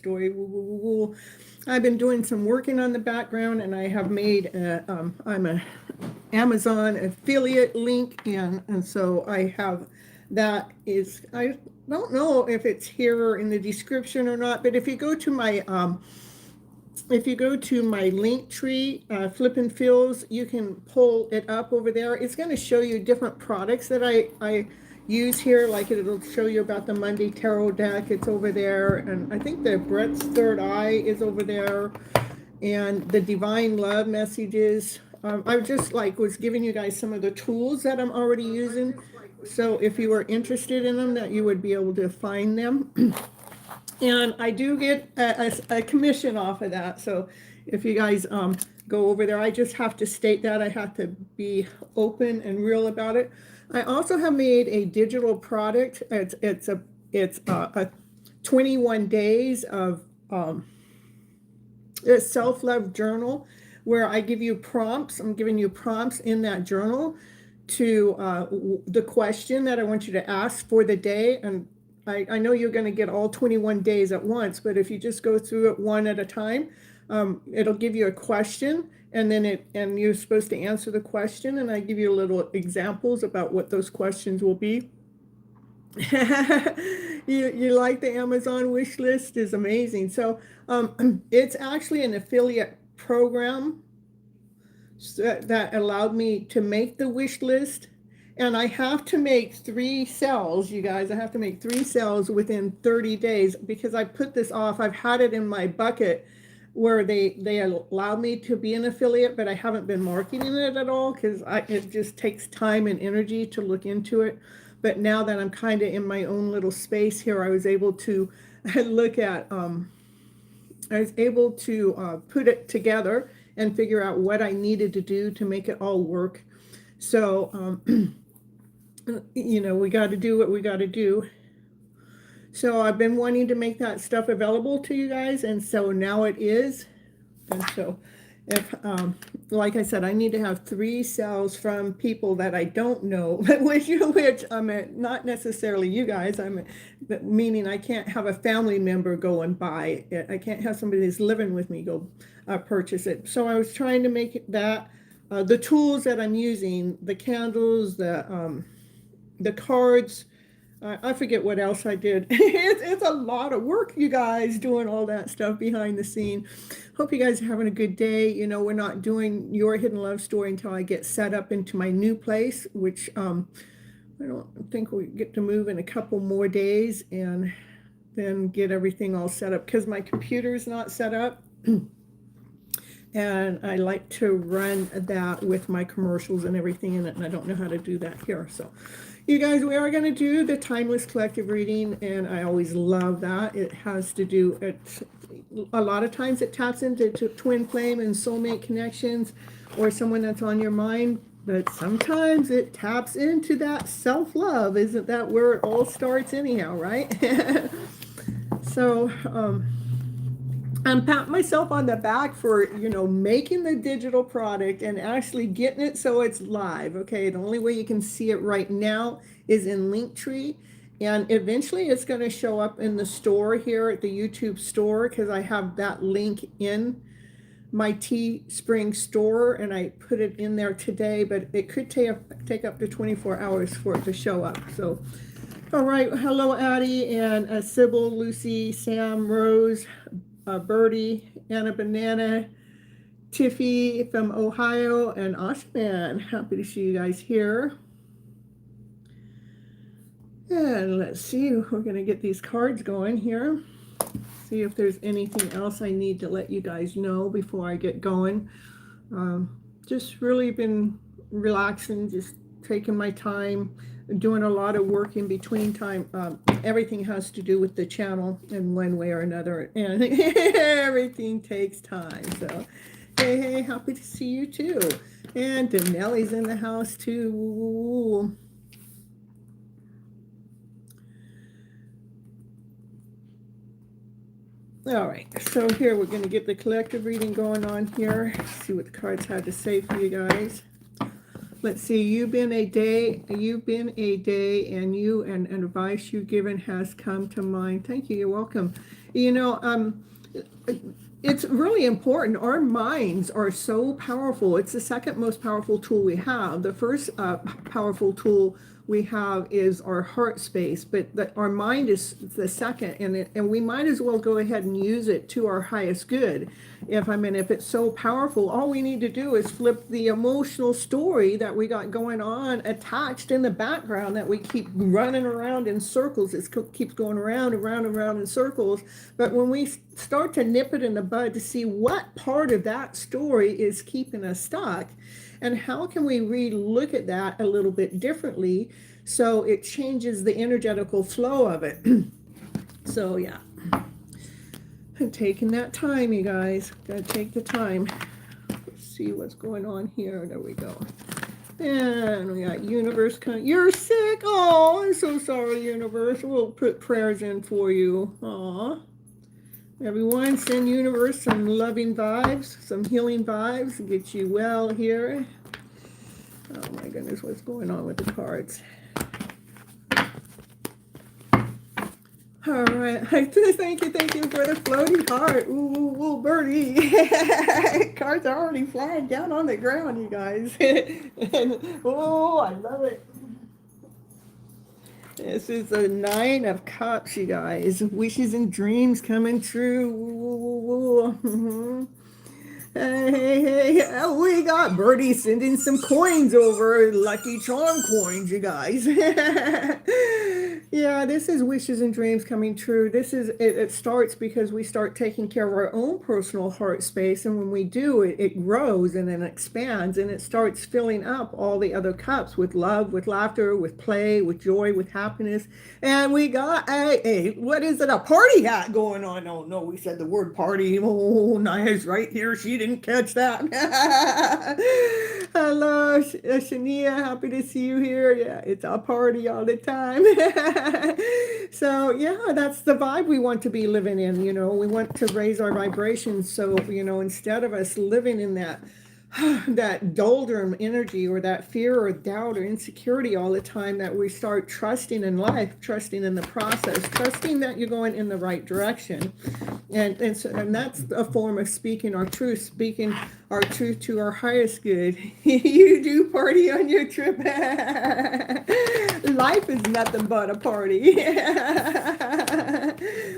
story. Woo, woo, woo, woo. I've been doing some working on the background, and I have made I'm a Amazon affiliate link, and so I have that is I don't know if it's here in the description or not, but if you go to my link tree, Flip and Fills, you can pull it up over there. It's going to show you different products that I use here. Like it'll show you about the Monday Tarot deck. It's over there. And I think the Brett's Third Eye is over there. And the Divine Love messages. I just was giving you guys some of the tools that I'm already using. So if you were interested in them, that you would be able to find them. And I do get a commission off of that. So if you guys go over there, I just have to state that. I have to be open and real about it. I also have made a digital product. It's a 21 days of a self-love journal where I give you prompts. I'm giving you prompts in that journal to the question that I want you to ask for the day. And I know you're going to get all 21 days at once, but if you just go through it one at a time, it'll give you a question, and then you're supposed to answer the question, and I give you little examples about what those questions will be. You like the Amazon wish list is amazing. So it's actually an affiliate program that allowed me to make the wish list. And I have to make 3 sales, you guys. I have to make 3 sales within 30 days because I put this off. I've had it in my bucket where they allowed me to be an affiliate, but I haven't been marketing it at all because it just takes time and energy to look into it. But now that I'm kind of in my own little space here, I was able to look at, I was able to put it together and figure out what I needed to do to make it all work. So, we got to do what we got to do. So I've been wanting to make that stuff available to you guys, and so now it is. And so if like I said, I need to have 3 sales from people that I don't know, which not necessarily you guys. Meaning I can't have a family member go and buy it. I can't have somebody that's living with me go purchase it. So I was trying to make it that the tools that I'm using, the candles, the cards, I forget what else I did. It's a lot of work, you guys, doing all that stuff behind the scene. Hope you guys are having a good day. We're not doing your hidden love story until I get set up into my new place, which I don't think we get to move in a couple more days, and then get everything all set up because my computer's not set up. And I like to run that with my commercials and everything in it, and I don't know how to do that here. So you guys, we are going to do the timeless collective reading, and I always love that. It has to do a lot of times it taps into twin flame and soulmate connections or someone that's on your mind, but sometimes it taps into that self-love. Isn't that where it all starts anyhow, right? So I'm patting myself on the back for, making the digital product and actually getting it so it's live. Okay, the only way you can see it right now is in Linktree, and eventually it's going to show up in the store here at the YouTube store because I have that link in my Teespring store, and I put it in there today, but it could take up to 24 hours for it to show up. So, all right, hello Addie and Sybil, Lucy, Sam, Rose, Birdie, Anna Banana, Tiffy from Ohio, and Ashman. Happy to see you guys here. And let's see, we're going to get these cards going here. See if there's anything else I need to let you guys know before I get going. Just really been relaxing, just taking my time, doing a lot of work in between time. Everything has to do with the channel in one way or another, and everything takes time. So hey, happy to see you too. And Danelli's in the house too. Woo. All right, so here we're going to get the collective reading going on here. See what the cards had to say for you guys. Let's see, you've been a day, and you and advice you've given has come to mind. Thank you, you're welcome. You know, it's really important. Our minds are so powerful. It's the second most powerful tool we have. The first powerful tool we have is our heart space, but our mind is the second, and we might as well go ahead and use it to our highest good. If it's so powerful, all we need to do is flip the emotional story that we got going on attached in the background that we keep running around in circles. It keeps going around and around and around in circles. But when we start to nip it in the bud to see what part of that story is keeping us stuck, and how can we re-look at that a little bit differently so it changes the energetical flow of it. So yeah, taking that time, you guys. Gotta take the time. Let's see what's going on here. There we go. And we got universe coming. You're sick. Oh, I'm so sorry, universe. We'll put prayers in for you. Aw. Everyone, send universe some loving vibes, some healing vibes, get you well here. Oh my goodness, what's going on with the cards? All right, thank you for the floaty heart. Ooh, birdie. Cards are already flying down on the ground, you guys. Oh, I love it. This is the Nine of Cups, you guys. Wishes and dreams coming true. Hey, we got Birdie sending some coins over, Lucky Charm coins, you guys. Yeah, this is wishes and dreams coming true. It starts because we start taking care of our own personal heart space, and when we do, it grows and then expands, and it starts filling up all the other cups with love, with laughter, with play, with joy, with happiness. And we got what is it? A party hat going on. Oh no, we said the word party. Oh, Naya's right here. She didn't catch that. Hello, Shania. Happy to see you here. Yeah, it's a party all the time. So yeah, that's the vibe we want to be living in. We want to raise our vibrations. So, instead of us living in that that doldrum energy or that fear or doubt or insecurity all the time, that we start trusting in life, trusting in the process, trusting that you're going in the right direction. And that's a form of speaking our truth to our highest good. You do party on your trip. Life is nothing but a party.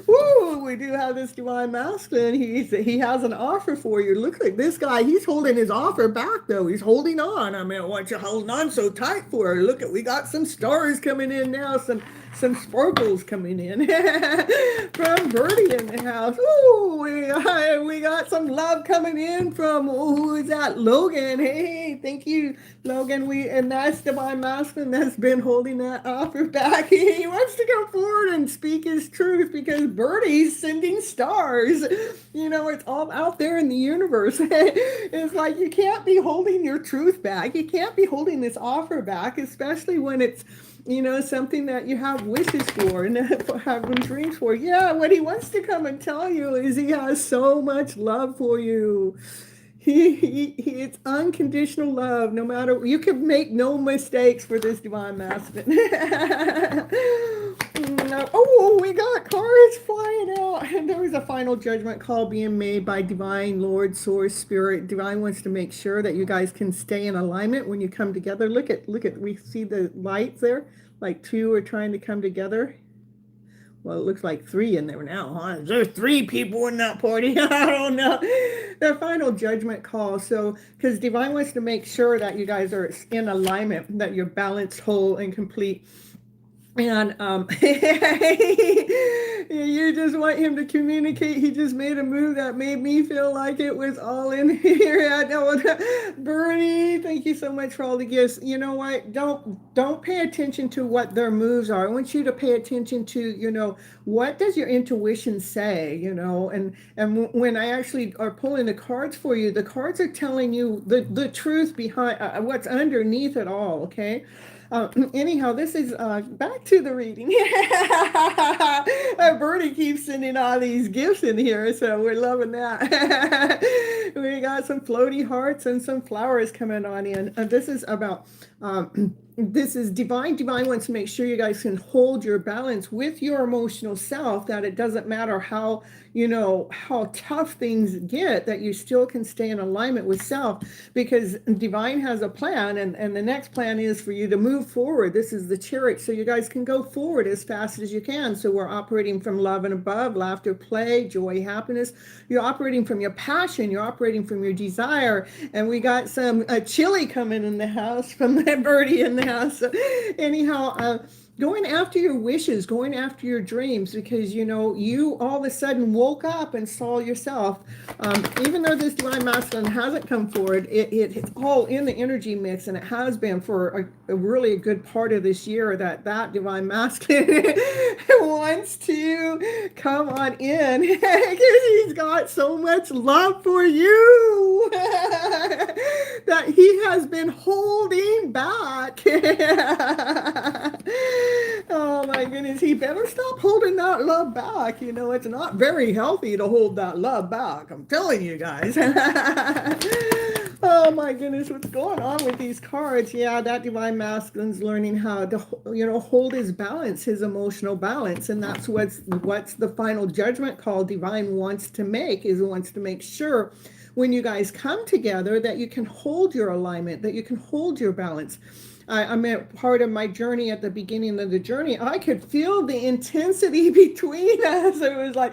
Woo, we do have this divine masculine. He has an offer for you. Look at this guy. He's holding his offer back though. He's holding on. I mean, what you holding on so tight for? Look we got some stars coming in now, some sparkles coming in from Birdie in the house. Ooh, we got some love coming in from, who is that? Logan. Hey, thank you, Logan. And that's divine masculine that's been holding that offer back. He wants to come forward and speak his truth because Birdie's sending stars. It's all out there in the universe. It's like you can't be holding your truth back. You can't be holding this offer back, especially when it's something that you have wishes for and having dreams for. Yeah, what he wants to come and tell you is he has so much love for you. It's unconditional love. No matter, you can make no mistakes for this divine masculine. Oh, we got cards flying out. And there was a final judgment call being made by Divine, Lord, Source, Spirit. Divine wants to make sure that you guys can stay in alignment when you come together. Look at, we see the lights there, like two are trying to come together. Well, it looks like three in there now, huh? There's three people in that party. I don't know. The final judgment call. So, because Divine wants to make sure that you guys are in alignment, that you're balanced, whole, and complete. And you just want him to communicate. He just made a move that made me feel like it was all in here. I know. Bernie, thank you so much for all the gifts. You know what? Don't pay attention to what their moves are. I want you to pay attention to, what does your intuition say, and when I actually are pulling the cards for you, the cards are telling you the truth behind what's underneath it all, okay? Anyhow, this is back to the reading. Bertie keeps sending all these gifts in here, so we're loving that. We got some floaty hearts and some flowers coming on in. This is about this is divine. Divine wants to make sure you guys can hold your balance with your emotional self, that it doesn't matter how, how tough things get, that you still can stay in alignment with self, because divine has a plan, and the next plan is for you to move forward. This is the chariot, so you guys can go forward as fast as you can. So we're operating from love and above, laughter, play, joy, happiness. You're operating from your passion, you're operating from your desire. And we got some chili coming in the house from that birdie in the house. So anyhow, going after your wishes, going after your dreams, because you all of a sudden woke up and saw yourself. Even though this divine masculine hasn't come forward, it's all in the energy mix, and it has been for a really good part of this year, that divine masculine wants to come on in, because he's got so much love for you that he has been holding back. Oh my goodness, he better stop holding that love back. It's not very healthy to hold that love back. I'm telling you guys. Oh my goodness, what's going on with these cards? Yeah, that divine masculine's learning how to, hold his balance, his emotional balance. And that's what's the final judgment call divine wants to make, is wants to make sure when you guys come together that you can hold your alignment, that you can hold your balance. I mean, part of my journey, at the beginning of the journey, I could feel the intensity between us. It was like,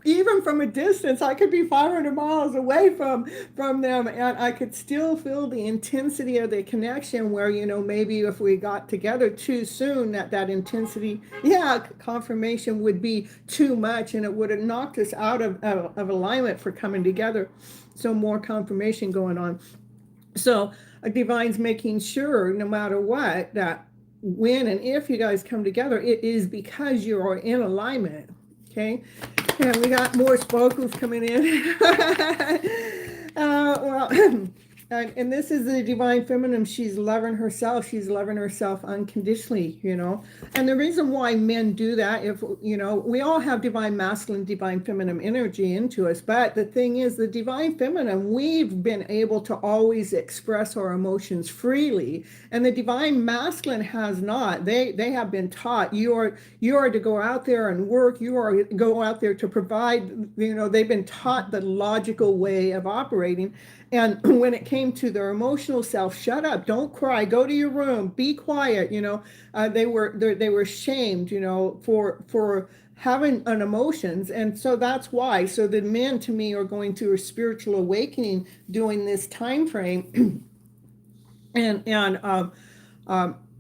even from a distance, I could be 500 miles away from them, and I could still feel the intensity of the connection, where, maybe if we got together too soon, that intensity, confirmation would be too much, and it would have knocked us out of alignment for coming together. So more confirmation going on. So divine's making sure, no matter what, that when and if you guys come together, it is because you are in alignment. Okay, and we got more sparkles coming in. And this is the divine feminine. She's loving herself. She's loving herself unconditionally, And the reason why men do that, if, we all have divine masculine, divine feminine energy into us. But the thing is, the divine feminine, we've been able to always express our emotions freely. And the divine masculine has not. They have been taught, you are to go out there and work. You are to go out there to provide. They've been taught the logical way of operating. And when it came to their emotional self, shut up, don't cry, go to your room, be quiet. They were shamed, for having an emotions. And so that's why. So the men, to me, are going through a spiritual awakening during this time frame,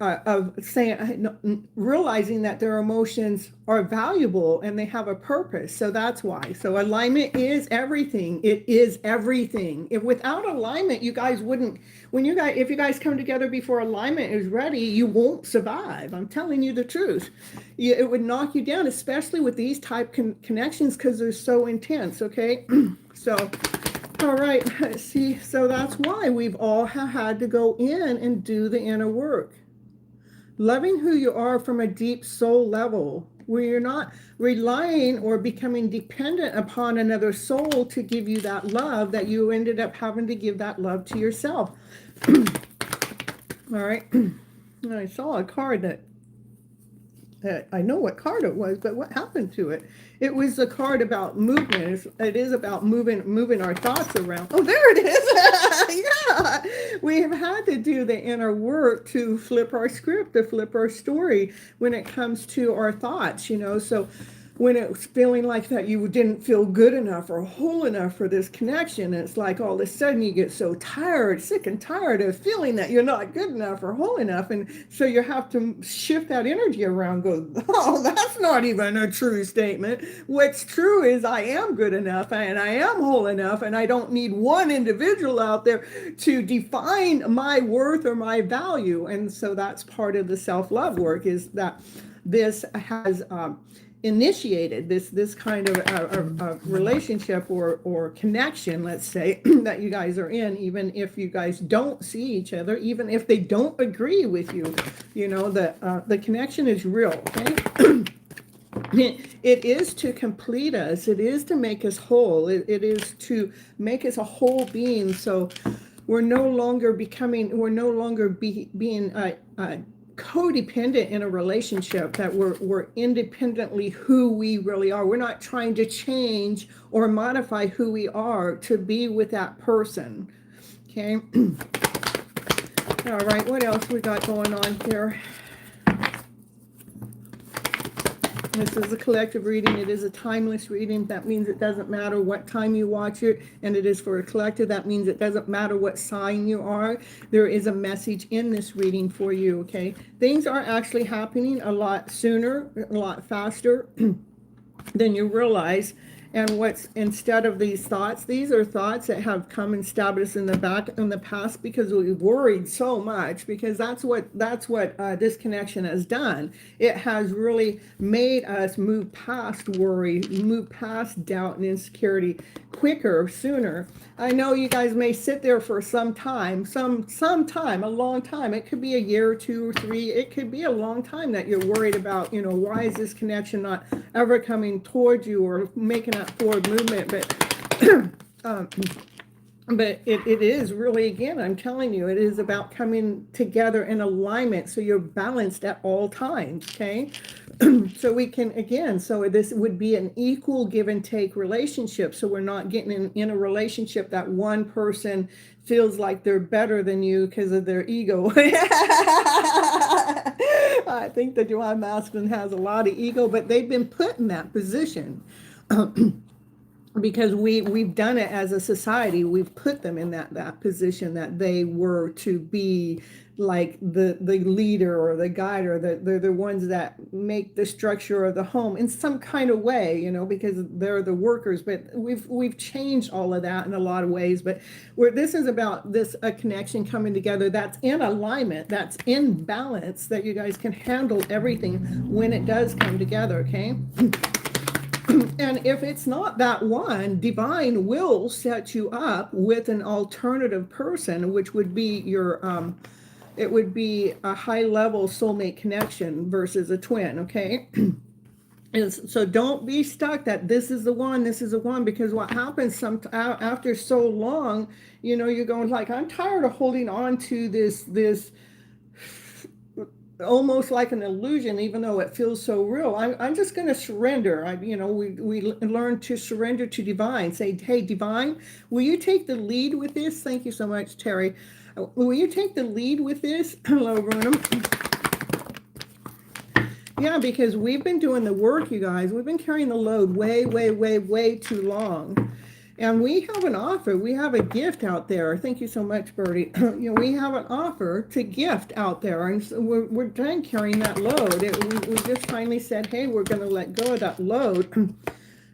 of saying, realizing that their emotions are valuable and they have a purpose. So that's why. So alignment is everything. It is everything. If without alignment, you guys wouldn't, if you guys come together before alignment is ready, you won't survive. I'm telling you the truth. It would knock you down, especially with these type connections, because they're so intense. Okay. So, all right. See, so that's why we've all had to go in and do the inner work. Loving who you are from a deep soul level, where you're not relying or becoming dependent upon another soul to give you that love, that you ended up having to give that love to yourself. All right. I saw a card that I know what card it was, but what happened to it? It was the card about movement. It is about moving our thoughts around. Oh, there it is. Yeah. We have had to do the inner work to flip our script, to flip our story when it comes to our thoughts, So when it's feeling like that you didn't feel good enough or whole enough for this connection, it's like all of a sudden you get so tired, sick and tired of feeling that you're not good enough or whole enough. And so you have to shift that energy around, go, oh, that's not even a true statement. What's true is I am good enough and I am whole enough, and I don't need one individual out there to define my worth or my value. And so that's part of the self-love work, is that this has initiated this kind of relationship or connection, let's say, that you guys are in, even if you guys don't see each other, even if they don't agree with you, the connection is real. Okay. It is to complete us. It is to make us whole. It is to make us a whole being. So we're no longer being codependent in a relationship, that we're independently who we really are. We're not trying to change or modify who we are to be with that person. Okay. All right, what else we got going on here? This is a collective reading. It is a timeless reading. That means it doesn't matter what time you watch it, and it is for a collective. That means it doesn't matter what sign you are. There is a message in this reading for you, okay? Things are actually happening a lot sooner, a lot faster than you realize. And what's instead of these are thoughts that have come and stabbed us in the back in the past because we've worried so much, because that's what this connection has done. It has really made us move past worry, move past doubt and insecurity quicker, sooner. I know you guys may sit there for some time, a long time. It could be a year or 2 or 3. It could be a long time that you're worried about, why is this connection not ever coming towards you or making that forward movement. But it is really, again, I'm telling you, it is about coming together in alignment so you're balanced at all times, okay? So we can, again, so this would be an equal give and take relationship. So we're not getting in a relationship that one person feels like they're better than you because of their ego. I think the divine masculine has a lot of ego, but they've been put in that position. Because we've done it as a society. We've put them in that position that they were to be like the leader or the guide, or they're the ones that make the structure of the home in some kind of way, because they're the workers. But we've changed all of that in a lot of ways. But this is about a connection coming together that's in alignment, that's in balance, that you guys can handle everything when it does come together, okay? And if it's not that one, divine will set you up with an alternative person, which would be it would be a high level soulmate connection versus a twin, okay? So don't be stuck that this is the one, because what happens after so long, you're going like, I'm tired of holding on to this almost like an illusion, even though it feels so real. I'm just going to surrender. We learn to surrender to divine. Say, hey, divine, will you take the lead with this? Thank you so much, Terry. Will you take the lead with this? Hello, Bruno. Yeah, because we've been doing the work, you guys. We've been carrying the load way, way, way, way too long. And we have an offer. We have a gift out there. Thank you so much, Birdie. We have an offer to gift out there. And so we're done carrying that load. We just finally said, hey, we're going to let go of that load.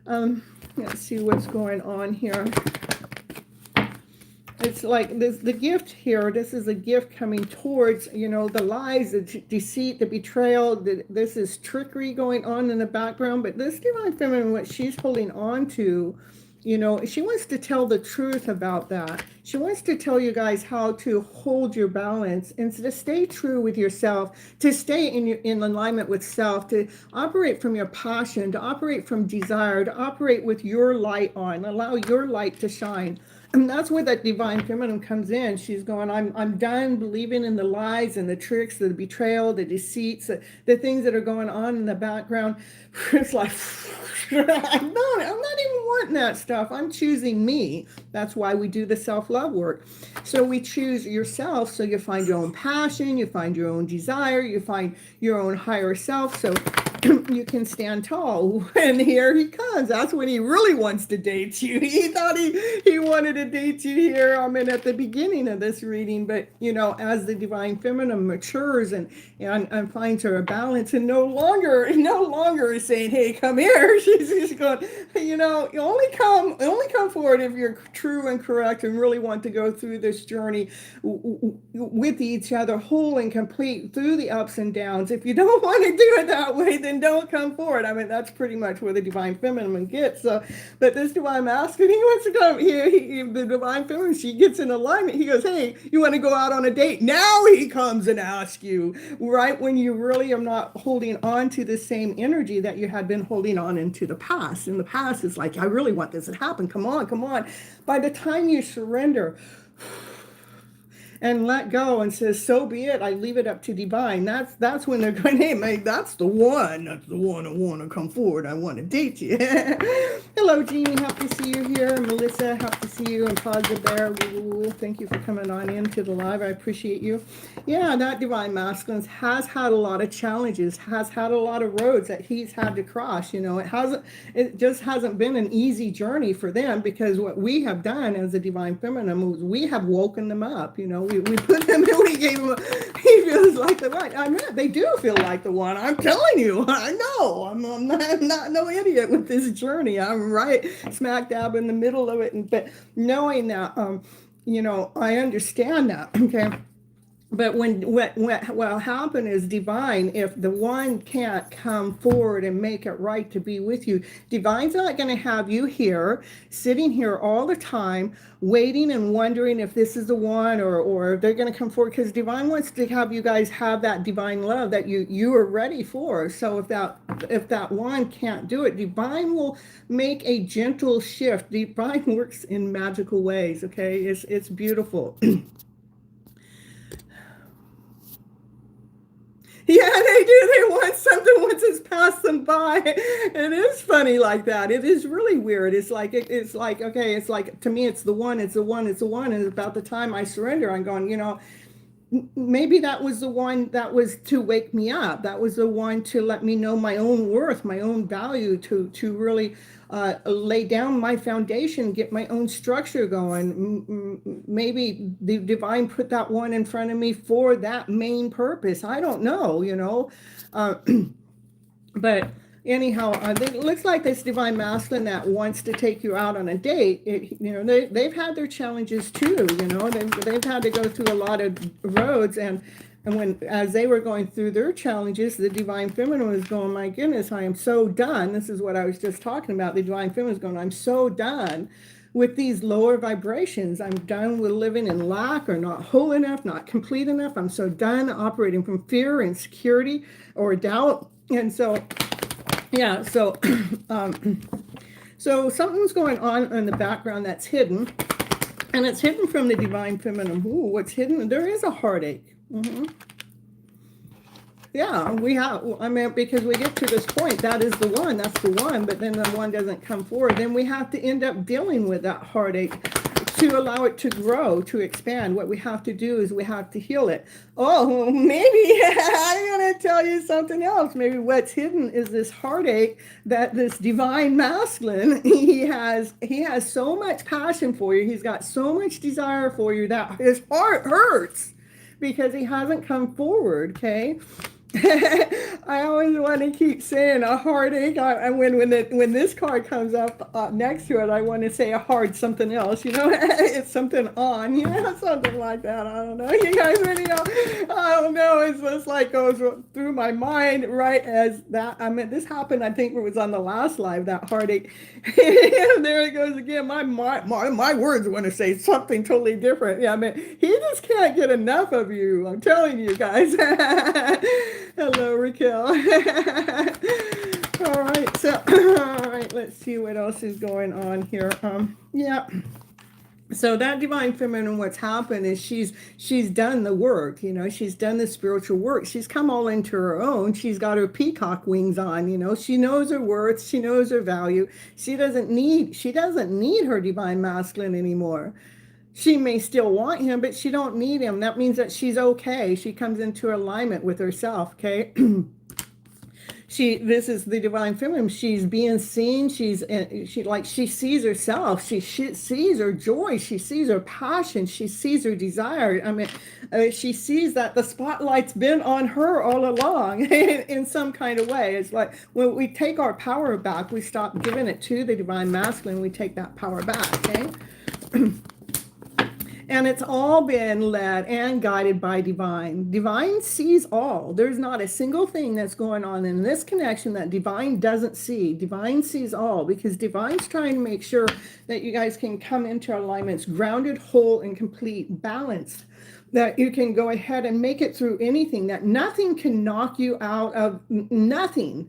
Let's see what's going on here. It's like the gift here. This is a gift coming towards, the lies, the deceit, the betrayal. This is trickery going on in the background. But this divine feminine, what she's holding on to, she wants to tell the truth about that. She wants to tell you guys how to hold your balance and to stay true with yourself, to stay in alignment with self, to operate from your passion, to operate from desire, to operate with your light on, allow your light to shine. And that's where that divine feminine comes in. She's going, I'm done believing in the lies and the tricks, the betrayal, the deceits, the things that are going on in the background. It's like, I'm not even wanting that stuff. I'm choosing me. That's why we do the self-love work. So we choose yourself. So you find your own passion, you find your own desire, you find your own higher self. So you can stand tall. And here he comes. That's when he really wants to date you. He thought he wanted to date you here. At the beginning of this reading, but as the divine feminine matures and finds her balance, and no longer is saying, hey, come here. She's going, you only come forward if you're true and correct and really want to go through this journey with each other, whole and complete, through the ups and downs. If you don't want to do it that way, then don't come forward. That's pretty much where the divine feminine gets. So, but this divine masculine, he wants to come here. The divine feminine, she gets in alignment. He goes, hey, you want to go out on a date? Now he comes and asks you, right when you really are not holding on to the same energy that you had been holding on into the past. In the past, it's like, I really want this to happen. Come on, come on. By the time you surrender, and let go and says, so be it. I leave it up to divine. That's when they're going, hey, mate, that's the one. That's the one I want to come forward. I want to date you. Hello, Jeannie. Happy to see you here. Melissa, happy to see you. And Positive Bear, thank you for coming on into the live. I appreciate you. Yeah, that divine masculine has had a lot of challenges, has had a lot of roads that he's had to cross. It just hasn't been an easy journey for them, because what we have done as a divine feminine is we have woken them up. We put them in, we gave them, he feels like the one. I mean, they do feel like the one. I'm telling you, I know. I'm not no idiot with this journey. I'm right smack dab in the middle of it. But knowing that, I understand that. Okay. But what'll happen is divine, if the one can't come forward and make it right to be with you, divine's not going to have you here, sitting here all the time, waiting and wondering if this is the one, or they're going to come forward, because divine wants to have you guys have that divine love that you are ready for. So if that one can't do it, divine will make a gentle shift. Divine works in magical ways. Okay, it's beautiful. Yeah, they do. They want something once it's passed them by. It is funny like that. It is really weird. It's like, okay, it's like, to me, it's the one, it's the one, it's the one. And about the time I surrender, I'm going, maybe that was the one that was to wake me up. That was the one to let me know my own worth, my own value, to really lay down my foundation, get my own structure going. Maybe the divine put that one in front of me for that main purpose. I don't know, but anyhow, it looks like this divine masculine that wants to take you out on a date. They've had their challenges too. They've had to go through a lot of roads, and as they were going through their challenges, the divine feminine was going, my goodness, I am so done. This is what I was just talking about. The divine feminine is going, I'm so done with these lower vibrations. I'm done with living in lack, or not whole enough, not complete enough. I'm so done operating from fear, insecurity, or doubt. And so yeah, so so something's going on in the background that's hidden, and it's hidden from the divine feminine. Ooh, what's hidden? There is a heartache. Yeah, we have. I mean, because we get to this point, that is the one, that's the one, but then the one doesn't come forward. Then we have to end up dealing with that heartache to allow it to grow, to expand. What we have to do is we have to heal it. Oh, maybe I'm going to tell you something else. Maybe what's hidden is this heartache that this divine masculine, he has so much passion for you. He's got so much desire for you that his heart hurts because he hasn't come forward. Okay. I always want to keep saying a heartache. When this card comes up next to it, I want to say a hard something else. It's something on. Something like that. I don't know. You guys really know. I don't know. It's just like goes through my mind right as that. I mean, this happened. I think it was on the last live. That heartache. There it goes again. My words want to say something totally different. Yeah, I mean, he just can't get enough of you. I'm telling you guys. Hello, Raquel. All right, so all right, let's see what else is going on here. Yeah. So that divine feminine, what's happened is she's done the work, she's done the spiritual work. She's come all into her own. She's got her peacock wings on, she knows her worth, she knows her value. She doesn't need her divine masculine anymore. She may still want him, but she don't need him. That means that she's okay. She comes into alignment with herself, okay? This is the divine feminine. She's being seen. She sees herself. She sees her joy. She sees her passion. She sees her desire. I mean, she sees that the spotlight's been on her all along in some kind of way. It's like when we take our power back, we stop giving it to the divine masculine. We take that power back, okay? And it's all been led and guided by divine. Divine sees all. There's not a single thing that's going on in this connection that divine doesn't see. Divine sees all, because divine's trying to make sure that you guys can come into alignments grounded, whole, and complete, balanced. that you can go ahead and make it through anything, that nothing can knock you out of nothing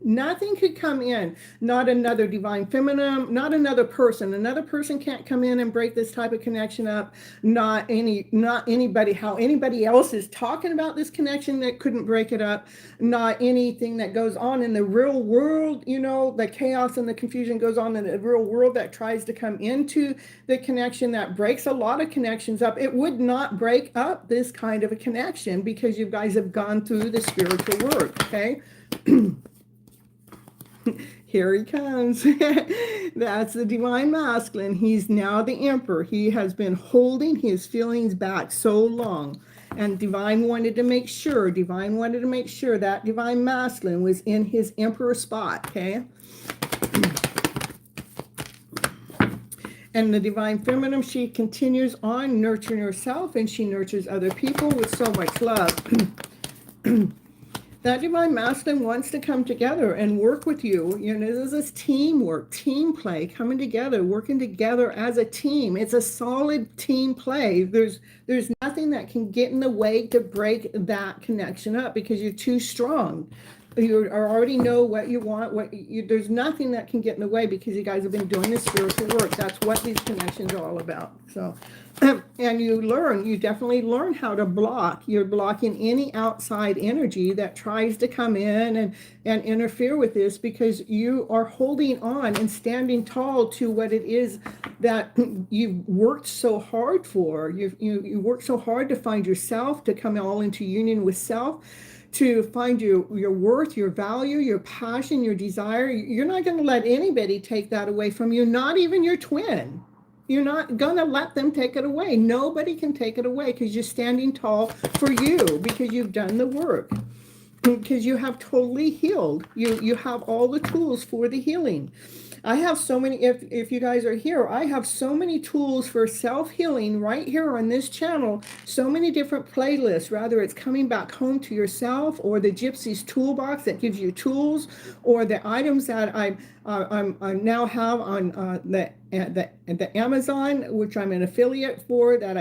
could come in, not another divine feminine, not another person can't come in and break this type of connection up, not anybody, how anybody else is talking about this connection that couldn't break it up, not anything that goes on in the real world, the chaos and the confusion goes on in the real world that tries to come into the connection, that breaks a lot of connections up. It would not break up this kind of a connection because you guys have gone through the spiritual work. Okay. Here he comes. That's the divine masculine. He's now the emperor. He has been holding his feelings back so long, and divine wanted to make sure that divine masculine was in his emperor spot. Okay. And the divine feminine, she continues on nurturing herself, and she nurtures other people with so much love. That divine masculine wants to come together and work with you. This is teamwork, team play, coming together, working together as a team. It's a solid team play. There's nothing that can get in the way to break that connection up because you're too strong. You already know what you want. There's nothing that can get in the way because you guys have been doing this spiritual work. That's what these connections are all about. So, and you definitely learn how to block. You're blocking any outside energy that tries to come in and interfere with this, because you are holding on and standing tall to what it is that you've worked so hard for. You worked so hard to find yourself, to come all into union with self, to find your worth, your value, your passion, your desire. You're not going to let anybody take that away from you, not even your twin. You're not going to let them take it away. Nobody can take it away because you're standing tall for you, because you've done the work, because you have totally healed. You have all the tools for the healing. I have so many, if you guys are here, I have so many tools for self-healing right here on this channel. So many different playlists, whether it's coming back home to yourself, or the Gypsy's toolbox that gives you tools, or the items that I now have on the Amazon, which I'm an affiliate for, that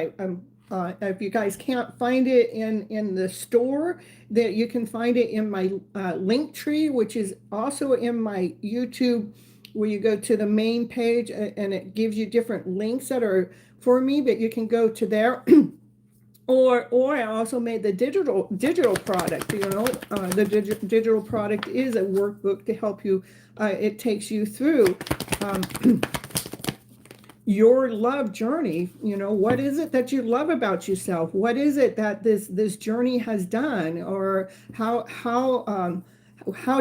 if you guys can't find it in the store, that you can find it in my link tree, which is also in my YouTube, where you go to the main page and it gives you different links that are for me, but you can go to there. Or I also made the digital product. The digital product is a workbook to help you. It takes you through your love journey. What is it that you love about yourself? What is it that this journey has done? Or how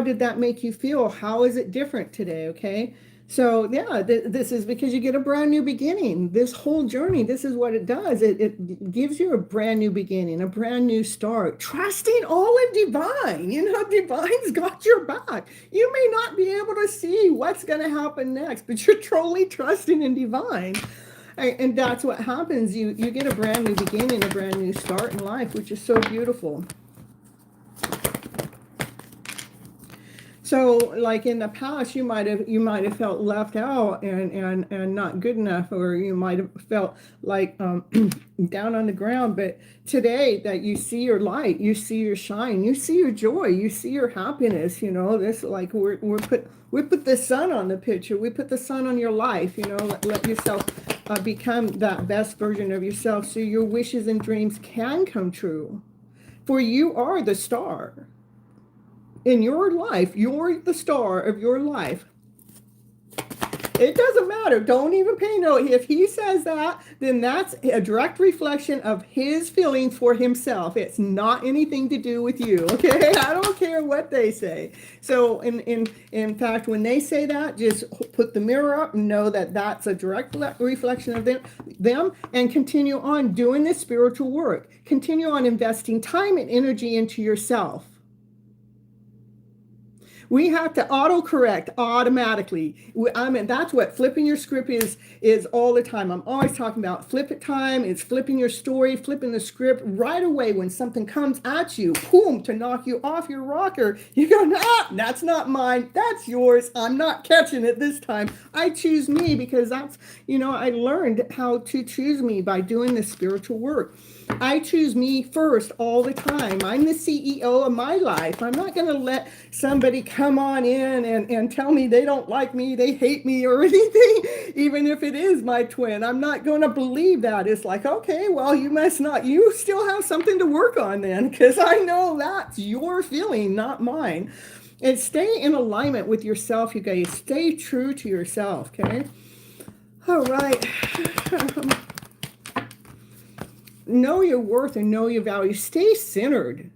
did that make you feel? How is it different today? Okay. So yeah, this is because you get a brand new beginning. This whole journey, this is what it does. It gives you a brand new beginning, a brand new start, trusting all in divine. Divine's got your back. You may not be able to see what's going to happen next, but you're totally trusting in divine. And that's what happens. You get a brand new beginning, a brand new start in life, which is so beautiful. So like in the past, you might have felt left out and not good enough, or you might have felt like down on the ground. But today, that you see your light, you see your shine, you see your joy, you see your happiness. This, like, we put the sun on the picture. We put the sun on your life. Let yourself become that best version of yourself, so your wishes and dreams can come true. For you are the star in your life. You're the star of your life. It doesn't matter. Don't even pay no. If he says that, then that's a direct reflection of his feelings for himself. It's not anything to do with you. Okay, I don't care what they say. So in fact, when they say that, just put the mirror up and know that that's a direct reflection of them, and continue on doing this spiritual work. Continue on investing time and energy into yourself. We have to autocorrect automatically. I mean, that's what flipping your script is all the time. I'm always talking about flip it time. It's flipping your story, flipping the script right away when something comes at you, boom, to knock you off your rocker. You go, nah, that's not mine. That's yours. I'm not catching it this time. I choose me because that's, I learned how to choose me by doing this spiritual work. I choose me first all the time. I'm the CEO of my life. I'm not going to let somebody come on in and tell me they don't like me, they hate me or anything, even if it is my twin. I'm not going to believe that. It's like, okay, well, you still have something to work on then, because I know that's your feeling, not mine. And stay in alignment with yourself, you guys. Stay true to yourself, okay? All right. Know your worth and know your value. Stay centered.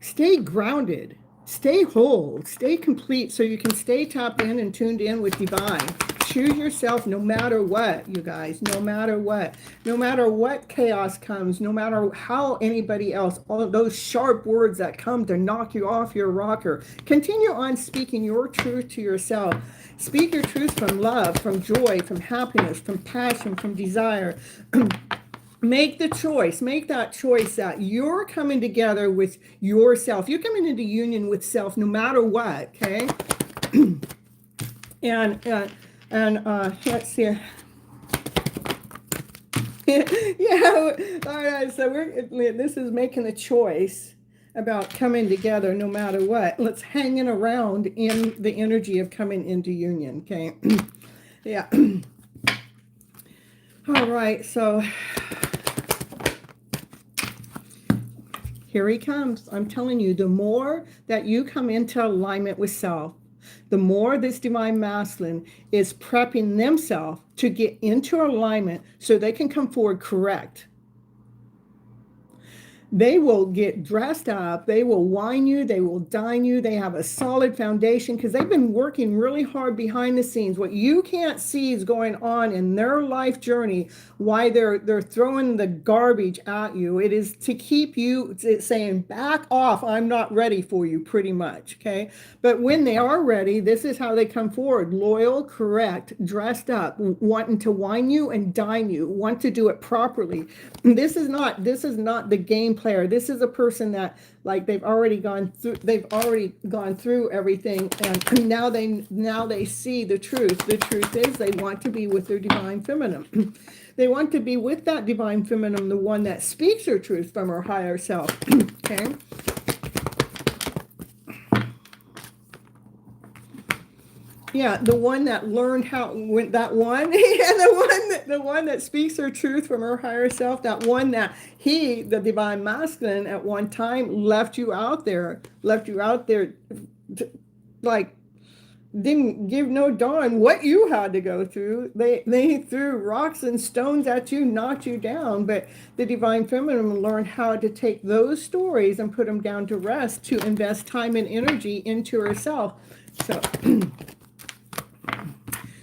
Stay grounded. Stay whole. Stay complete so you can stay tapped in and tuned in with divine. Choose yourself no matter what, you guys. No matter what. No matter what chaos comes. No matter how anybody else, all of those sharp words that come to knock you off your rocker. Continue on speaking your truth to yourself. Speak your truth from love, from joy, from happiness, from passion, from desire. Make that choice that you're coming together with yourself. You're coming into union with self no matter what, okay? and let's see. Yeah, all right, so this is making a choice about coming together no matter what. Let's hanging around in the energy of coming into union, okay? Yeah. All right, so here he comes. I'm telling you, the more that you come into alignment with self, the more this divine masculine is prepping themselves to get into alignment so they can come forward correct. They will get dressed up. They will wine you. They will dine you. They have a solid foundation because they've been working really hard behind the scenes. What you can't see is going on in their life journey, why they're throwing the garbage at you. It is to keep you saying, back off. I'm not ready for you, pretty much. Okay. But when they are ready, this is how they come forward. Loyal, correct, dressed up, wanting to wine you and dine you, want to do it properly. This is not the game player. This is a person that, like, they've already gone through everything, and now they see the truth. The truth is they want to be with their divine feminine. They want to be with that divine feminine, the one that speaks her truth from her higher self. Okay. Yeah, the one that learned how, when that one, yeah, the one that speaks her truth from her higher self, that one that the divine masculine, at one time left you out there, like, didn't give no darn what you had to go through. They threw rocks and stones at you, knocked you down, but the divine feminine learned how to take those stories and put them down to rest, to invest time and energy into herself.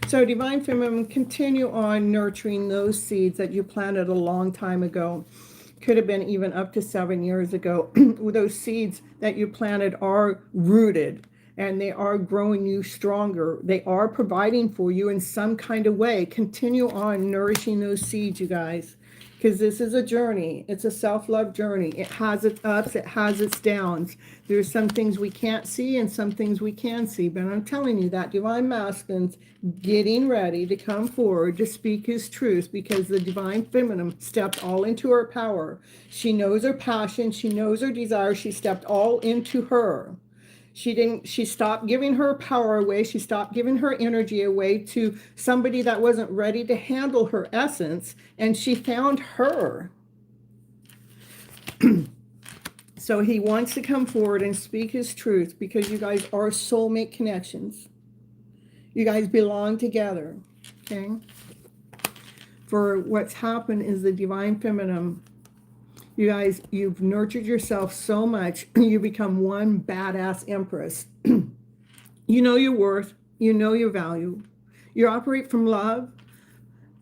So divine feminine, continue on nurturing those seeds that you planted a long time ago. Could have been even up to 7 years ago. Those seeds that you planted are rooted and they are growing you stronger. They are providing for you in some kind of way. Continue on nourishing those seeds, you guys, because this is a journey. It's a self-love journey. It has its ups, it has its downs. There's some things we can't see and some things we can see. But I'm telling you, that divine masculine's getting ready to come forward to speak his truth, because the divine feminine stepped all into her power. She knows her passion. She knows her desire. She stepped all into her. She stopped giving her power away. She stopped giving her energy away to somebody that wasn't ready to handle her essence. And she found her. So he wants to come forward and speak his truth, because you guys are soulmate connections. You guys belong together. Okay. For what's happened is the divine feminine, you guys, you've nurtured yourself so much, you become one badass empress. You know your worth. You know your value. You operate from love,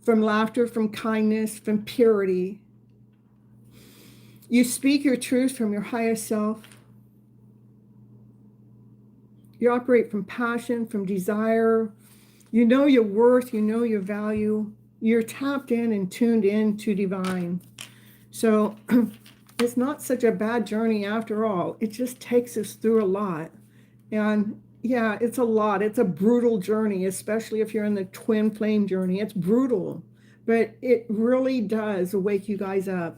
from laughter, from kindness, from purity. You speak your truth from your higher self. You operate from passion, from desire. You know your worth, you know your value. You're tapped in and tuned in to divine. So it's not such a bad journey after all. It just takes us through a lot. And yeah, it's a lot. It's a brutal journey, especially if you're in the twin flame journey. It's brutal, but it really does wake you guys up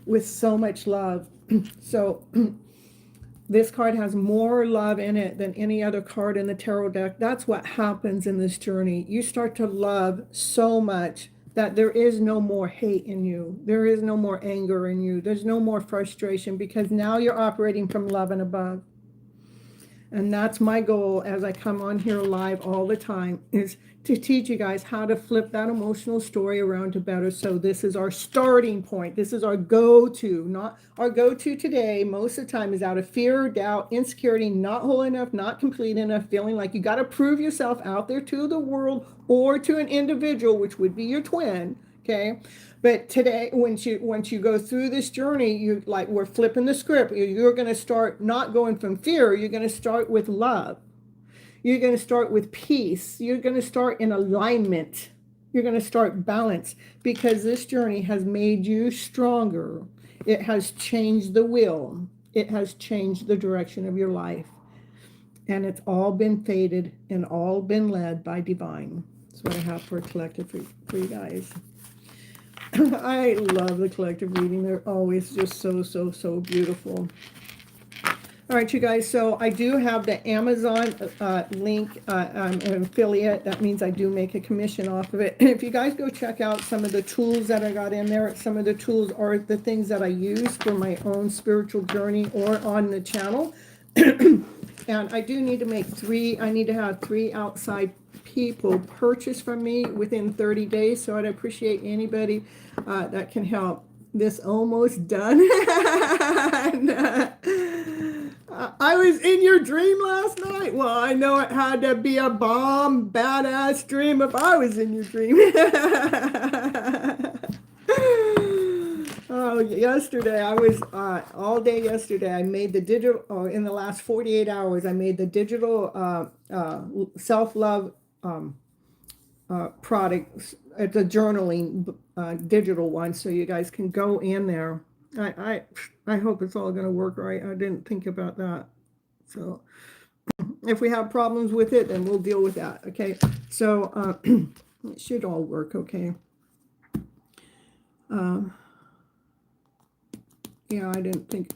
with so much love. So this card has more love in it than any other card in the tarot deck. That's what happens in this journey. You start to love so much that there is no more hate in you. There is no more anger in you. There's no more frustration, because now you're operating from love and above. And that's my goal as I come on here live all the time, is to teach you guys how to flip that emotional story around to better. So this is our starting point. This is our go-to. Not our go-to today. Most of the time is out of fear, doubt, insecurity, not whole enough, not complete enough, feeling like you got to prove yourself out there to the world or to an individual, which would be your twin. Okay. But today, once you go through this journey, we're flipping the script. You're going to start not going from fear. You're going to start with love. You're going to start with peace. You're going to start in alignment. You're going to start balance, because this journey has made you stronger. It has changed the will. It has changed the direction of your life. And it's all been fated and all been led by divine. That's what I have for a collective for you guys. I love the collective reading. They're always just so beautiful. All right, you guys, so I do have the Amazon link. I'm an affiliate. That means I do make a commission off of it. And if you guys go check out some of the tools that I got in there, some of the tools are the things that I use for my own spiritual journey or on the channel. And I do need to make I need to have 3 outside people purchase from me within 30 days. So I'd appreciate anybody that can help. This almost done. I was in your dream last night. Well, I know it had to be a bomb, badass dream if I was in your dream. Oh, yesterday I was all day yesterday. I made the digital. In the last 48 hours, I made the digital self-love product. It's a journaling digital one, so you guys can go in there. I hope it's all going to work right. I didn't think about that. So if we have problems with it, then we'll deal with that. Okay. So it should all work. Okay. Yeah, I didn't think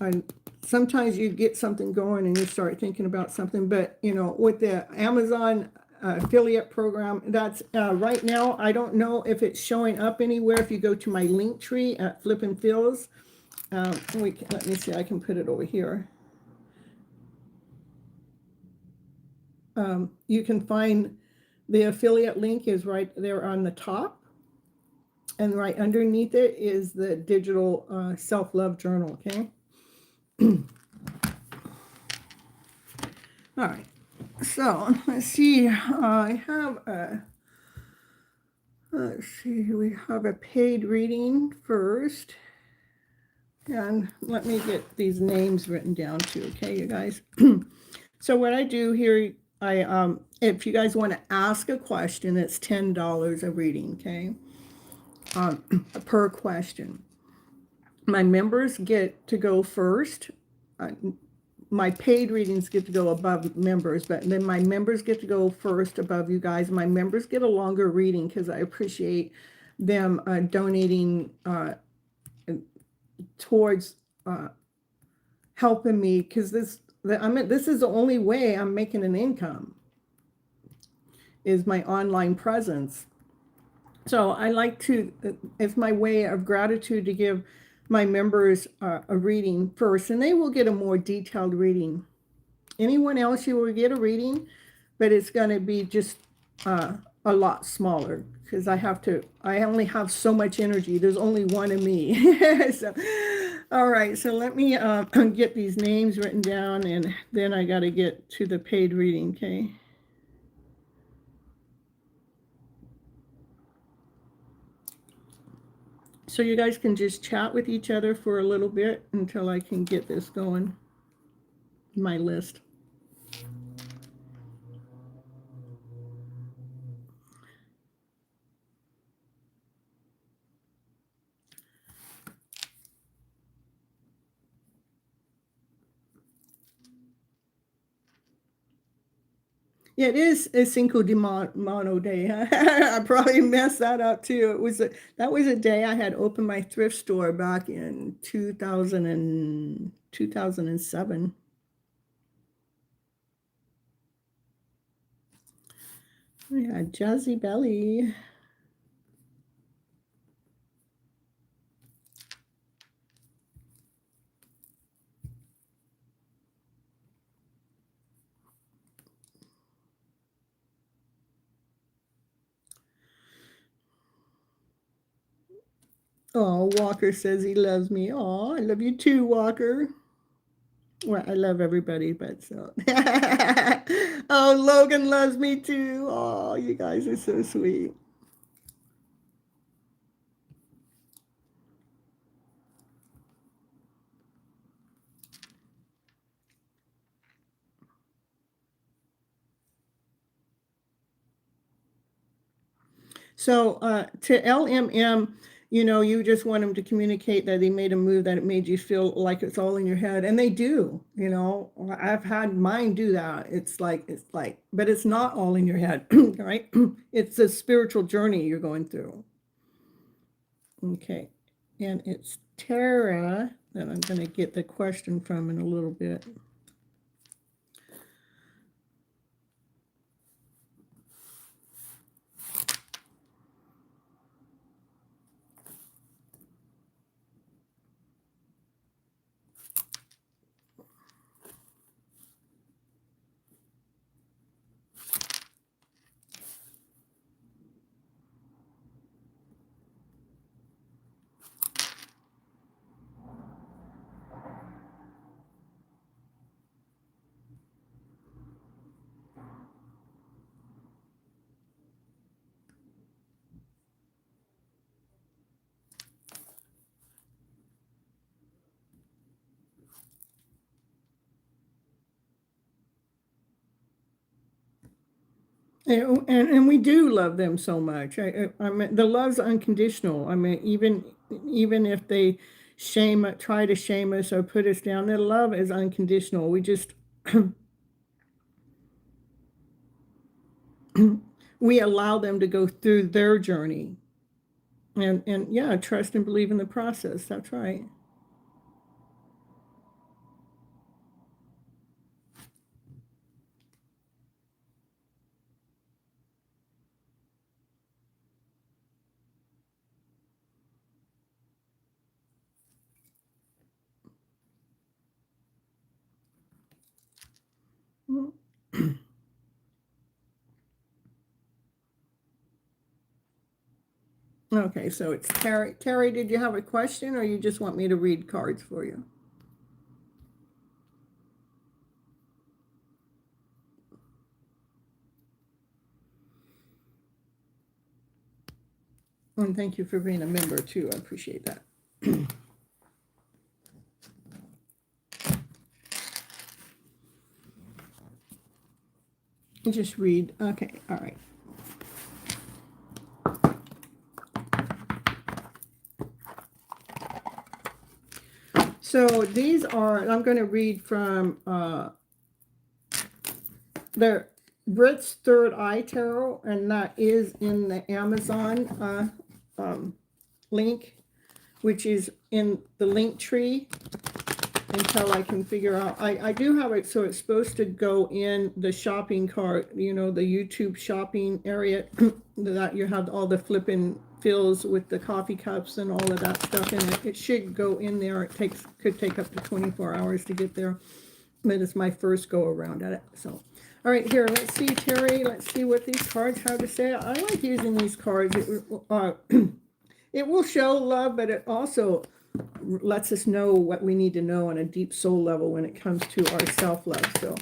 sometimes you get something going and you start thinking about something, but with the Amazon affiliate program, that's right now, I don't know if it's showing up anywhere. If you go to my link tree at Flip and Fills, let me see, I can put it over here. You can find the affiliate link is right there on the top. And right underneath it is the digital self-love journal, okay? All right. So let's see. I have let's see. We have a paid reading first. And let me get these names written down too, okay, you guys? So what I do here, if you guys want to ask a question, it's $10 a reading, okay? Per question. My members get to go first. My paid readings get to go above members, but then my members get to go first above you guys. My members get a longer reading because I appreciate them donating towards helping me, because this is the only way I'm making an income, is my online presence. So I like to, it's my way of gratitude to give my members a reading first, and they will get a more detailed reading. Anyone else, you will get a reading, but it's going to be just a lot smaller, because I only have so much energy. There's only one of me. So, all right, so let me get these names written down, and then I got to get to the paid reading, okay? So you guys can just chat with each other for a little bit until I can get this going, my list. Yeah, it is a Cinco de Mano day. I probably messed that up too. That was a day I had opened my thrift store back in 2007. Yeah, Jazzy Belly. Oh, Walker says he loves me. Oh, I love you too, Walker. Well, I love everybody, but so. Oh, Logan loves me too. Oh, you guys are so sweet. So to LMM, you just want them to communicate that they made a move that it made you feel like it's all in your head, and they do. I've had mine do that. It's like, but it's not all in your head, right? It's a spiritual journey you're going through. Okay, and it's Tara that I'm going to get the question from in a little bit. And we do love them so much. I mean, the love's unconditional. I mean, even if they try to shame us or put us down, their love is unconditional. We just we allow them to go through their journey, and yeah, trust and believe in the process. That's right. Okay, so it's Terry. Terry, did you have a question, or you just want me to read cards for you? And thank you for being a member too. I appreciate that. Just read. Okay, all right. So these are, I'm going to read from the Brit's Third Eye Tarot, and that is in the Amazon link, which is in the link tree until I can figure out. I do have it, so it's supposed to go in the shopping cart, the YouTube shopping area that you have all the flipping fills with the coffee cups and all of that stuff in it. It should go in there. Could take up to 24 hours to get there, but it's my first go around at it. So, all right, here, let's see, Terry. Let's see what these cards have to say. I like using these cards. It will show love, but it also lets us know what we need to know on a deep soul level when it comes to our self-love. So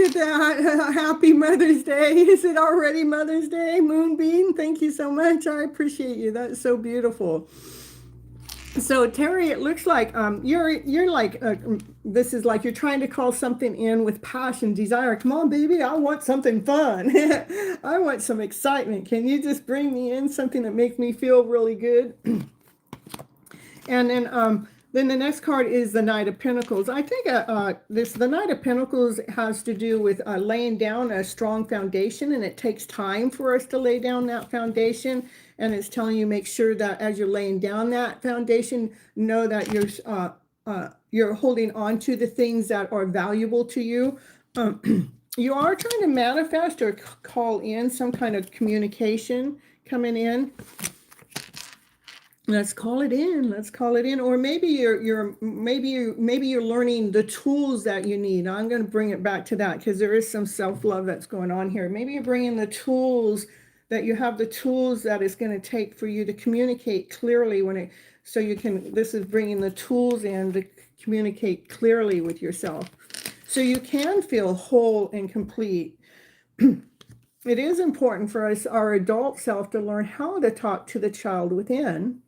at that. Happy Mother's Day. Is it already Mother's Day? Moonbeam, thank you so much. I appreciate you. That's so beautiful. So Terry, it looks like you're like this is like you're trying to call something in with passion, desire. Come on, baby, I want something fun. I want some excitement. Can you just bring me in something that makes me feel really good? And then the next card is the Knight of Pentacles. I think the Knight of Pentacles has to do with laying down a strong foundation, and it takes time for us to lay down that foundation. And it's telling you make sure that as you're laying down that foundation, know that you're holding on to the things that are valuable to you. You are trying to manifest or call in some kind of communication coming in. Let's call it in. Let's call it in. Or maybe you're learning the tools that you need. I'm going to bring it back to that because there is some self-love that's going on here. Maybe you're bringing the tools that you have, the tools that it's going to take for you to communicate clearly this is bringing the tools in to communicate clearly with yourself so you can feel whole and complete. It is important for us, our adult self, to learn how to talk to the child within.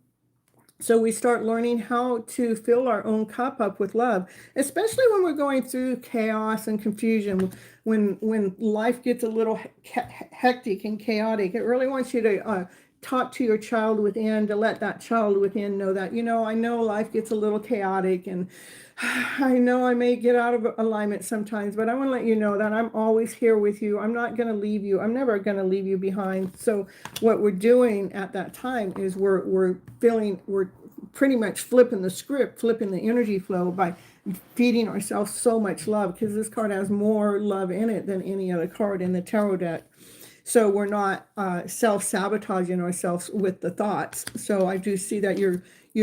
So we start learning how to fill our own cup up with love, especially when we're going through chaos and confusion, when life gets a little hectic and chaotic. It really wants you to talk to your child within, to let that child within know that, I know life gets a little chaotic, and I know I may get out of alignment sometimes, but I want to let you know that I'm always here with you. I'm not going to leave you. I'm never going to leave you behind. So what we're doing at that time is we're pretty much flipping the script, flipping the energy flow by feeding ourselves so much love, because this card has more love in it than any other card in the tarot deck. So we're not self-sabotaging ourselves with the thoughts. So I do see that you're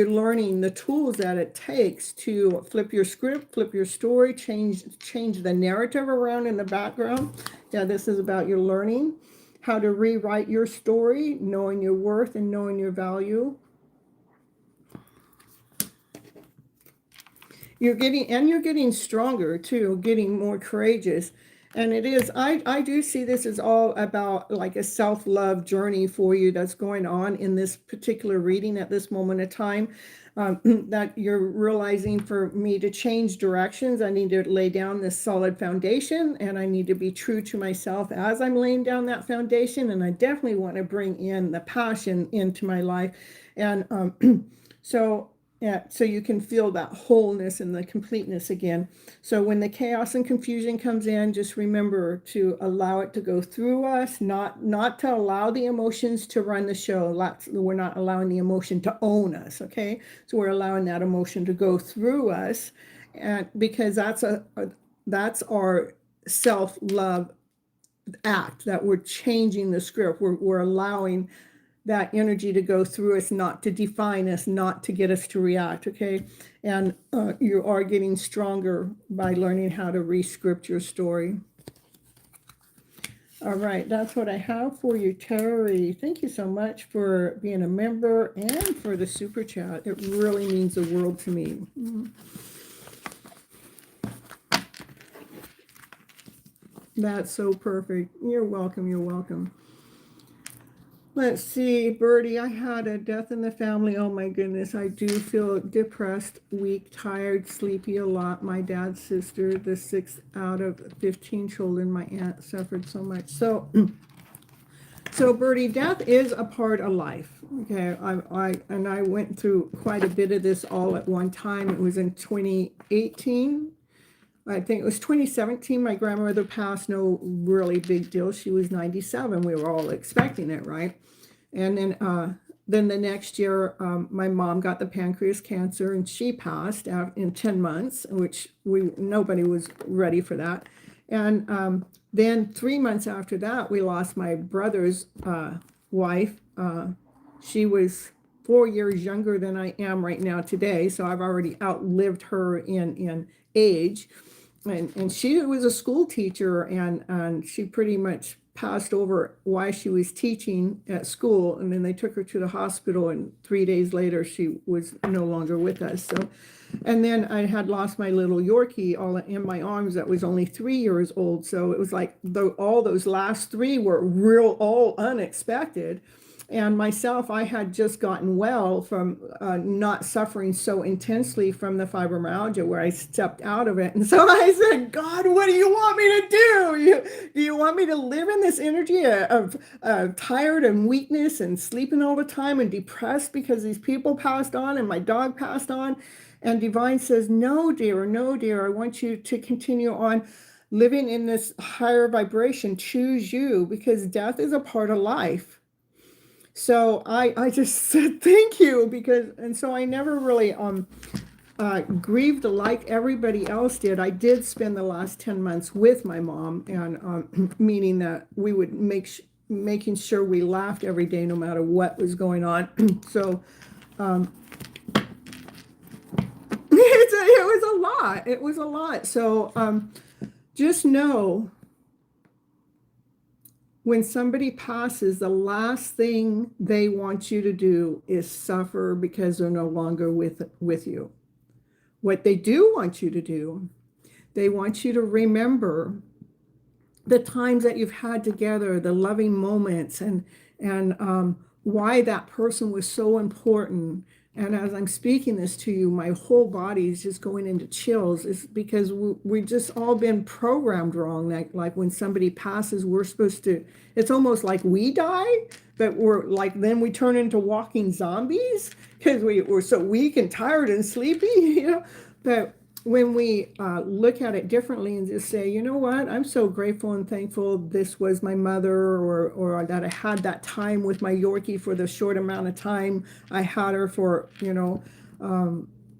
learning the tools that it takes to flip your script, flip your story, change the narrative around in the background. Yeah, this is about your learning how to rewrite your story, knowing your worth and knowing your value. You're getting stronger too, getting more courageous. And it is, I do see this as all about like a self-love journey for you that's going on in this particular reading at this moment of time. That you're realizing, for me to change directions, I need to lay down this solid foundation, and I need to be true to myself as I'm laying down that foundation. And I definitely want to bring in the passion into my life. And so you can feel that wholeness and the completeness again. So when the chaos and confusion comes in, just remember to allow it to go through us, not to allow the emotions to run the show. We're not allowing the emotion to own us, okay? So we're allowing that emotion to go through us, and because that's our self-love act, that we're changing the script. We're allowing that energy to go through us, not to define us, not to get us to react, okay? And you are getting stronger by learning how to re-script your story. All right, that's what I have for you, Terry. Thank you so much for being a member and for the super chat. It really means the world to me. That's so perfect. You're welcome, you're welcome. Let's see, Birdie, I had a death in the family. Oh my goodness, I do feel depressed, weak, tired, sleepy a lot. My dad's sister, the 6th out of 15 children, my aunt suffered so much. So Birdie, death is a part of life. Okay, I went through quite a bit of this all at one time. It was in 2018. I think it was 2017, my grandmother passed. No really big deal. She was 97. We were all expecting it, right? And then the next year, my mom got the pancreas cancer, and she passed out in 10 months, which nobody was ready for that. And then 3 months after that, we lost my brother's wife. She was 4 years younger than I am right now today, so I've already outlived her in age. And she was a school teacher, and she pretty much passed over while she was teaching at school. And then they took her to the hospital, and 3 days later, she was no longer with us. So And then I had lost my little Yorkie all in my arms that was only 3 years old. So it was like all those last three were all unexpected. And myself, I had just gotten well from not suffering so intensely from the fibromyalgia where I stepped out of it. And so I said, God, what do you want me to do? Do you want me to live in this energy of tired and weakness and sleeping all the time and depressed because these people passed on and my dog passed on? And Divine says, no, dear, no, dear. I want you to continue on living in this higher vibration. Choose you, because death is a part of life. So I just said thank you, and so I never really grieved like everybody else did. I did spend the last 10 months with my mom, and meaning that we would making sure we laughed every day no matter what was going on. So it was a lot. It was a lot. So just know, when somebody passes, the last thing they want you to do is suffer because they're no longer with you. What they do want you to do, they want you to remember the times that you've had together, the loving moments, and why that person was so important. And as I'm speaking this to you, my whole body is just going into chills. It's because we've just all been programmed wrong. Like when somebody passes, we're supposed to, it's almost like we die, but we're like, then we turn into walking zombies because we're so weak and tired and sleepy, you know. But when we look at it differently and just say, you know what, I'm so grateful and thankful this was my mother, or that I had that time with my Yorkie for the short amount of time I had her for, you know,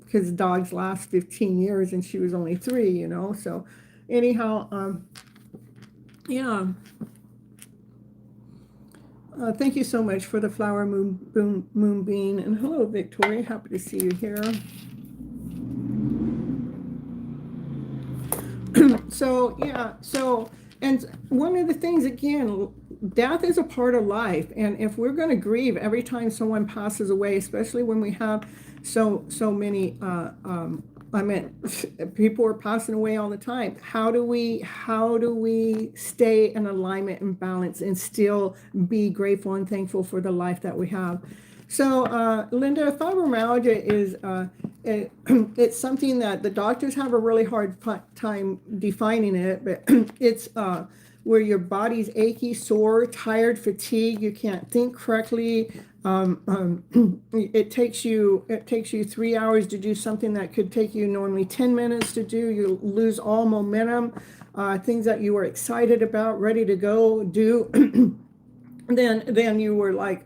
because dogs last 15 years and she was only 3, you know. So anyhow, yeah. Thank you so much for the flower moonbeam. And hello, Victoria. Happy to see you here. So, yeah. So, and one of the things, again, death is a part of life. And if we're going to grieve every time someone passes away, especially when we have so many, I mean, people are passing away all the time. How do we stay in alignment and balance and still be grateful and thankful for the life that we have? So, Linda, fibromyalgia is it's something that the doctors have a really hard time defining it, but it's where your body's achy, sore, tired, fatigued, you can't think correctly. It takes you 3 hours to do something that could take you normally 10 minutes to do. You lose all momentum, things that you were excited about, ready to go do. then you were like,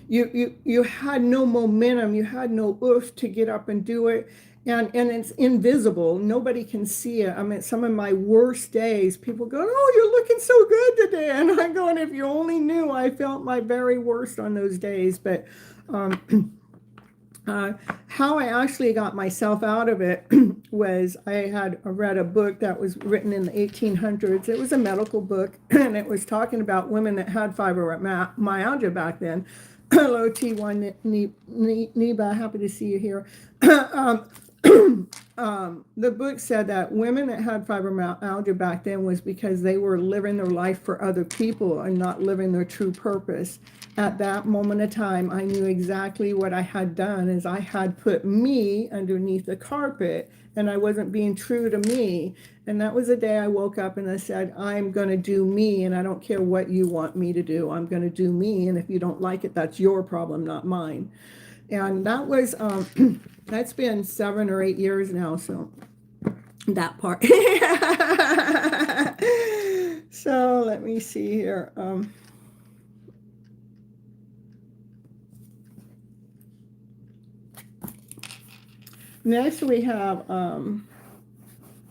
you had no momentum, you had no oof to get up and do it. And it's invisible. Nobody can see it. I mean, some of my worst days, people go, oh, you're looking so good today. And I'm going, if you only knew, I felt my very worst on those days. But how I actually got myself out of it was I had read a book that was written in the 1800s. It was a medical book, and it was talking about women that had fibromyalgia back then. Hello, T1 Neba, happy to see you here. The book said that women that had fibromyalgia back then was because they were living their life for other people and not living their true purpose. At that moment of time, I knew exactly what I had done, is I had put me underneath the carpet, and I wasn't being true to me. And that was the day I woke up and I said, I'm going to do me, and I don't care what you want me to do. I'm going to do me, and if you don't like it, that's your problem, not mine. And that was, that's been 7 or 8 years now, so that part. So let me see here. Next we have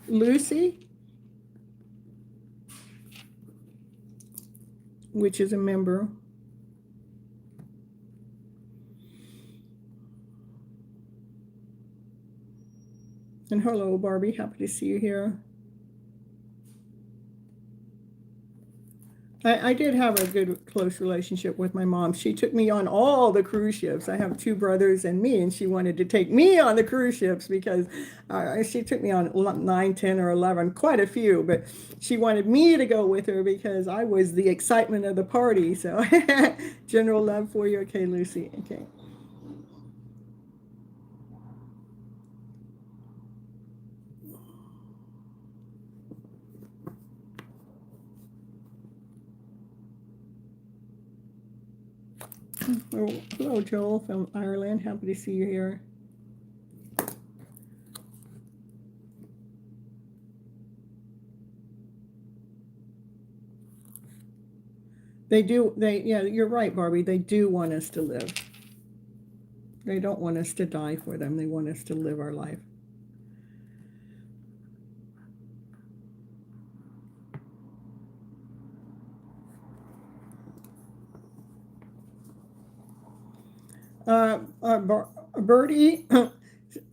Lucy, which is a member. And hello, Barbie, happy to see you here. I did have a good, close relationship with my mom. She took me on all the cruise ships. I have two brothers and me, and she wanted to take me on the cruise ships because she took me on 9, 10, or 11, quite a few, but she wanted me to go with her because I was the excitement of the party. So, general love for you. Okay, Lucy. Okay. Oh, hello, Joel from Ireland. Happy to see you here. They do, yeah, you're right, Barbie. They do want us to live. They don't want us to die for them. They want us to live our life. Birdie,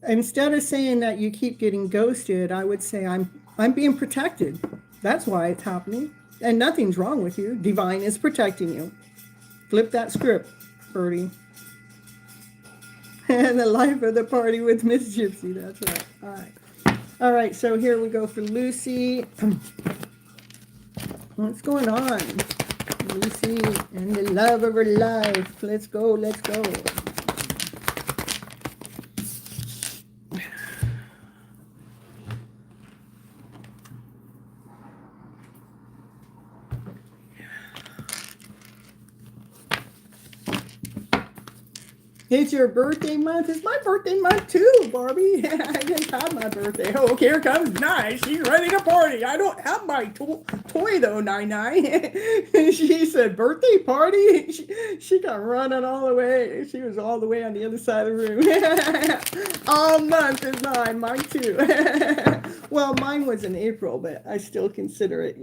instead of saying that you keep getting ghosted, I would say I'm being protected. That's why it's happening. And nothing's wrong with you. Divine is protecting you. Flip that script, Birdie. And the life of the party with Miss Gypsy. That's right. All right. All right, so here we go for Lucy. What's going on? Lucy and the love of her life. Let's go, let's go. It's your birthday month. It's my birthday month too, Barbie. I just had my birthday. Oh, here comes Nye. She's ready to party. I don't have my toy though, Nye. She said, birthday party? She got running all the way. She was all the way on the other side of the room. All month is mine too. Well, mine was in April, but I still consider it,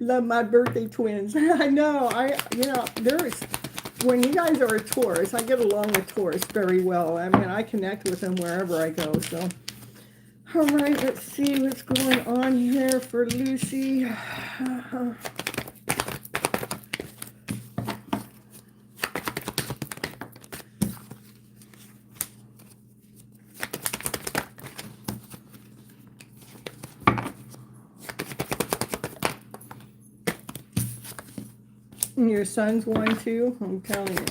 love my birthday twins. I know, there's when you guys are a Taurus, I get along with Taurus very well. I mean, I connect with them wherever I go. So, all right, let's see what's going on here for Lucy. Your son's one too, I'm telling you.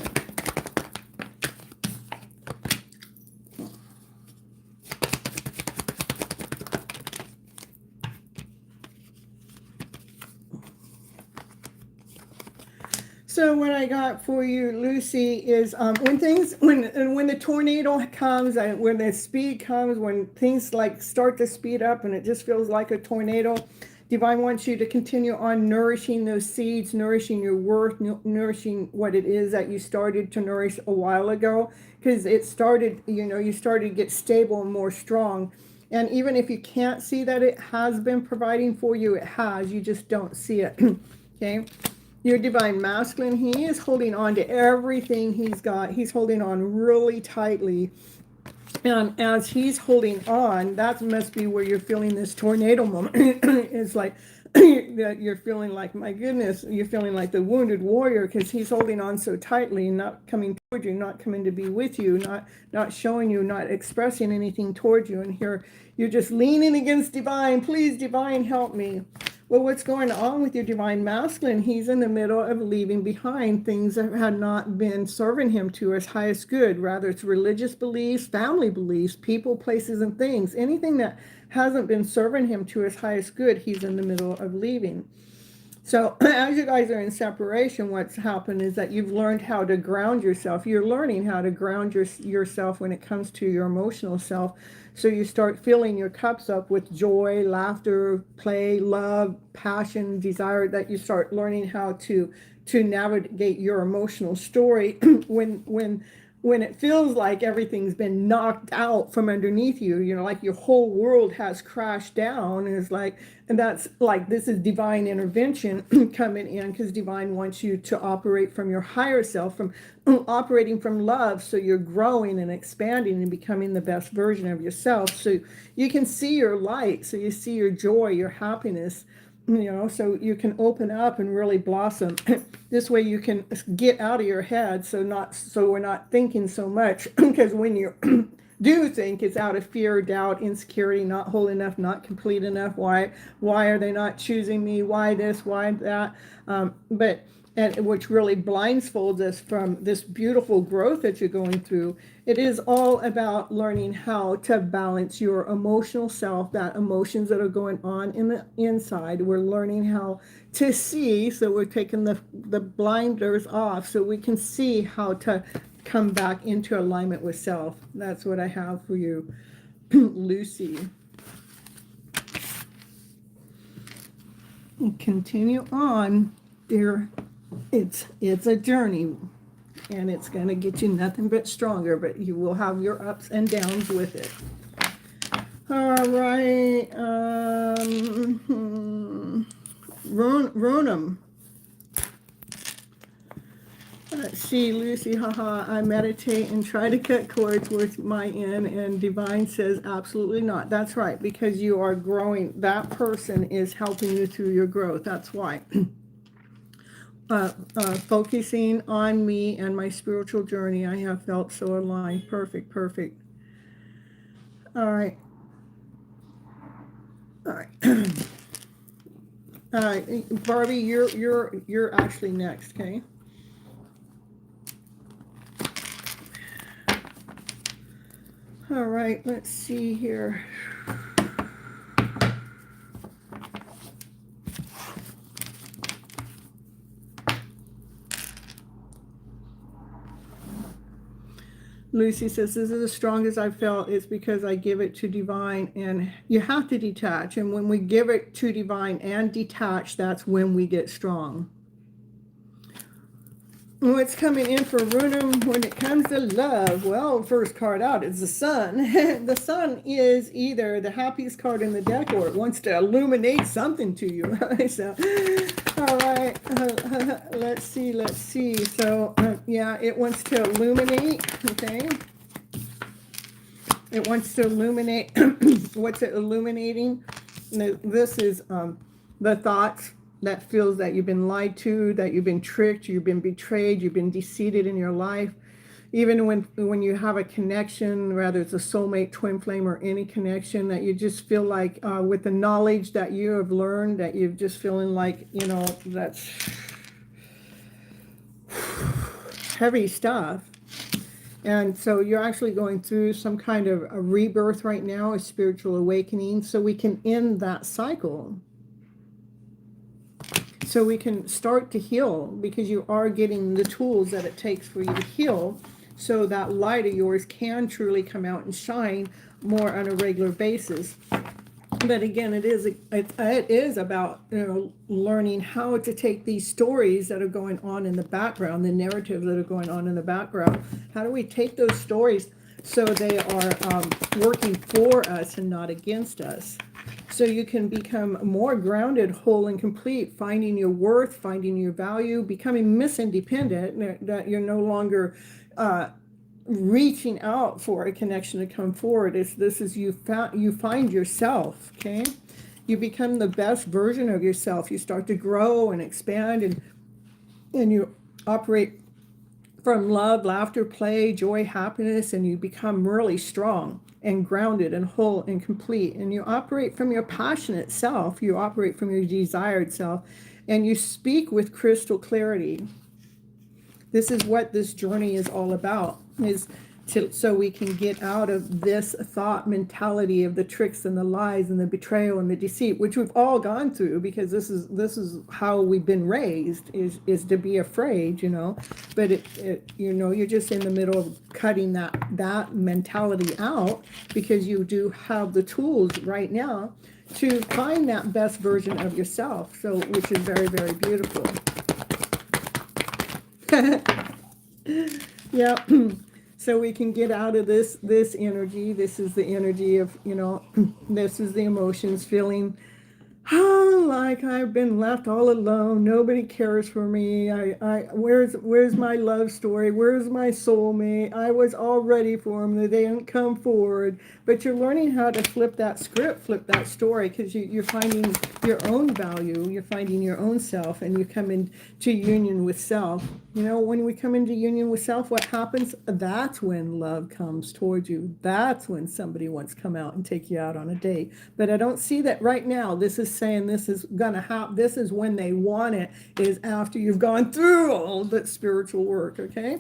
So what I got for you, Lucy, is when the tornado comes, and when the speed comes, when things like start to speed up and it just feels like a tornado, Divine wants you to continue on nourishing those seeds, nourishing your worth, nourishing what it is that you started to nourish a while ago, because it started, you started to get stable and more strong. And even if you can't see that it has been providing for you, it has, you just don't see it. Okay. Your divine masculine, he is holding on to everything he's got. He's holding on really tightly. And as he's holding on, that must be where you're feeling this tornado moment. It's like that you're feeling like, my goodness, you're feeling like the wounded warrior because he's holding on so tightly, not coming toward you, not coming to be with you, not showing you, not expressing anything towards you. And here you're just leaning against Divine. Please, Divine, help me. Well, what's going on with your divine masculine? He's in the middle of leaving behind things that had not been serving him to his highest good. Rather, it's religious beliefs, family beliefs, people, places, and things. Anything that hasn't been serving him to his highest good, he's in the middle of leaving. So as you guys are in separation, what's happened is that you've learned how to ground yourself. You're learning how to ground yourself when it comes to your emotional self. So you start filling your cups up with joy, laughter, play, love, passion, desire, that you start learning how to navigate your emotional story when it feels like everything's been knocked out from underneath you, like your whole world has crashed down. And it's like, and that's like, this is divine intervention coming in, because divine wants you to operate from your higher self, from operating from love. So you're growing and expanding and becoming the best version of yourself. So you can see your light. So you see your joy, your happiness. so you can open up and really blossom. This way you can get out of your head, so we're not thinking so much, because when you do think, it's out of fear, doubt, insecurity, not whole enough, not complete enough. Why are they not choosing me? Why this? Why that? Which really blindfolds us from this beautiful growth that you're going through. It is all about learning how to balance your emotional self, that emotions that are going on in the inside. We're learning how to see, so we're taking the blinders off so we can see how to come back into alignment with self. That's what I have for you, Lucy. And continue on, dear. It's a journey, and it's going to get you nothing but stronger, but you will have your ups and downs with it. All right. Runum. Let's see, Lucy, haha, I meditate and try to cut cords with my in, and Divine says absolutely not. That's right, because you are growing. That person is helping you through your growth. That's why. Focusing on me and my spiritual journey, I have felt so aligned. Perfect. All right. Barbie, you're actually next, okay? All right, let's see here. Lucy says, this is the strongest I've felt. It's because I give it to Divine, and you have to detach. And when we give it to Divine and detach, that's when we get strong. What's coming in for Runum when it comes to love? Well, first card out is the Sun. The Sun is either the happiest card in the deck, or it wants to illuminate something to you. So, all right, let's see. So, yeah, it wants to illuminate, okay? It wants to illuminate. What's it illuminating? This is the thoughts that feels that you've been lied to, that you've been tricked, you've been betrayed, you've been deceived in your life. Even when you have a connection, whether it's a soulmate, twin flame, or any connection, that you just feel like with the knowledge that you have learned, that you're just feeling like, that's heavy stuff. And so you're actually going through some kind of a rebirth right now, a spiritual awakening, so we can end that cycle. So we can start to heal, because you are getting the tools that it takes for you to heal, so that light of yours can truly come out and shine more on a regular basis. But again, it is about learning how to take these stories that are going on in the background, the narratives that are going on in the background. How do we take those stories so they are working for us and not against us? So you can become more grounded, whole, and complete, finding your worth, finding your value, becoming Miss-Independent, that you're no longer reaching out for a connection to come forward. You find yourself, okay? You become the best version of yourself. You start to grow and expand, and you operate from love, laughter, play, joy, happiness, and you become really strong and grounded and whole and complete. And you operate from your passionate self. You operate from your desired self, and you speak with crystal clarity. This is what this journey is all about, so we can get out of this thought mentality of the tricks and the lies and the betrayal and the deceit, which we've all gone through, because this is how we've been raised, is to be afraid, but you're just in the middle of cutting that mentality out, because you do have the tools right now to find that best version of yourself, which is very, very beautiful. Yeah. So we can get out of this energy. This is the energy of, this is the emotions, feeling Oh, like I've been left all alone. Nobody cares for me. Where's my love story? Where's my soulmate? I was all ready for them. They didn't come forward. But you're learning how to flip that script, flip that story, because you're finding your own value. You're finding your own self, and you come into union with self. You know, when we come into union with self, what happens? That's when love comes towards you. That's when somebody wants to come out and take you out on a date. But I don't see that right now. This is saying this is gonna happen. This is when they want it, is after you've gone through all that spiritual work, okay?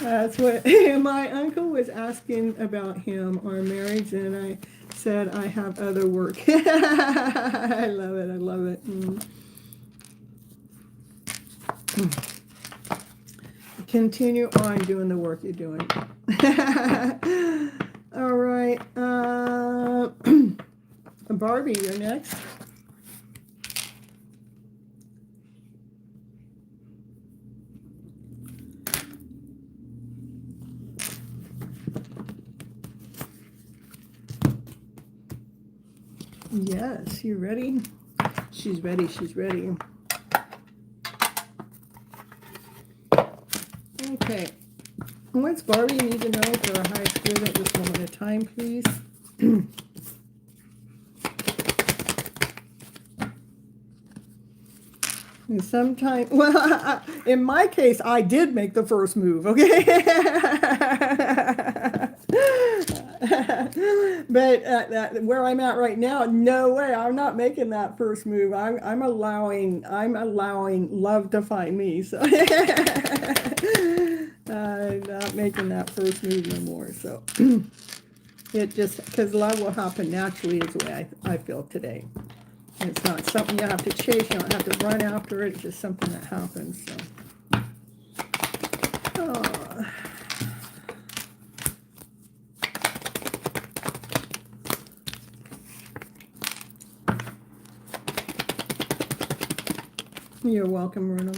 That's what my uncle was asking about him, our marriage, and I said I have other work. I love it. I love it. Continue on doing the work you're doing. All right. Barbie, you're next. Yes, you ready? She's ready. She's ready. Okay. What's Barbie need to know for a high spirit at this moment of time, please? And sometimes, well, in my case, I did make the first move, okay? But where I'm at right now, no way, I'm not making that first move. I'm allowing love to find me. So I'm not making that first move no more. So it just, because love will happen naturally is the way I feel today. It's not something you have to chase. You don't have to run after it. It's just something that happens. So. Oh. You're welcome, Runa.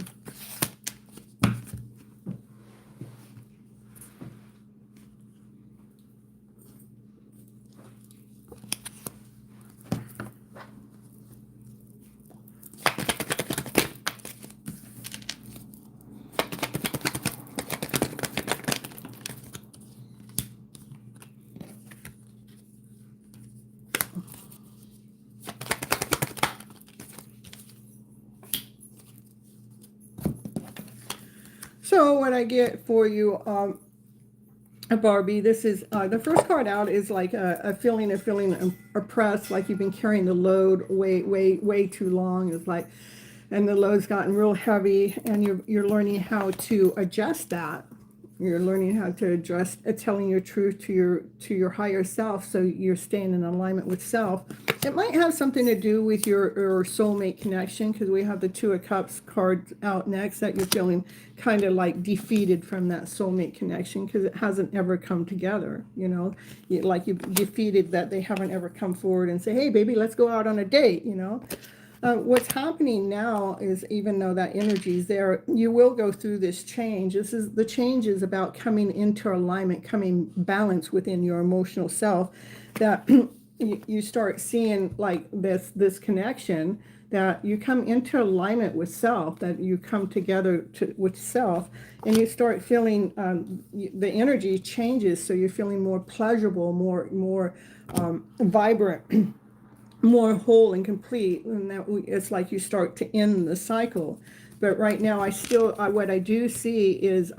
So what I get for you, Barbie, this is the first card out is like a feeling oppressed, like you've been carrying the load way too long. It's like, and the load's gotten real heavy, and you're learning how to adjust that. You're learning how to address telling your truth to your higher self, so you're staying in alignment with self. It might have something to do with your soulmate connection, because we have the Two of Cups card out next, that you're feeling kind of like defeated from that soulmate connection because it hasn't ever come together. You know, like you're defeated that they haven't ever come forward and say, "Hey, baby, let's go out on a date." You know. What's happening now is, even though that energy is there, you will go through this change. The change is about coming into alignment, coming balance within your emotional self, that you start seeing like this connection, that you come into alignment with self, that you come together with self, and you start feeling the energy changes, so you're feeling more pleasurable, more vibrant, more whole and complete, and that it's like you start to end the cycle. But right now, what I do see is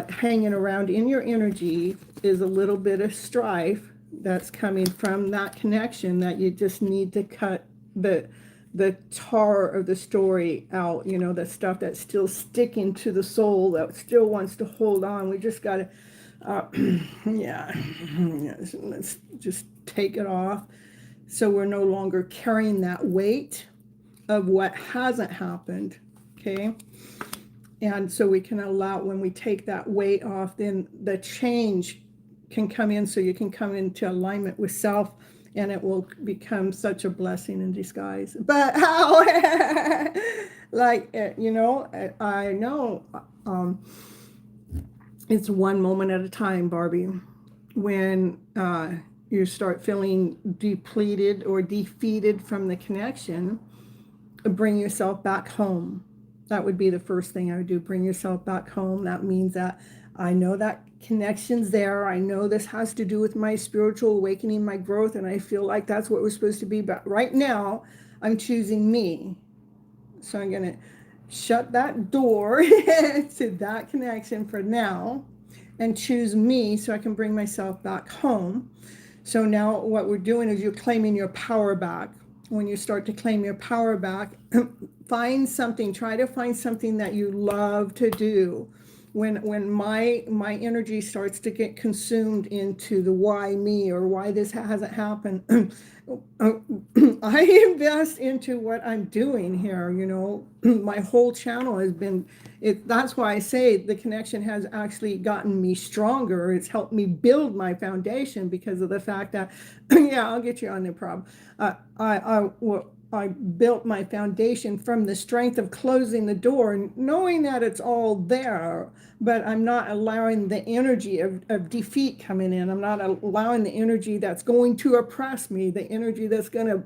hanging around in your energy is a little bit of strife that's coming from that connection, that you just need to cut the tar of the story out. You know, the stuff that's still sticking to the soul, that still wants to hold on. We just got to yeah, let's just take it off, so we're no longer carrying that weight of what hasn't happened, okay? And so we can allow, when we take that weight off, then the change can come in, so you can come into alignment with self, and it will become such a blessing in disguise. But how? Like, you know, I know it's one moment at a time, Barbie. When you start feeling depleted or defeated from the connection, bring yourself back home. That would be the first thing I would do. Bring yourself back home. That means that I know that connection's there. I know this has to do with my spiritual awakening, my growth, and I feel like that's what we're supposed to be. But right now, I'm choosing me. So I'm going to shut that door to that connection for now and choose me so I can bring myself back home. So now what we're doing is you're claiming your power back. When you start to claim your power back, try to find something that you love to do. When my energy starts to get consumed into the why me or why this hasn't happened, I invest into what I'm doing here. My whole channel has been that's why I say the connection has actually gotten me stronger. It's helped me build my foundation because of the fact that yeah, I'll get you on the problem. I built my foundation from the strength of closing the door, knowing that it's all there, but I'm not allowing the energy of defeat coming in. I'm not allowing the energy that's going to oppress me, the energy that's going to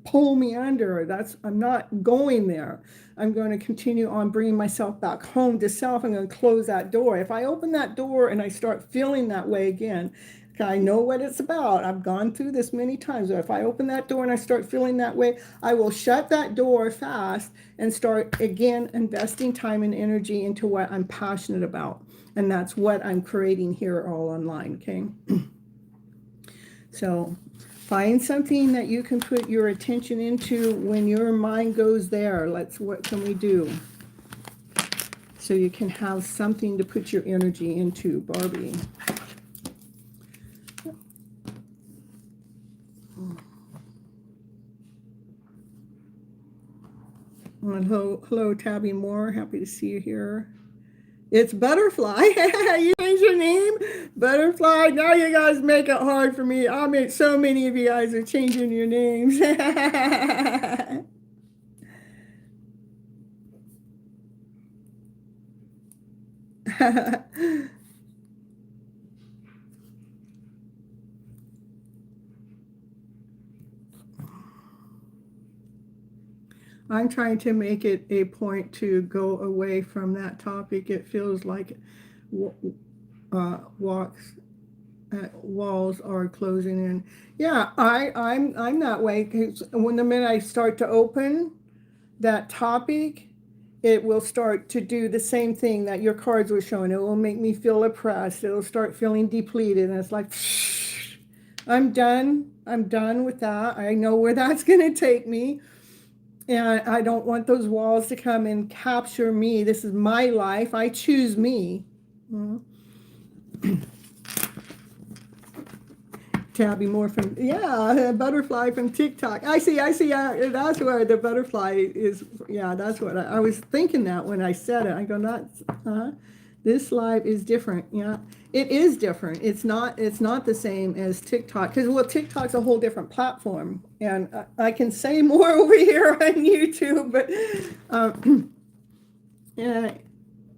pull me under. I'm not going there. I'm going to continue on bringing myself back home to self. I'm going to close that door. If I open that door and I start feeling that way again, I know what it's about. I've gone through this many times. If I open that door and I start feeling that way, I will shut that door fast and start again investing time and energy into what I'm passionate about. And that's what I'm creating here all online, okay? So find something that you can put your attention into when your mind goes there. What can we do? So you can have something to put your energy into, Barbie. Hello, Tabby Moore. Happy to see you here. It's Butterfly. You changed your name? Butterfly. Now you guys make it hard for me. So many of you guys are changing your names. I'm trying to make it a point to go away from that topic. It feels like walls are closing in. Yeah, I'm that way because the minute I start to open that topic, it will start to do the same thing that your cards were showing. It will make me feel oppressed. It'll start feeling depleted, and it's like, I'm done. I'm done with that. I know where that's going to take me. And I don't want those walls to come and capture me. This is my life. I choose me. Tabby Moore from, Butterfly from TikTok. I see. That's where the butterfly is. Yeah, that's what I was thinking that when I said it. I go, this live is different. Yeah, it is different. It's not the same as TikTok because TikTok's a whole different platform, and I can say more over here on YouTube, but yeah,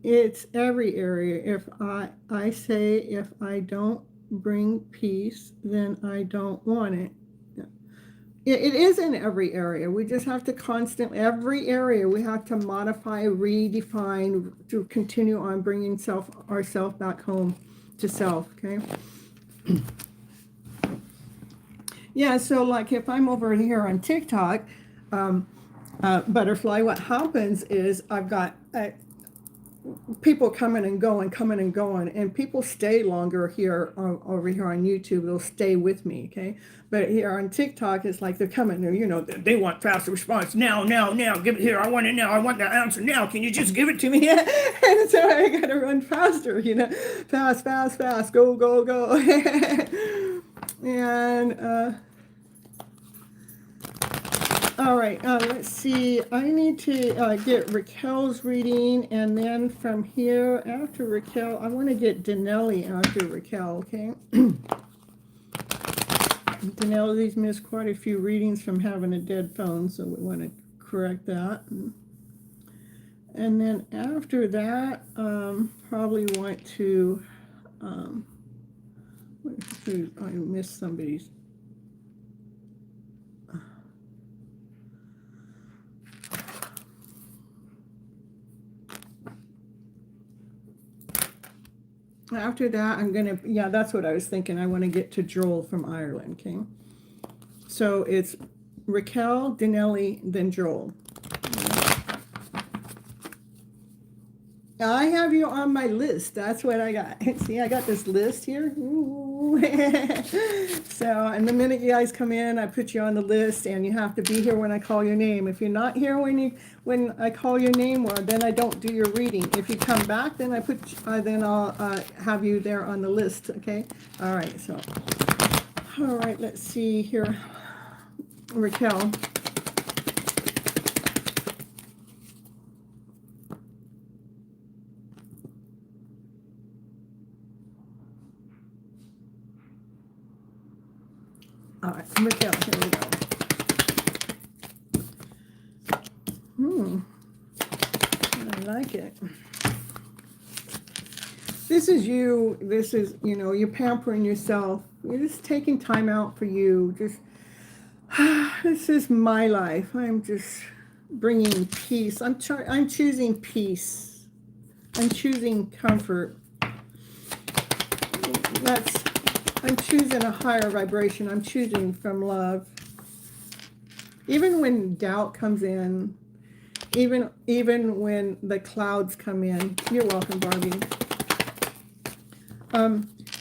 it's every area. If I say if I don't bring peace, then I don't want it. It is in every area. We just have to every area we have to modify, redefine to continue on bringing ourself back home to self, okay? Yeah, so like if I'm over here on TikTok, Butterfly, what happens is I've got people coming and going, and people stay longer here over here on YouTube. They'll stay with me, okay? But here on TikTok, it's like they're coming. They want faster response now. Give it here. I want it now. I want the answer now. Can you just give it to me? And so I got to run faster. Fast. Go. And all right, let's see. I need to get Raquel's reading, and then from here, after Raquel, I want to get Danelli after Raquel, okay? Danelli's missed quite a few readings from having a dead phone, so we want to correct that. And then after that, probably want to I missed somebody's. After that, I'm gonna, yeah, that's what I was thinking. I want to get to Joel from Ireland, okay? So it's Raquel, Danelli, then Joel. I have you on my list. That's what I got. See, I got this list here. Ooh. So, and the minute you guys come in, I put you on the list, and you have to be here when I call your name. If you're not here when I call your name, well, then I don't do your reading. If you come back, then then I'll have you there on the list. Okay. All right. So, all right. Let's see here, Raquel. All right, Raquel, here we go. I like it. This is you. This is, you're pampering yourself. You're just taking time out for you. Just, this is my life. I'm just bringing peace. I'm choosing peace. I'm choosing comfort. I'm choosing a higher vibration. I'm choosing from love. Even when doubt comes in, even when the clouds come in. You're welcome, Barbie.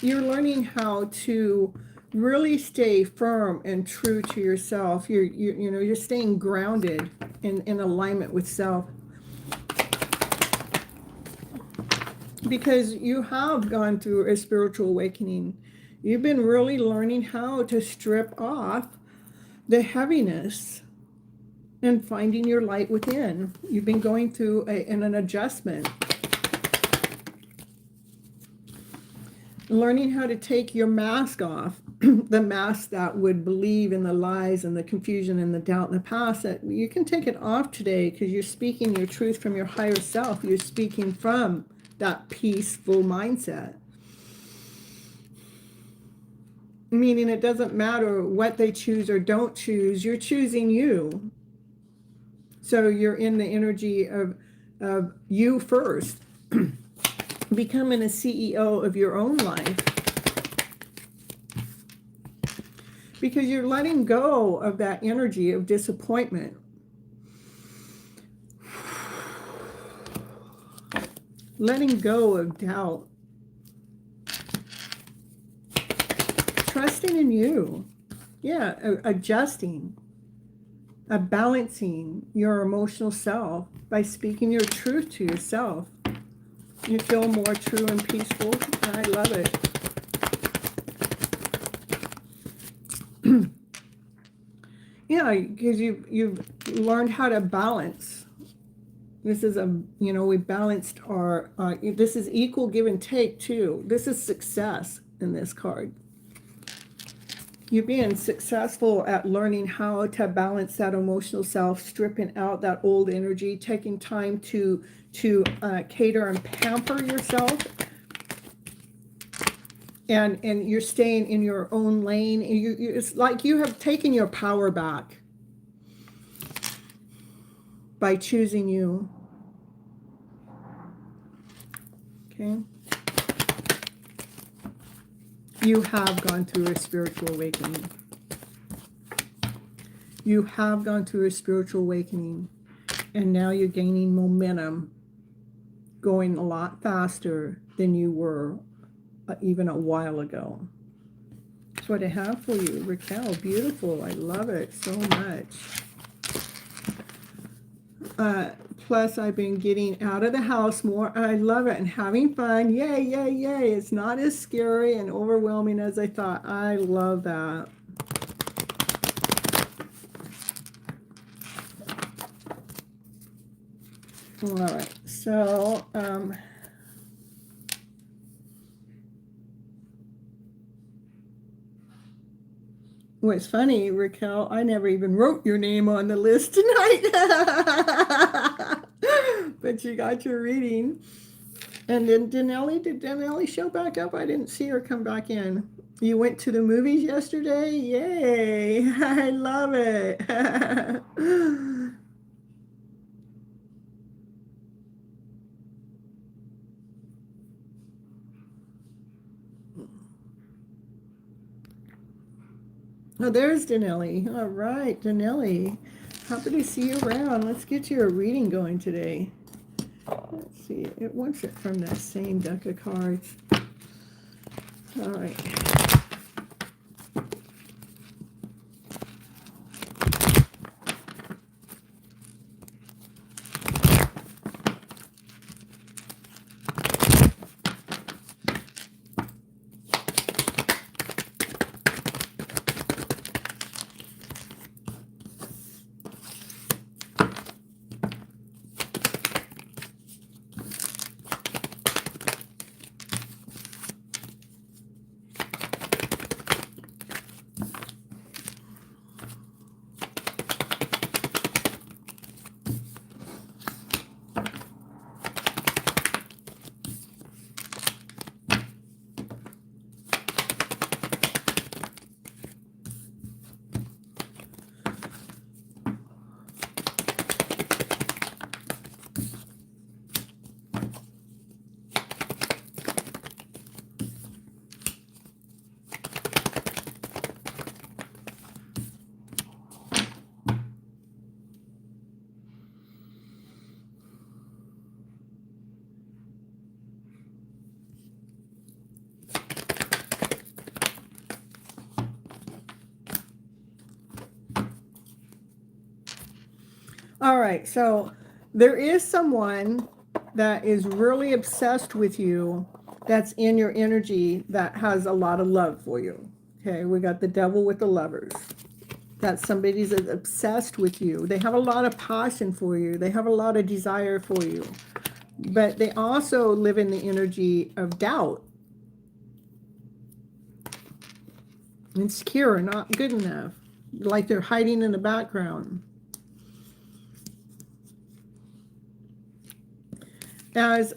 You're learning how to really stay firm and true to yourself. You're staying grounded in alignment with self. Because you have gone through a spiritual awakening. You've been really learning how to strip off the heaviness and finding your light within. You've been going through an adjustment. Learning how to take your mask off, the mask that would believe in the lies and the confusion and the doubt in the past. That you can take it off today because you're speaking your truth from your higher self. You're speaking from that peaceful mindset. Meaning it doesn't matter what they choose or don't choose, you're choosing you. So you're in the energy of you first, becoming a CEO of your own life. Because you're letting go of that energy of disappointment. Letting go of doubt. Trusting in you. Yeah, adjusting. Balancing your emotional self by speaking your truth to yourself. You feel more true and peaceful. I love it. Yeah, because you've learned how to balance. This is we balanced our, this is equal give and take too. This is success in this card. You're being successful at learning how to balance that emotional self, stripping out that old energy, taking time to cater and pamper yourself. And you're staying in your own lane. It's like you have taken your power back by choosing you. Okay. You have gone through a spiritual awakening. You have gone through a spiritual awakening. And now you're gaining momentum, going a lot faster than you were even a while ago. That's what I have for you, Raquel. Beautiful. I love it so much. Plus, I've been getting out of the house more. I love it. And having fun. Yay, yay, yay. It's not as scary and overwhelming as I thought. I love that. All right. So, what's funny, Raquel, I never even wrote your name on the list tonight. But you got your reading. And then did Danelli show back up? I didn't see her come back in. You went to the movies yesterday? Yay! I love it. Oh, there's Danelli. All right, Danelli. Happy to see you around. Let's get your reading going today. Let's see. It wants it from that same deck of cards. All right. All right, so there is someone that is really obsessed with you, that's in your energy, that has a lot of love for you. Okay, we got the devil with the lovers. That somebody's obsessed with you. They have a lot of passion for you. They have a lot of desire for you. But they also live in the energy of doubt. Insecure, not good enough. Like they're hiding in the background. As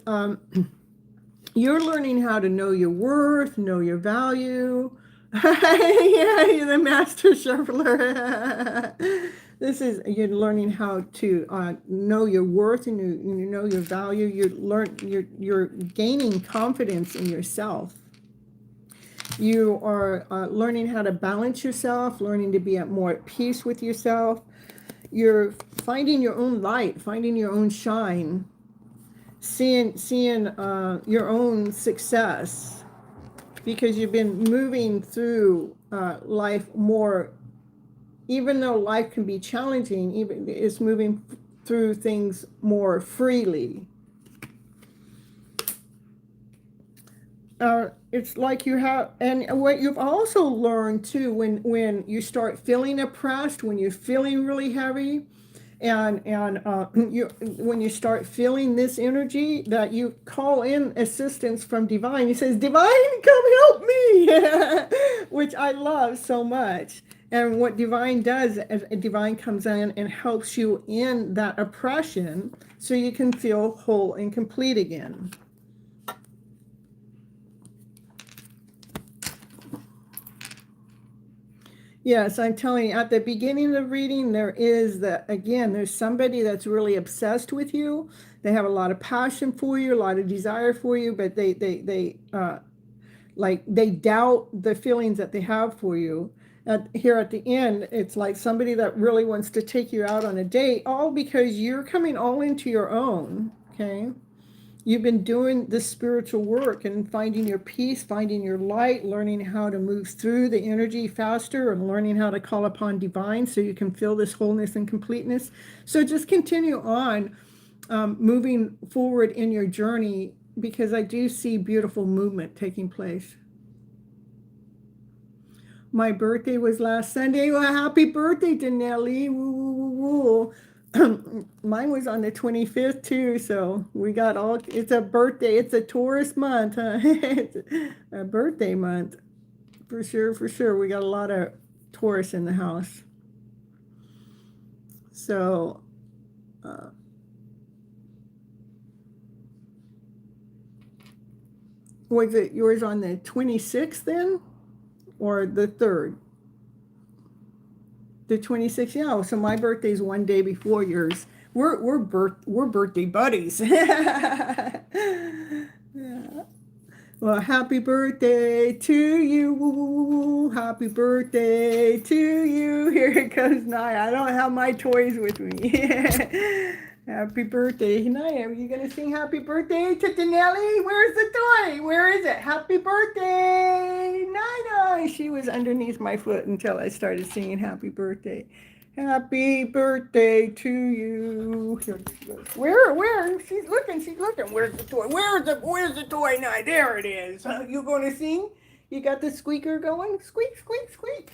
you're learning how to know your worth, know your value. Yeah, you're the master shuffler. You're learning how to know your worth, and you know your value. You're gaining confidence in yourself. You are learning how to balance yourself, learning to be more at peace with yourself. You're finding your own light, finding your own shine, seeing your own success, because you've been moving through life more, even though life can be challenging, even it's moving through things more freely. It's like you have, and what you've also learned too, when you start feeling oppressed, when you're feeling really heavy, and when you start feeling this energy, that you call in assistance from divine. He says, divine, come help me. Which I love so much. And what divine does, divine comes in and helps you in that oppression, so you can feel whole and complete again. Yes, I'm telling you, at the beginning of the reading, there's somebody that's really obsessed with you. They have a lot of passion for you, a lot of desire for you, but they doubt the feelings that they have for you. Here at the end, it's like somebody that really wants to take you out on a date, all because you're coming all into your own, okay? You've been doing this spiritual work and finding your peace, finding your light, learning how to move through the energy faster, and learning how to call upon divine so you can feel this wholeness and completeness. So just continue on moving forward in your journey, because I do see beautiful movement taking place. My birthday was last Sunday. Well, happy birthday, Danelli. Woo, woo, woo, woo. Mine was on the 25th too, so we got it's a birthday. It's a Taurus month, huh? It's a birthday month. For sure, for sure. We got a lot of Taurus in the house. So, Was it yours on the 26th then? Or the 3rd? The 26th, yeah. So my birthday's one day before yours. We're birthday buddies. Yeah. Well, happy birthday to you. Happy birthday to you. Here it goes, Naya. I don't have my toys with me. Happy birthday. Naya, are you going to sing happy birthday to Danelli? Where's the toy? Where is it? Happy birthday, Naya. She was underneath my foot until I started singing happy birthday. Happy birthday to you. Here she goes. Where? She's looking. Where's the toy? Where's the toy now? There it is. You going to sing? You got the squeaker going? Squeak, squeak, squeak.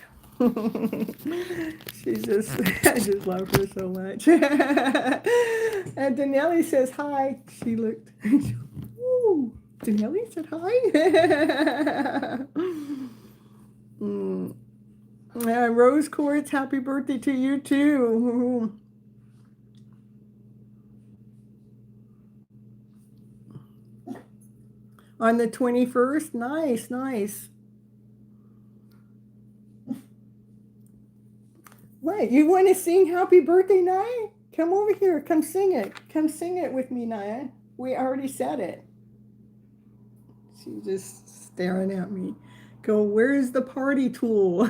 She's just, I just love her so much. And Danelli says hi. She looked. Ooh, Danelli said hi. Rose Quartz, happy birthday to you too. On the 21st, nice. Wait, you want to sing happy birthday, Naya? Come over here, come sing it. Come sing it with me, Naya. We already said it. She's just staring at me. Go, where's the party tool?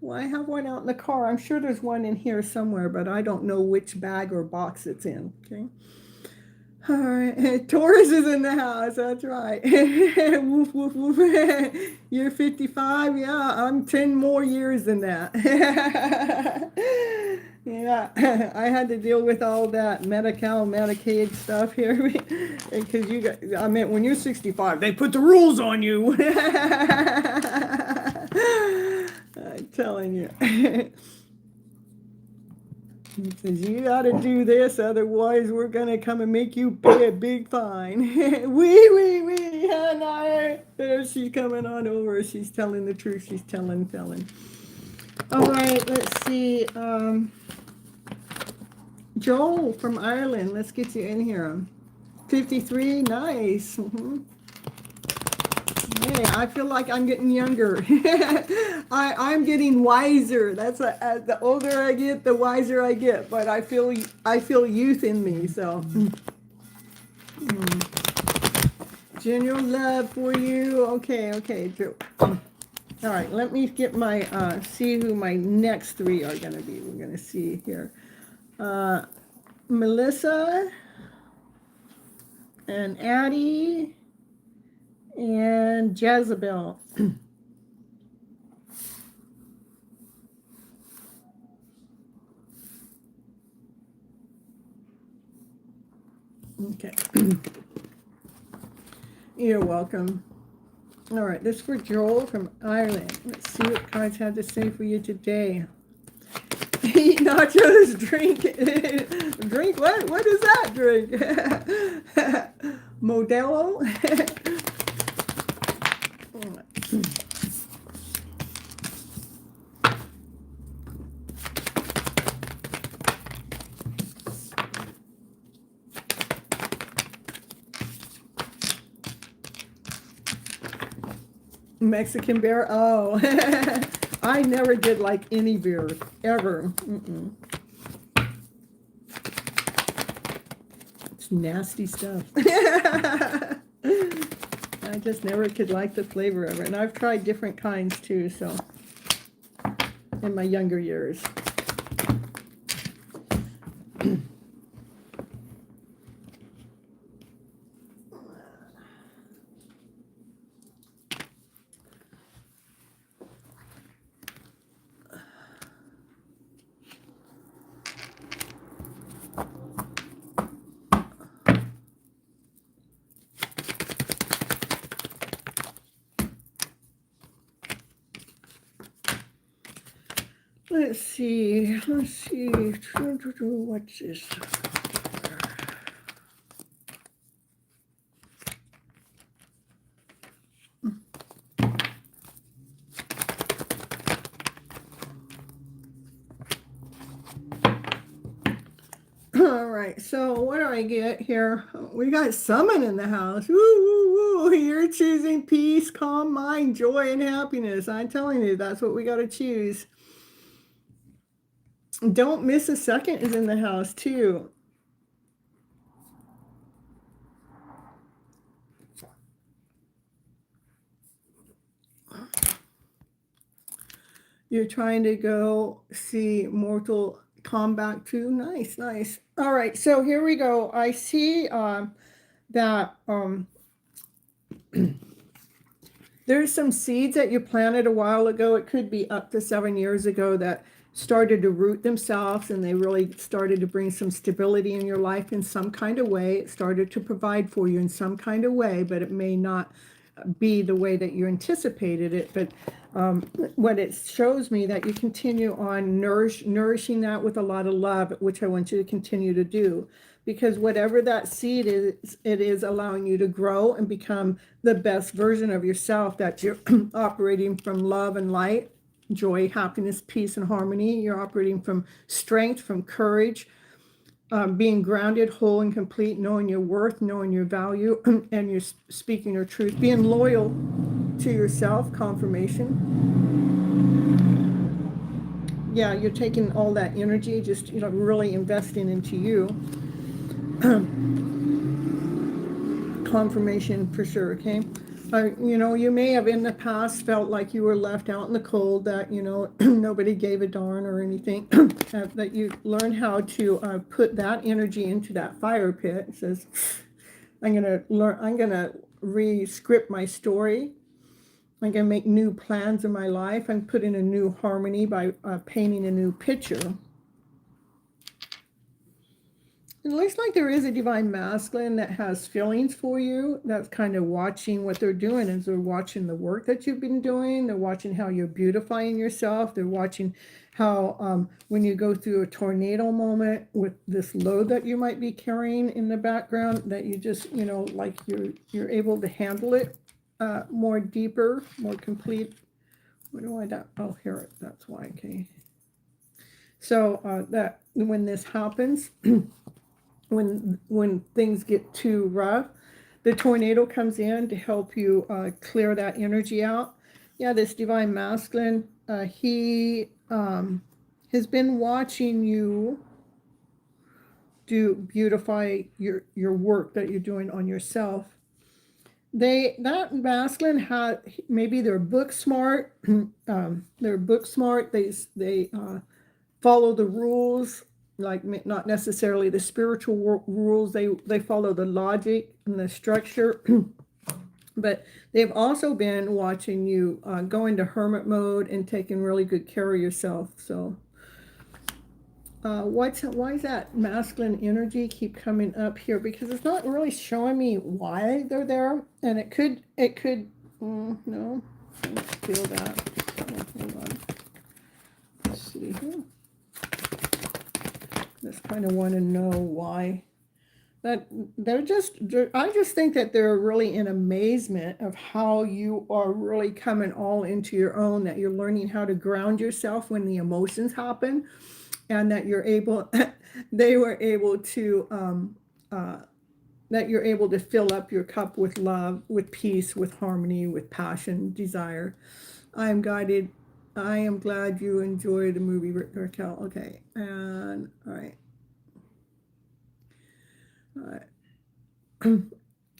Well, I have one out in the car. I'm sure there's one in here somewhere, but I don't know which bag or box it's in. Okay. All right. Taurus is in the house. That's right. Woof, woof, woof. You're 55. Yeah, I'm 10 more years than that. Yeah, I had to deal with all that Medi-Cal, Medicaid stuff here. Because you got, I mean, when you're 65, they put the rules on you. I'm telling you. He says, you got to do this, otherwise we're going to come and make you pay a big fine. Wee. Hannah. There she's coming on over. She's telling the truth. She's telling. All right, let's see. Joel from Ireland. Let's get you in here. 53, nice. Hey, I feel like I'm getting younger. I'm getting wiser. That's the older I get, the wiser I get. But I feel youth in me. So, general love for you. Okay, Joe. All right, let me get my see who my next 3 are going to be. We're going to see here. Melissa and Addie and Jezebel. Okay. You're welcome. All right, this is for Joel from Ireland. Let's see what cards have to say for you today. Eat nachos, drink. Drink what? What is that drink? Modelo? Mexican beer? Oh. I never did like any beer, ever. It's nasty stuff. I just never could like the flavor of it. And I've tried different kinds too, so in my younger years. Let's see. What's this? All right, so what do I get here? We got Summon in the house. Woo, woo, Woo, you're choosing peace, calm mind, joy, and happiness. I'm telling you, that's what we got to choose. Don't miss a second is in the house too. You're trying to go see Mortal Kombat 2. Nice, nice. All right, so here we go. I see that there's some seeds that you planted a while ago. It could be up to 7 years ago that started to root themselves, and they really started to bring some stability in your life in some kind of way. It started to provide for you in some kind of way, but it may not be the way that you anticipated it. But what it shows me that you continue on nourishing that with a lot of love, which I want you to continue to do, because whatever that seed is, it is allowing you to grow and become the best version of yourself, that you're operating from love and light, joy, happiness, peace, and harmony. You're operating from strength, from courage, being grounded, whole, and complete, knowing your worth, knowing your value, and you're speaking your truth, being loyal to yourself, confirmation. Yeah, you're taking all that energy, just, really investing into you. Confirmation for sure, okay? You may have in the past felt like you were left out in the cold, that, nobody gave a darn or anything, that you learn how to put that energy into that fire pit. It says, I'm going to re-script my story. I'm going to make new plans in my life and put in a new harmony by painting a new picture. It looks like there is a divine masculine that has feelings for you, that's kind of watching what they're doing. As they're watching the work that you've been doing, they're watching how you're beautifying yourself, they're watching how when you go through a tornado moment with this load that you might be carrying in the background, that you just, like you're able to handle it more deeper, more complete. What do I got? Oh, here, that's why. Okay. So that when this happens, when things get too rough, the tornado comes in to help you clear that energy out. Yeah, this divine masculine, he has been watching you beautify your work that you're doing on yourself. That masculine had, maybe they're book smart. They're book smart. They follow the rules, like not necessarily the spiritual rules. They follow the logic and the structure. But they've also been watching you go into hermit mode and taking really good care of yourself. So why is that masculine energy keep coming up here? Because it's not really showing me why they're there, and it could no, let's feel that. Hold on. Let's see here. Just kind of want to know why. That I just think that they're really in amazement of how you are really coming all into your own, that you're learning how to ground yourself when the emotions happen, and that you're able, they were able to, that you're able to fill up your cup with love, with peace, with harmony, with passion, desire. I am guided. I am glad you enjoy the movie, Raquel. Okay, and all right.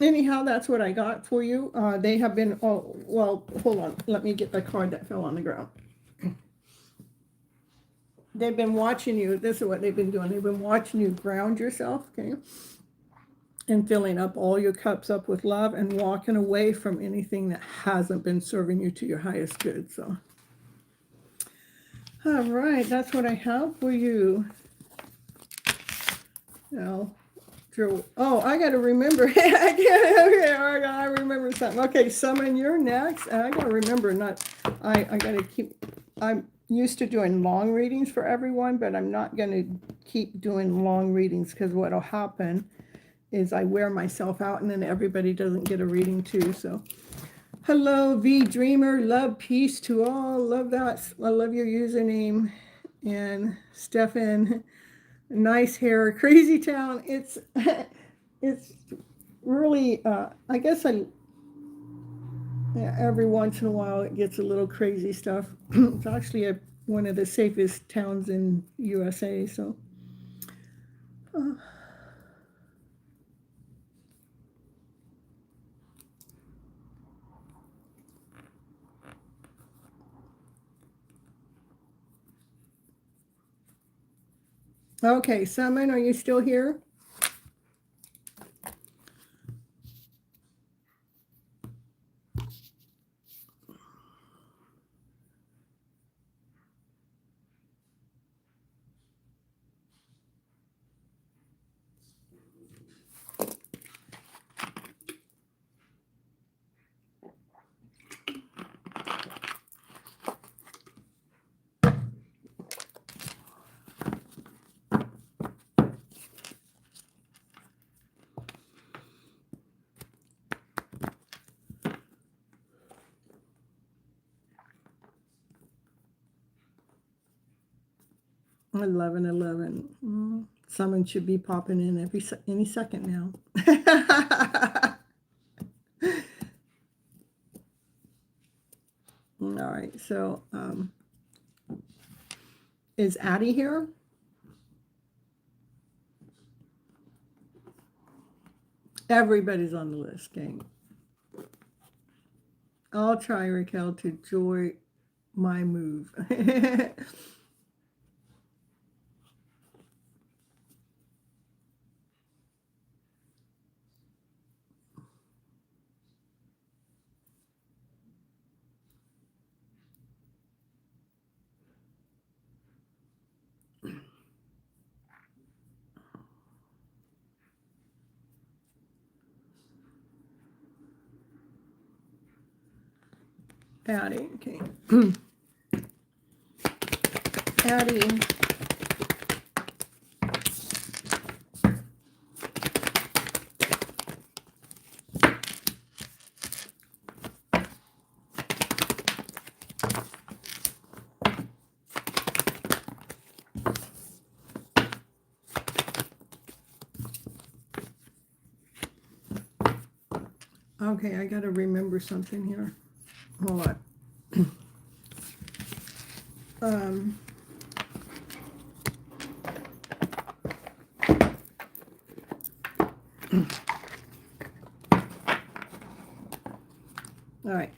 Anyhow, that's what I got for you. They have been, oh, well, hold on. Let me get the card that fell on the ground. They've been watching you. This is what they've been doing. They've been watching you ground yourself, okay? And filling up all your cups up with love and walking away from anything that hasn't been serving you to your highest good. So, all right, that's what I have for you. Now, oh, I got to remember. Okay, I remember something. Okay, Summon, you're next. And I got to remember, I got to keep, I'm used to doing long readings for everyone, but I'm not going to keep doing long readings, because what will happen is I wear myself out and then everybody doesn't get a reading too. So, hello, V Dreamer. Love, peace to all. Love that. I love your username. And Stefan. Nice hair, Crazy Town. It's really I guess Yeah, every once in a while it gets a little crazy stuff. It's actually one of the safest towns in USA, so. Uh, okay, Simon, are you still here? Someone should be popping in any second now. All right, so is Addie here? Everybody's on the list, gang. I'll try, Raquel, to join my move. Addie, okay. Addie. Okay, I gotta remember something here. Hold on. All right.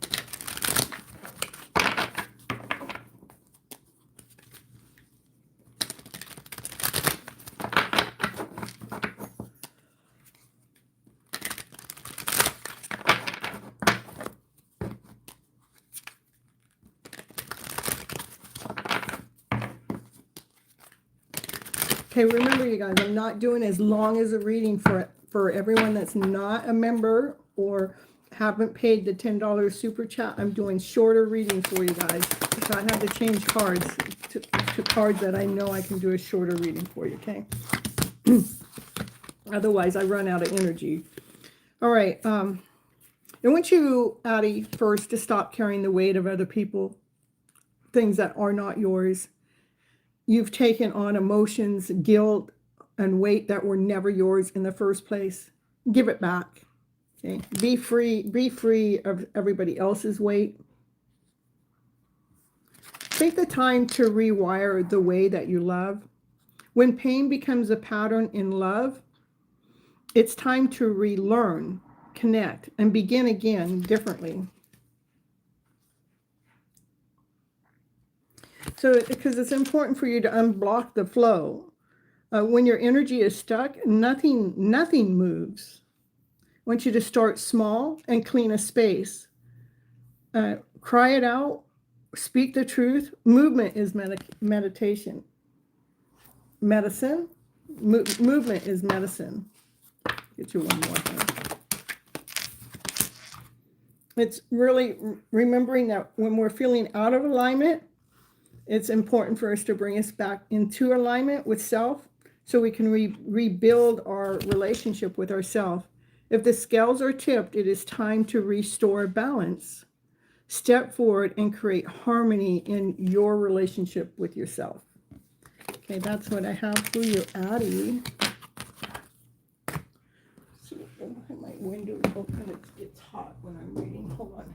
Okay, remember you guys, I'm not doing as long as a reading for everyone that's not a member or haven't paid the $10 super chat. I'm doing shorter readings for you guys. So I have to change cards to cards that I know I can do a shorter reading for you, okay? Otherwise, I run out of energy. All right. I want you, Addie, first to stop carrying the weight of other people, things that are not yours. You've taken on emotions, guilt, and weight that were never yours in the first place. Give it back. Okay? Be free of everybody else's weight. Take the time to rewire the way that you love. When pain becomes a pattern in love, it's time to relearn, connect, and begin again differently. So, because it's important for you to unblock the flow. When your energy is stuck, nothing moves. I want you to start small and clean a space. Cry it out. Speak the truth. Movement is meditation. Medicine. Movement is medicine. Get you one more thing. It's really remembering that when we're feeling out of alignment, it's important for us to bring us back into alignment with self so we can rebuild our relationship with ourselves. If the scales are tipped, it is time to restore balance. Step forward and create harmony in your relationship with yourself. Okay, that's what I have for you, Addie. See, my window is open. It's hot when I'm reading. Hold on.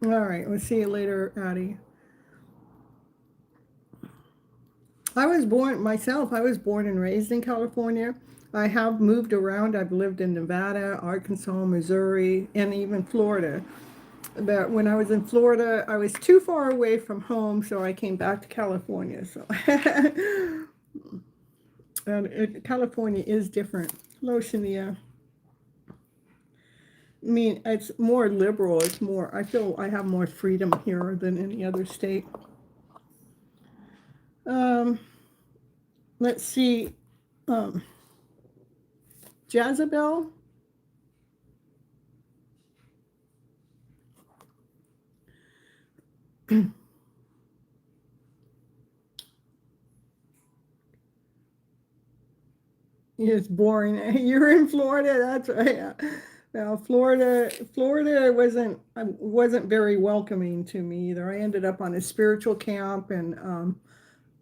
All right, we'll see you later, Addie. I was born and raised in California. I have moved around. I've lived in Nevada, Arkansas, Missouri, and even Florida. But when I was in Florida, I was too far away from home, so I came back to California. So, and California is different. Hello, Shania. I mean, it's more liberal. It's more, I feel I have more freedom here than any other state. Let's see. Jezebel. It's boring. You're in Florida. That's right. Now, Florida wasn't very welcoming to me either. I ended up on a spiritual camp, and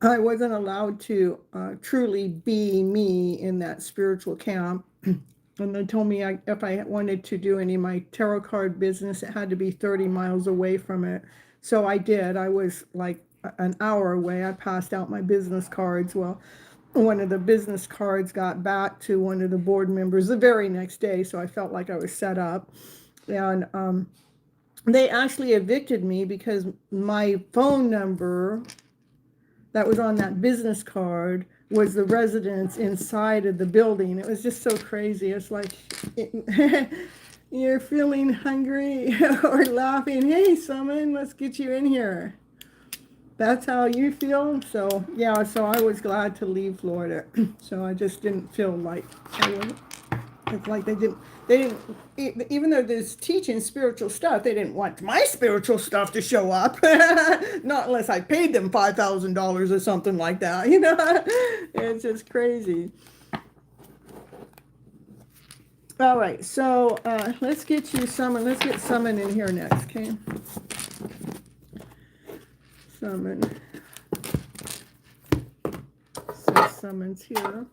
I wasn't allowed to truly be me in that spiritual camp. And they told me if I wanted to do any of my tarot card business, it had to be 30 miles away from it. So I did. I was like an hour away. I passed out my business cards. Well, one of the business cards got back to one of the board members the very next day. So I felt like I was set up. And they actually evicted me because my phone number that was on that business card was the residence inside of the building. It was just so crazy. It's like you're feeling hungry or laughing. Hey, someone, let's get you in here. That's how you feel. So yeah, so I was glad to leave Florida. So I just didn't feel like I wasn't. It's like they didn't, even though there's teaching spiritual stuff, they didn't want my spiritual stuff to show up. Not unless I paid them $5,000 or something like that, you know? It's just crazy. All right, so let's get you Summon. Let's get Summon in here next, okay? Summon. So Summon's here.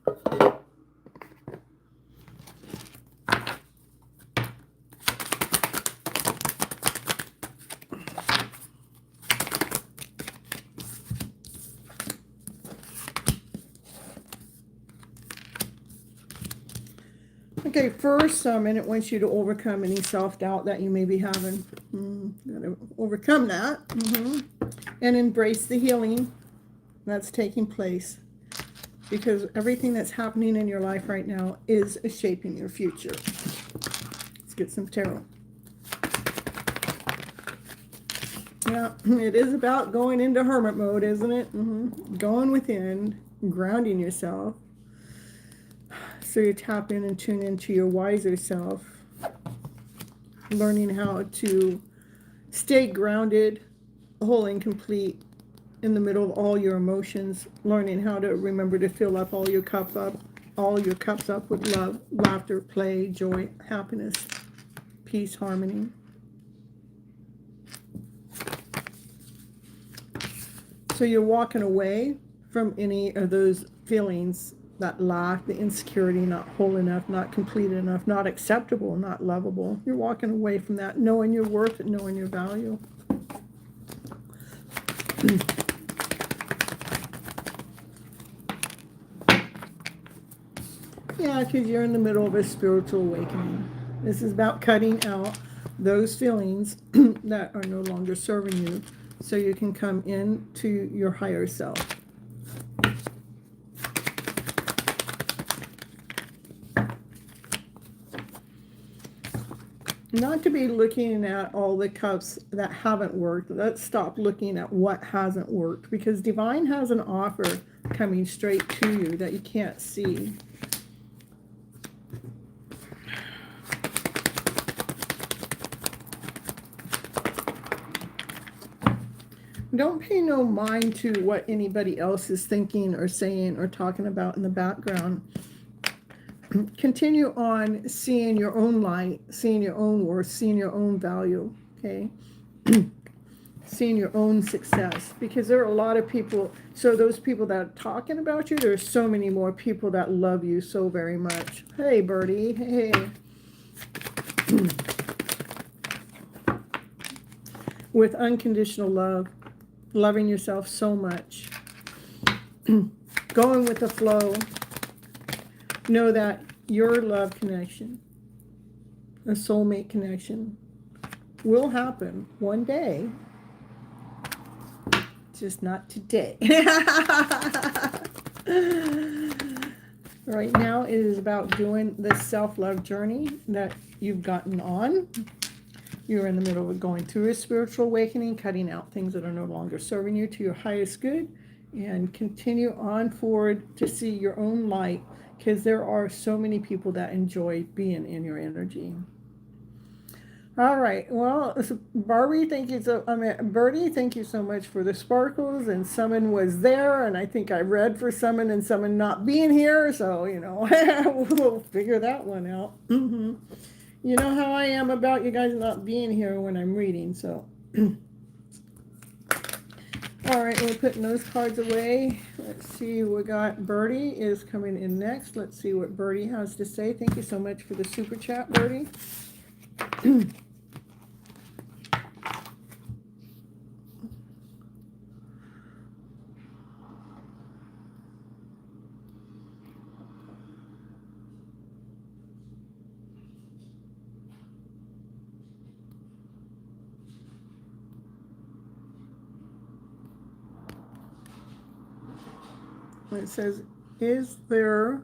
Okay, first Summon, it wants you to overcome any self-doubt that you may be having. Gotta overcome that. And embrace the healing that's taking place. Because everything that's happening in your life right now is shaping your future. Let's get some tarot. Yeah, it is about going into hermit mode, isn't it? Going within, grounding yourself. So you tap in and tune into your wiser self, learning how to stay grounded, whole and complete in the middle of all your emotions, learning how to remember to fill up all your cups up with love, laughter, play, joy, happiness, peace, harmony. So you're walking away from any of those feelings, that lack, the insecurity, not whole enough, not complete enough, not acceptable, not lovable. You're walking away from that, knowing your worth and knowing your value. Yeah, because you're in the middle of a spiritual awakening. This is about cutting out those feelings that are no longer serving you so you can come into your higher self. not to be looking at all the cups that haven't worked. Let's stop looking at what hasn't worked, because divine has an offer coming straight to you that you can't see. Don't pay no mind to what anybody else is thinking or saying or talking about in the background. Continue on seeing your own light, seeing your own worth, seeing your own value, okay? Seeing your own success, because there are a lot of people. So those people that are talking about you, there's so many more people that love you so very much. Hey, Birdie, hey. With unconditional love, loving yourself so much, going with the flow. Know that your love connection, a soulmate connection, will happen one day, just not today. Right now it is about doing this self-love journey that you've gotten on. You're in the middle of going through a spiritual awakening, cutting out things that are no longer serving you to your highest good, and continue on forward to see your own light, because there are so many people that enjoy being in your energy. All right. Well, Barbie, thank you Birdie, thank you so much for the sparkles. And Summon was there, and I think I read for Summon and Summon not being here, so we'll figure that one out. You know how I am about you guys not being here when I'm reading, so. All right, we're putting those cards away. Let's see, we got Birdie is coming in next. Let's see what Birdie has to say. Thank you so much for the super chat, Birdie. It says, is there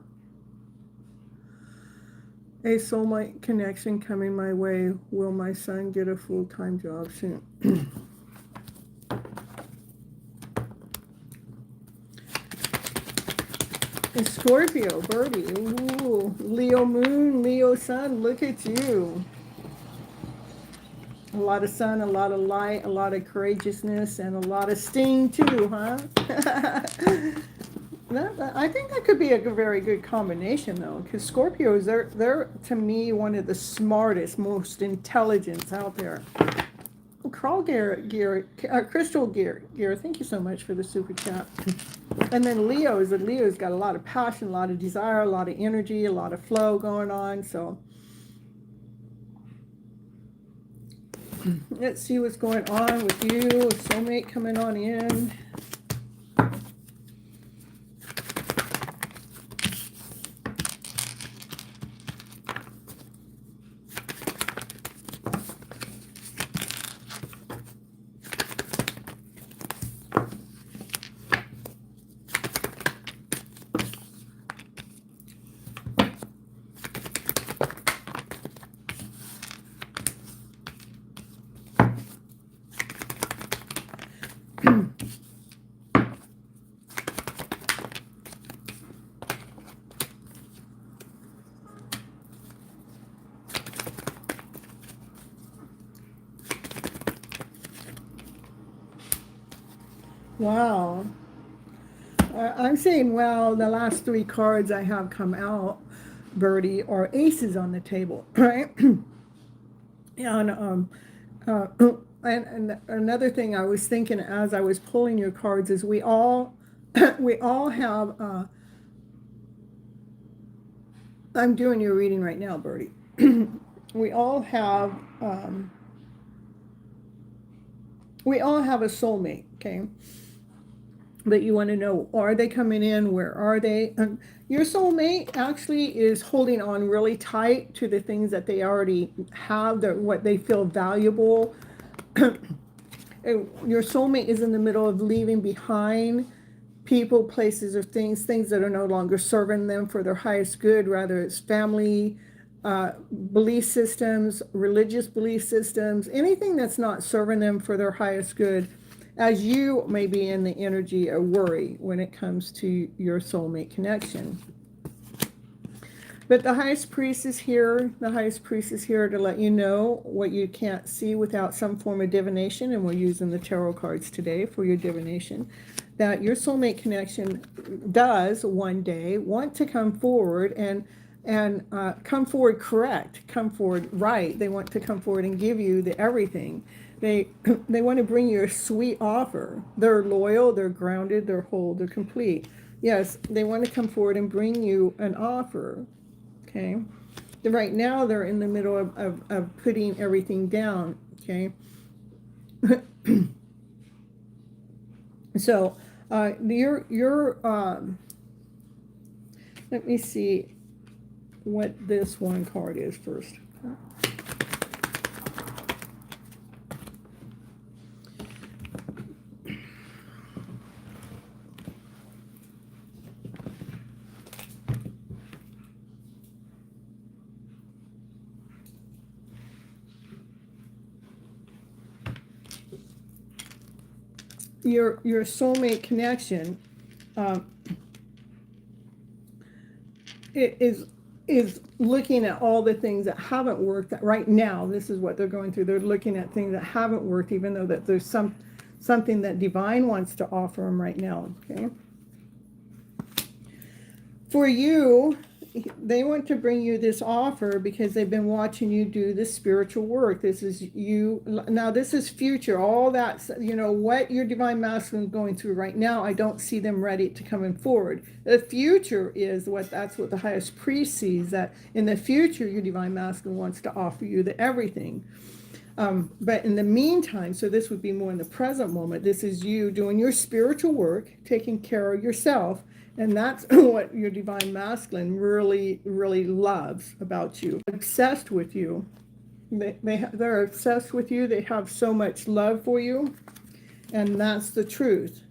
a soulmate connection coming my way? Will my son get a full-time job soon? A Scorpio, Birdie. Ooh, Leo moon, Leo sun, look at you. A lot of sun, a lot of light, a lot of courageousness, and a lot of sting too, huh? I think that could be a very good combination, though, because Scorpios, they're to me one of the smartest, most intelligent out there. Crystal Gear, thank you so much for the super chat. And then Leo's got a lot of passion, a lot of desire, a lot of energy, a lot of flow going on. So let's see what's going on with you. A soulmate coming on in. Wow. I'm saying, well, the last three cards I have come out, Birdie, are aces on the table, right? And and another thing I was thinking as I was pulling your cards is we all have. I'm doing your reading right now, Birdie. We all have. We all have a soulmate, okay? But you want to know, are they coming in? Where are they? Your soulmate actually is holding on really tight to the things that they already have, what they feel valuable. Your soulmate is in the middle of leaving behind people, places, or things that are no longer serving them for their highest good. Rather, it's family, belief systems, religious belief systems, anything that's not serving them for their highest good, as you may be in the energy of worry when it comes to your soulmate connection. But the highest priest is here. The highest priest is here to let you know what you can't see without some form of divination, and we're using the tarot cards today for your divination, that your soulmate connection does one day want to come forward and come forward correct, come forward right. They want to come forward and give you the everything. They want to bring you a sweet offer. They're loyal, they're grounded, they're whole, they're complete. Yes, they want to come forward and bring you an offer. Okay. Right now they're in the middle of putting everything down. Okay. So your let me see what this one card is first. Your soulmate connection is looking at all the things that haven't worked. Right now, this is what they're going through. They're looking at things that haven't worked, even though that there's something that divine wants to offer them right now. Okay. For you, they want to bring you this offer because they've been watching you do the spiritual work. This is you. Now, this is future. All that, what your divine masculine is going through right now, I don't see them ready to come forward. The future is that's what the highest priest sees, that in the future, your divine masculine wants to offer you the everything. But in the meantime, so this would be more in the present moment, this is you doing your spiritual work, taking care of yourself. And that's what your divine masculine really, really loves about you. Obsessed with you. They're obsessed with you. They have so much love for you. And that's the truth.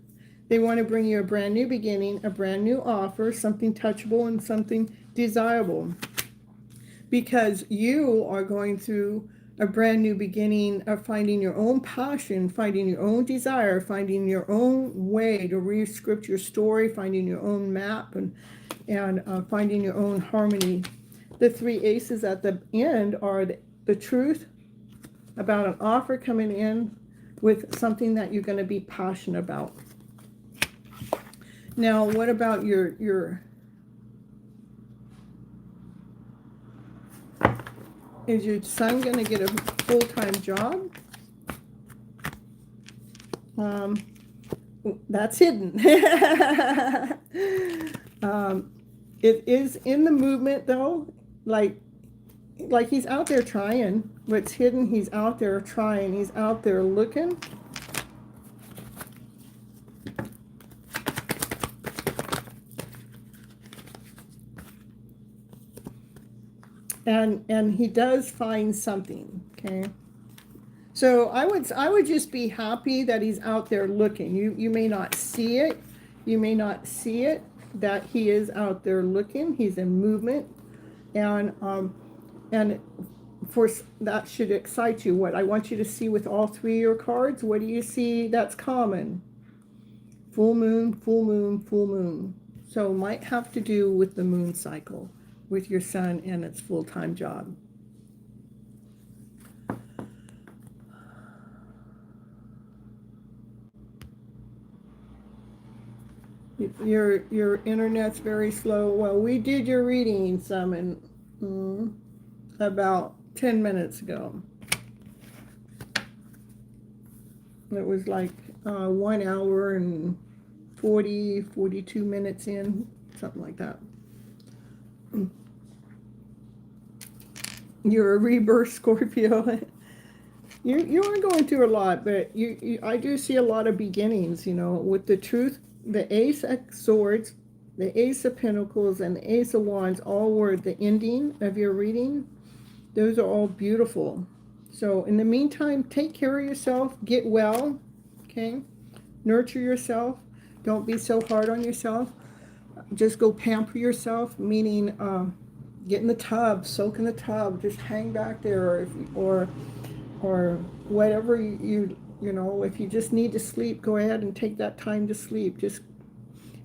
They want to bring you a brand new beginning, a brand new offer, something touchable and something desirable. Because you are going through a brand new beginning of finding your own passion, finding your own desire, finding your own way to re-script your story, finding your own map, and finding your own harmony. The three aces at the end are the truth about an offer coming in with something that you're going to be passionate about. Now, what about your is your son going to get a full-time job? That's hidden. It is in the movement, though. Like he's out there trying. What's hidden, he's out there trying. He's out there looking. And he does find something, okay? So I would just be happy that he's out there looking. You may not see it. You may not see it, that he is out there looking. He's in movement. And for that should excite you. What I want you to see with all three of your cards, what do you see that's common? Full moon, full moon, full moon. So it might have to do with the moon cycle with your son and its full-time job. Your internet's very slow. Well, we did your reading some in about 10 minutes ago. It was like 1 hour and 42 minutes in, something like that. You're a rebirth Scorpio. You are going through a lot, but I do see a lot of beginnings, with the truth. The Ace of Swords, the Ace of Pentacles, and the Ace of Wands all were the ending of your reading. Those are all beautiful. So in the meantime, take care of yourself. Get well, okay? Nurture yourself. Don't be so hard on yourself. Just go pamper yourself, meaning Get in the tub, soak in the tub, just hang back there, or whatever you know, if you just need to sleep, go ahead and take that time to sleep. Just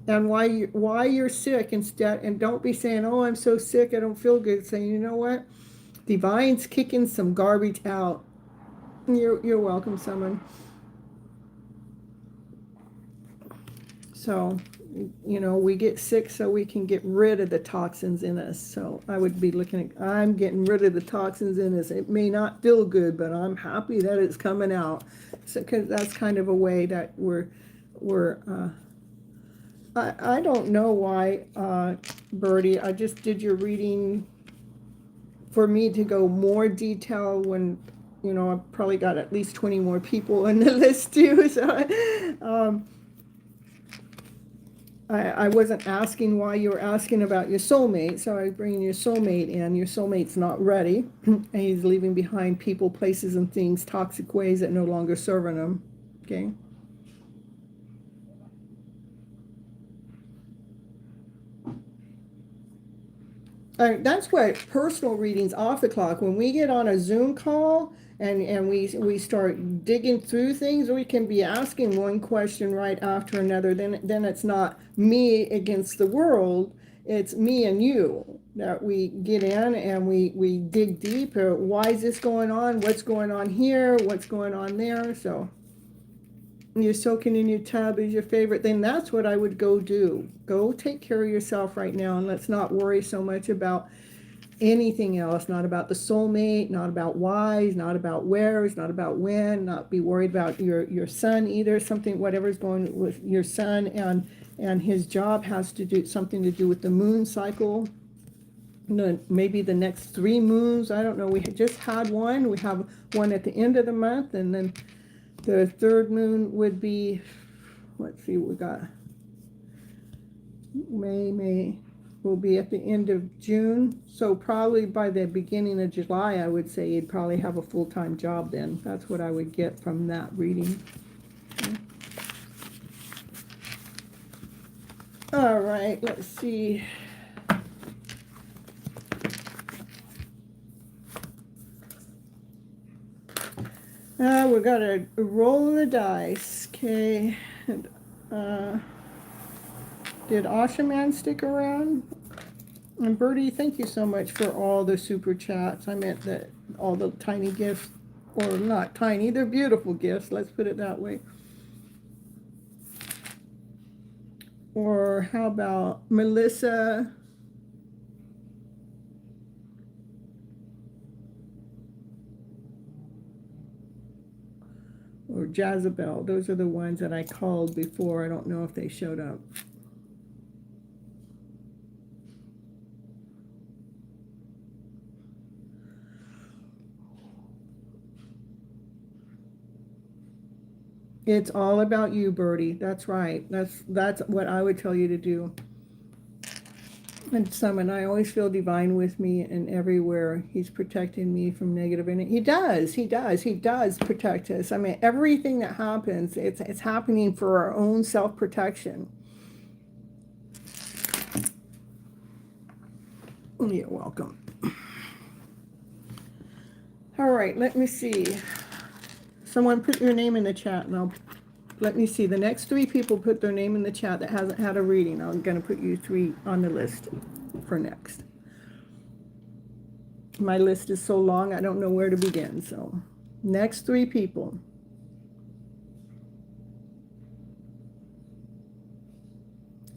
and why you're sick instead, and don't be saying, "Oh, I'm so sick, I don't feel good." Saying, "You know what? Divine's kicking some garbage out." You're welcome, someone. So, you know, we get sick so we can get rid of the toxins in us. So I would be looking at, I'm getting rid of the toxins in us. It may not feel good, but I'm happy that it's coming out. So, cause that's kind of a way that I don't know why, Birdie, I just did your reading for me to go more detail when, you know, I've probably got at least 20 more people in the list too. So, I wasn't asking why you were asking about your soulmate, so I was bringing your soulmate in. Your soulmate's not ready, and he's leaving behind people, places, and things, toxic ways that no longer serving him. Okay. That's what personal readings off the clock. When we get on a Zoom call and we start digging through things, we can be asking one question right after another. Then it's not me against the world. It's me and you that we get in and we dig deep. Why is this going on? What's going on here? What's going on there? So you're soaking in your tub is your favorite thing. That's what I would go do. Go take care of yourself right now, and let's not worry so much about anything else. Not about the soulmate, not about whys, not about wheres, not about when, not be worried about your son either. Something, whatever's going with your son and his job has to do something to do with the moon cycle. Maybe the next 3 moons. I don't know. We just had one. We have one at the end of the month, and then the 3rd moon would be, let's see, we got May will be at the end of June. So probably by the beginning of July, I would say you'd probably have a full-time job then. That's what I would get from that reading. Okay. All right, let's see. We got a roll of the dice. Okay. Did Ashaman stick around? And Birdie, thank you so much for all the super chats. I meant that all the tiny gifts, or not tiny, they're beautiful gifts. Let's put it that way. Or how about Melissa? Or Jezebel. Those are the ones that I called before. I don't know if they showed up. It's all about you, Birdie. That's right. That's what I would tell you to do. And summon, I always feel divine with me and everywhere. He's protecting me from negative energy. He does protect us. I mean, everything that happens, it's happening for our own self-protection. You're welcome. All right, let me see. Someone put your name in the chat, and let me see. The next 3 people put their name in the chat that hasn't had a reading. I'm going to put you 3 on the list for next. My list is so long, I don't know where to begin. So, next 3 people.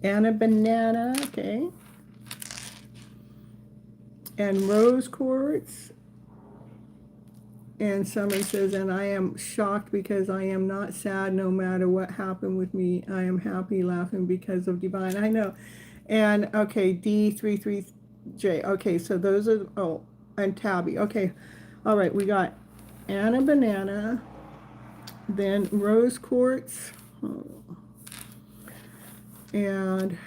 Anna Banana, okay. And Rose Quartz. And someone says, and I am shocked because I am not sad no matter what happened with me. I am happy laughing because of divine. I know. And okay, D33J. Okay, so those are, oh, and Tabby. Okay. All right, we got Anna Banana, then Rose Quartz, and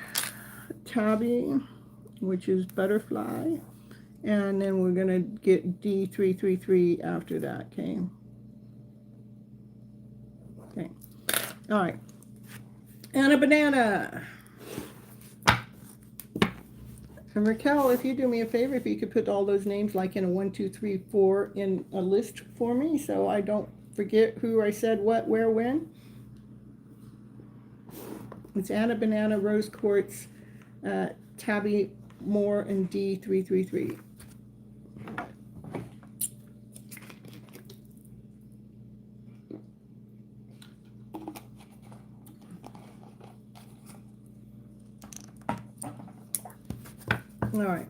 Tabby, which is Butterfly. And then we're going to get D333 after that, okay? Okay. All right. Anna Banana. And Raquel, if you do me a favor, if you could put all those names like in a 1, 2, 3, 4 in a list for me so I don't forget who I said what, where, when. It's Anna Banana, Rose Quartz, Tabby Moore, and D333. All right.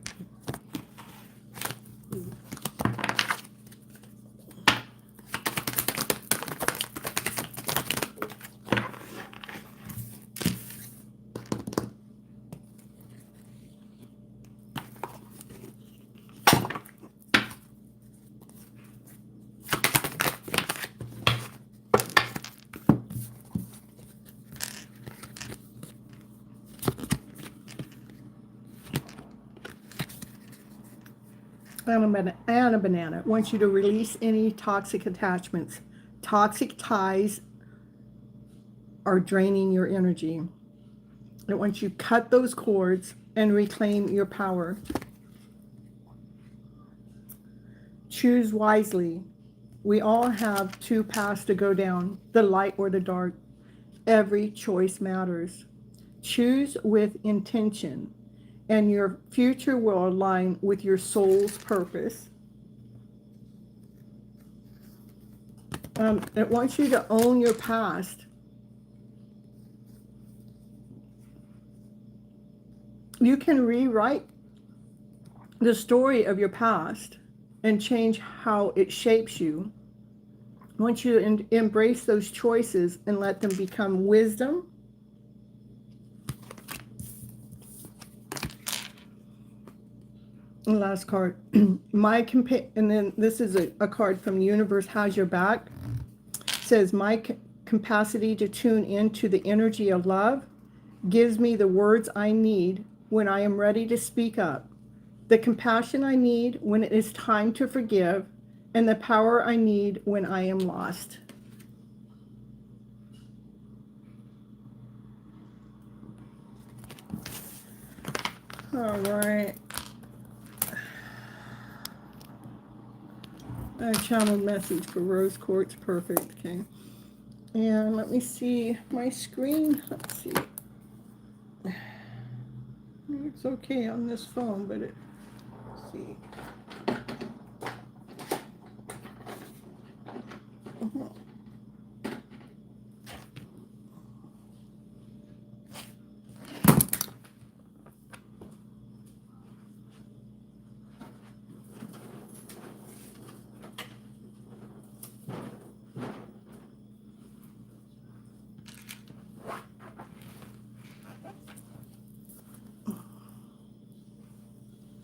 Anna Banana wants you to release any toxic attachments. Toxic ties are draining your energy. It wants you to cut those cords and reclaim your power. Choose wisely. We all have two paths to go down, the light or the dark. Every choice matters. Choose with intention, and your future will align with your soul's purpose. It wants you to own your past. You can rewrite the story of your past and change how it shapes you. I want you to embrace those choices and let them become wisdom. And last card, and then this is a card from the universe has your back. It says, my capacity to tune into the energy of love gives me the words I need when I am ready to speak up, the compassion I need when it is time to forgive, and the power I need when I am lost. All right. I channeled message for Rose Quartz. Perfect. Okay. And let me see my screen. Let's see. It's okay on this phone, but let's see.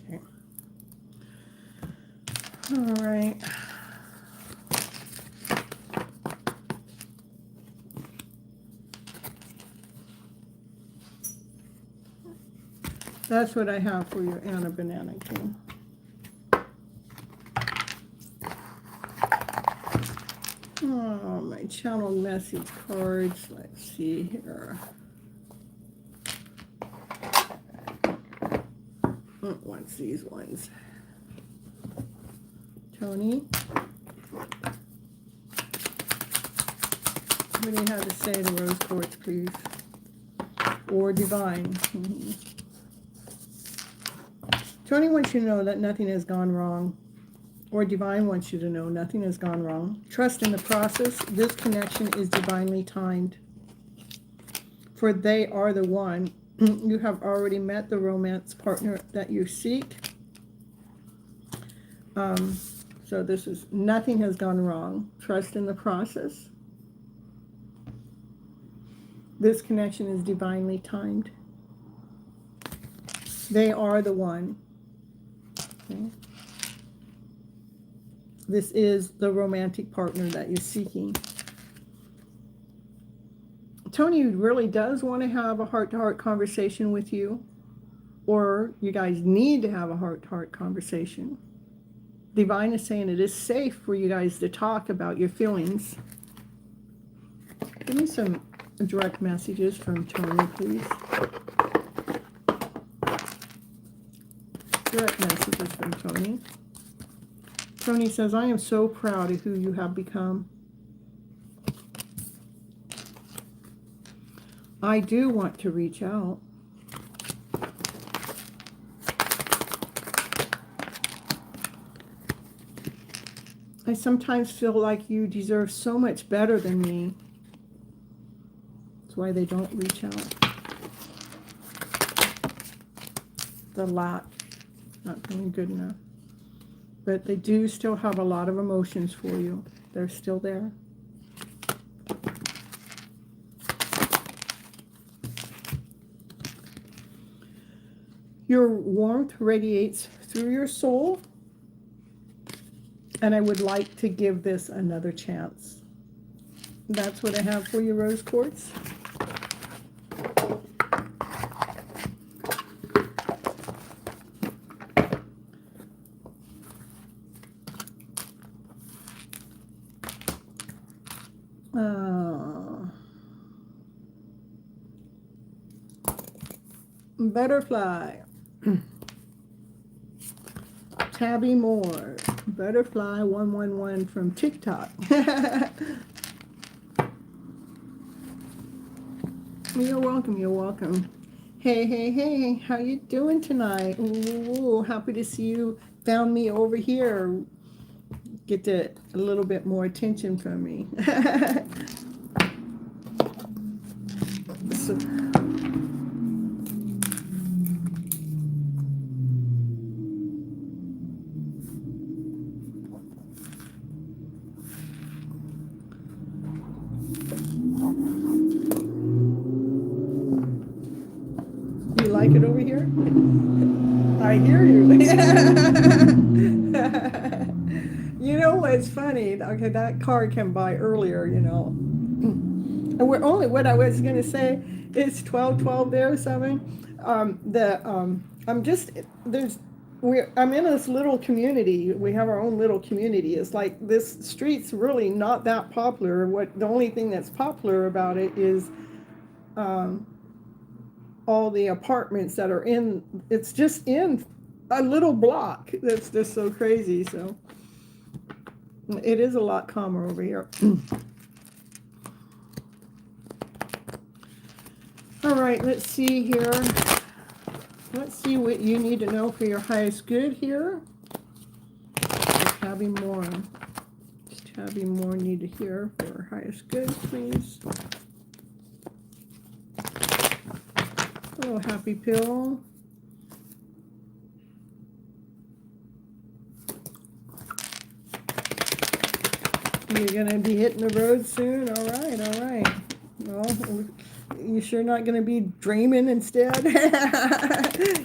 Okay. All right. That's what I have for your Anna Banana King. Oh, my channel message cards. Let's see here. What's these ones? Tony. What do you have to say to Rose Quartz, please? Or Divine. Tony wants you to know that nothing has gone wrong. Or Divine wants you to know nothing has gone wrong. Trust in the process. This connection is divinely timed. For they are the one. You have already met the romance partner that you seek. So this is, nothing has gone wrong. Trust in the process. This connection is divinely timed. They are the one. Okay. This is the romantic partner that you're seeking. Tony really does want to have a heart-to-heart conversation with you, or you guys need to have a heart-to-heart conversation. Divine is saying it is safe for you guys to talk about your feelings. Give me some direct messages from Tony, please. direct messages from Tony. Tony says, I am so proud of who you have become. I do want to reach out. I sometimes feel like you deserve so much better than me. That's why they don't reach out. The lack, not feeling good enough. But they do still have a lot of emotions for you. They're still there. Your warmth radiates through your soul. And I would like to give this another chance. That's what I have for you, Rose Quartz. Butterfly. Tabby Moore. Butterfly 111 from TikTok. You're welcome, you're welcome. Hey, hey, hey, how you doing tonight? Ooh, happy to see you found me over here. Get a little bit more attention from me. So, you like it over here? I hear you. You know what's funny? Okay, that card came by earlier, you know. And we're only, what I was going to say, it's 12:12 there, 7. I'm just, I'm in this little community. We have our own little community. It's like this street's really not that popular. The only thing that's popular about it is all the apartments that are in, it's just in a little block. That's just so crazy. So it is a lot calmer over here. All right, let's see here. Let's see what you need to know for your highest good here. Tabby Moore. What's Tabby Moore need to hear for her highest good, please? Oh, happy pill. You're going to be hitting the road soon? All right, all right. Well, you sure not going to be dreaming instead?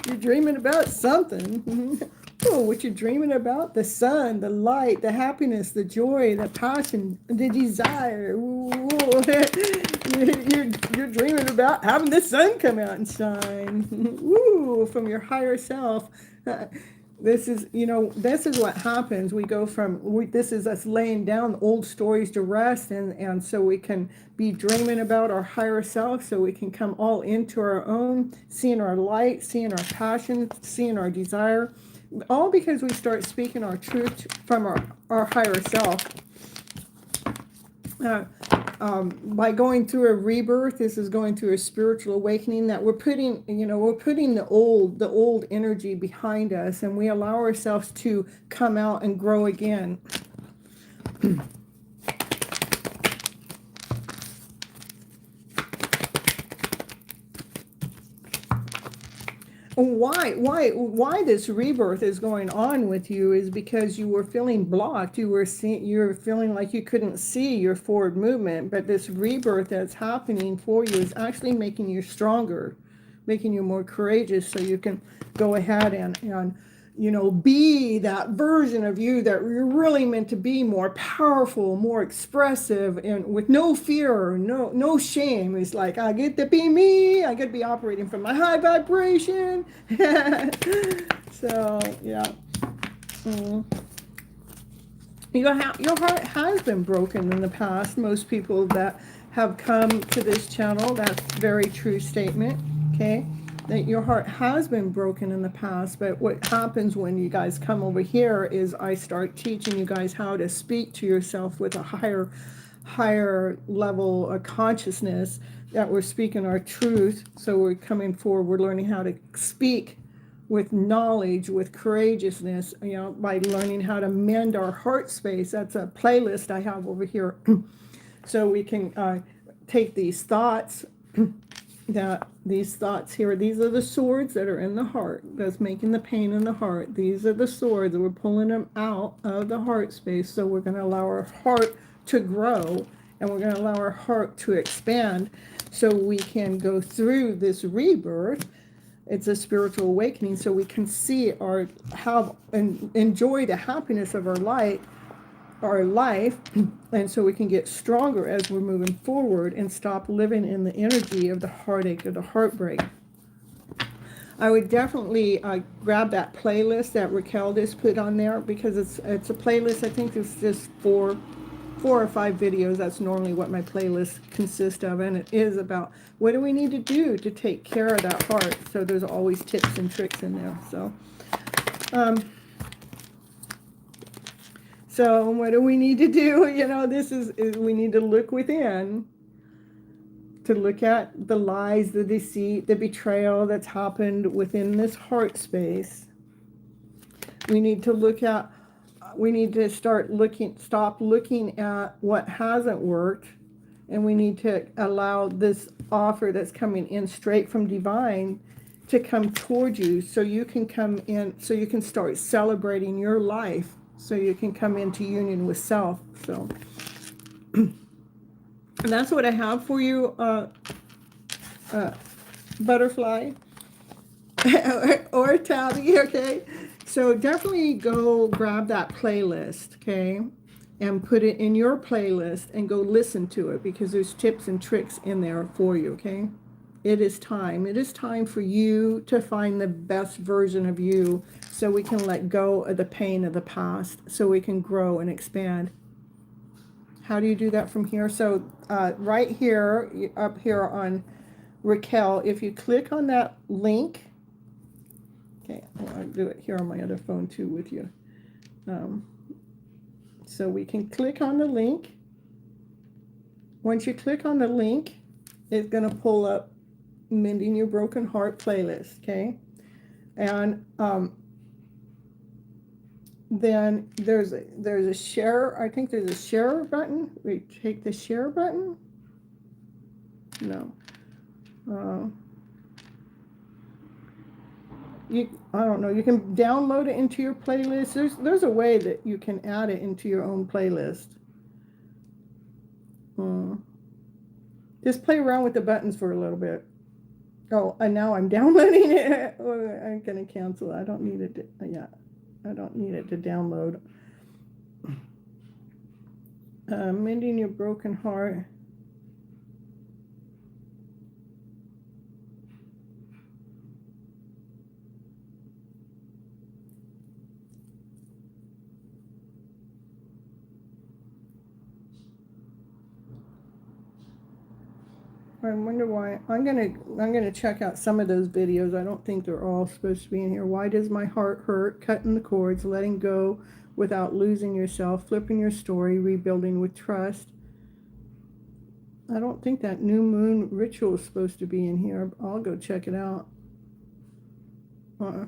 You're dreaming about something. Oh, what you're dreaming about? The sun, the light, the happiness, the joy, the passion, the desire. You're dreaming about having the sun come out and shine. Ooh, from your higher self. This is, you know, this is what happens. We go from, this is us laying down old stories to rest, and so we can be dreaming about our higher self, so we can come all into our own, seeing our light, seeing our passion, seeing our desire, all because we start speaking our truth from our higher self. By going through a rebirth, this is going through a spiritual awakening, that we're putting, you know, we're putting the old energy behind us, and we allow ourselves to come out and grow again. Why this rebirth is going on with you is because you were feeling blocked. You're feeling like you couldn't see your forward movement, but this rebirth that's happening for you is actually making you stronger, making you more courageous, so you can go ahead and you know, be that version of you that you're really meant to be, more powerful, more expressive, and with no fear, no shame. It's like, I get to be me, I get to be operating from my high vibration. So, yeah. Your heart has been broken in the past. Most people that have come to this channel, that's a very true statement, okay? that your heart has been broken in the past, but what happens when you guys come over here is I start teaching you guys how to speak to yourself with a higher level of consciousness, that we're speaking our truth. So we're coming forward, we're learning how to speak with knowledge, with courageousness, by learning how to mend our heart space. That's a playlist I have over here. So we can take these thoughts, these thoughts here, these are the swords that are in the heart, that's making the pain in the heart. These are the swords, we're pulling them out of the heart space. So we're going to allow our heart to grow, and we're going to allow our heart to expand, so we can go through this rebirth. It's a spiritual awakening, so we can see and enjoy the happiness of our life, and so we can get stronger as we're moving forward and stop living in the energy of the heartache or the heartbreak. I would definitely grab that playlist that Raquel just put on there, because it's a playlist. I think it's just four or five videos. That's normally what my playlist consists of, and it is about what do we need to do to take care of that heart. So there's always tips and tricks in there. So what do we need to do? This is we need to look within, to look at the lies, the deceit, the betrayal that's happened within this heart space. We need to stop looking at what hasn't worked, and we need to allow this offer that's coming in straight from divine to come toward you, so you can come in, so you can start celebrating your life, so you can come into union with self. So and that's what I have for you, Butterfly or Tabby. Okay, so definitely go grab that playlist, okay, and put it in your playlist and go listen to it, because there's tips and tricks in there for you. Okay, it is time for you to find the best version of you, so we can let go of the pain of the past, so we can grow and expand. How do you do that from here? So right here, up here on Raquel, if you click on that link, okay, I'll do it here on my other phone too with you. So we can click on the link. Once you click on the link, it's going to pull up Mending Your Broken Heart playlist, okay? And then there's a share. I think there's a share button. We take the share button. No. I don't know. You can download it into your playlist. There's a way that you can add it into your own playlist. Just play around with the buttons for a little bit. Oh, and now I'm downloading it. I'm gonna cancel it. I don't need it to, I don't need it to download. Mending Your Broken Heart. I wonder why. I'm gonna check out some of those videos. I don't think they're all supposed to be in here. Why does my heart hurt? Cutting the cords, letting go without losing yourself, flipping your story, rebuilding with trust. I don't think that new moon ritual is supposed to be in here. I'll go check it out.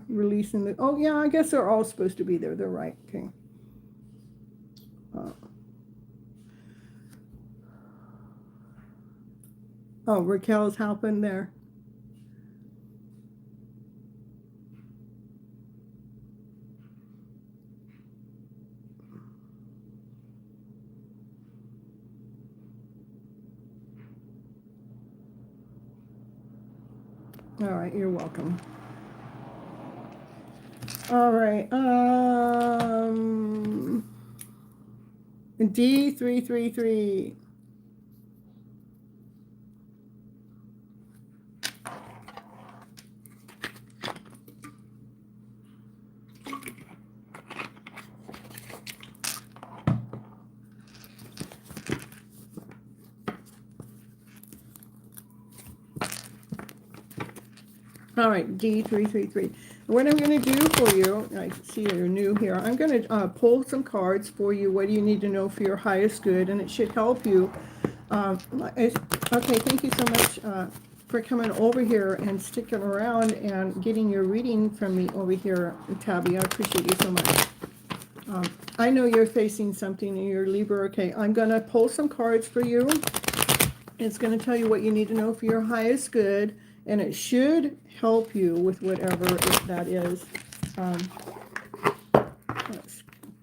Releasing the. Oh yeah, I guess they're all supposed to be there. They're right. Okay. Oh, Raquel's helping there. All right, you're welcome. All right. D333. All right, D333. What I'm going to do for you, I see you're new here. I'm going to pull some cards for you. What do you need to know for your highest good? And it should help you. Okay, thank you so much for coming over here and sticking around and getting your reading from me over here, Tabby. I appreciate you so much. I know you're facing something in your Libra. Okay, I'm going to pull some cards for you. It's going to tell you what you need to know for your highest good, and it should help you with whatever that is.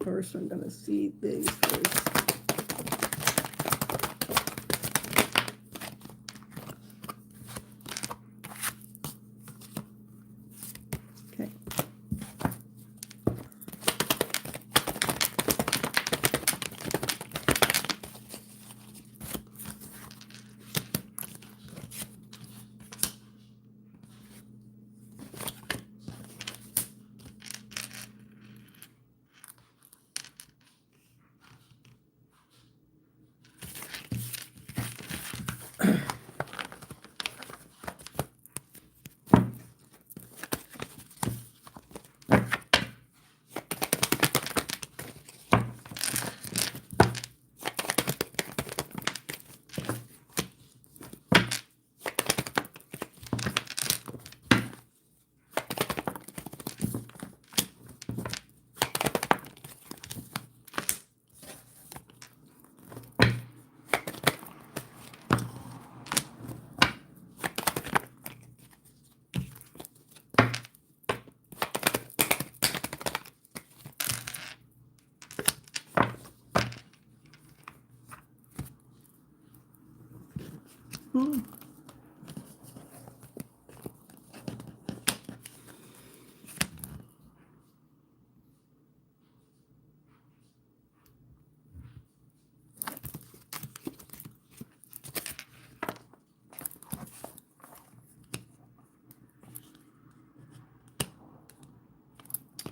First, I'm going to see these first. Okay.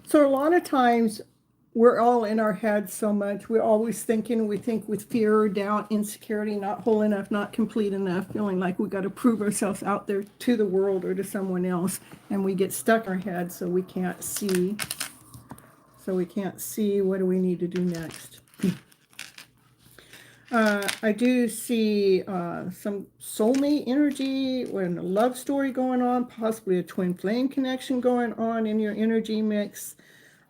So a lot of times we're all in our heads so much. We're always thinking, we think with fear, doubt, insecurity, not whole enough, not complete enough, feeling like we got to prove ourselves out there to the world or to someone else. And we get stuck in our head, so we can't see. What do we need to do next. I do see some soulmate energy and a love story going on, possibly a twin flame connection going on in your energy mix.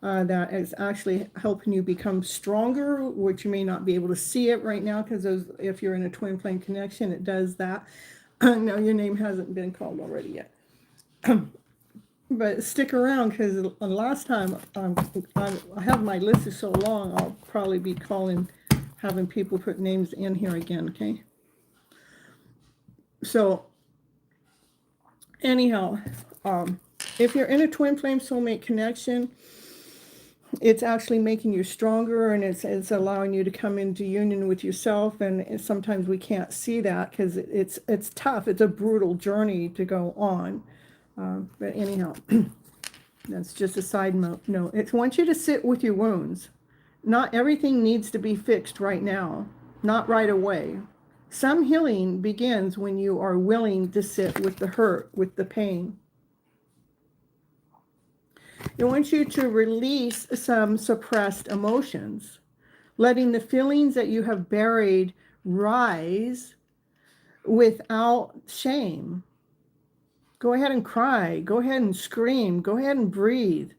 That is actually helping you become stronger, which you may not be able to see it right now, because if you're in a twin flame connection, it does that. No, your name hasn't been called already yet. But stick around, because the last time I have my list is so long, I'll probably be having people put names in here again, okay? So anyhow, if you're in a twin flame soulmate connection, it's actually making you stronger, and it's allowing you to come into union with yourself. And sometimes we can't see that because it's tough. It's a brutal journey to go on. But anyhow, that's just a side note. No, it wants you to sit with your wounds. Not everything needs to be fixed right now, not right away. Some healing begins when you are willing to sit with the hurt, with the pain. It wants you to release some suppressed emotions, letting the feelings that you have buried rise without shame. Go ahead and cry. Go ahead and scream. Go ahead and breathe.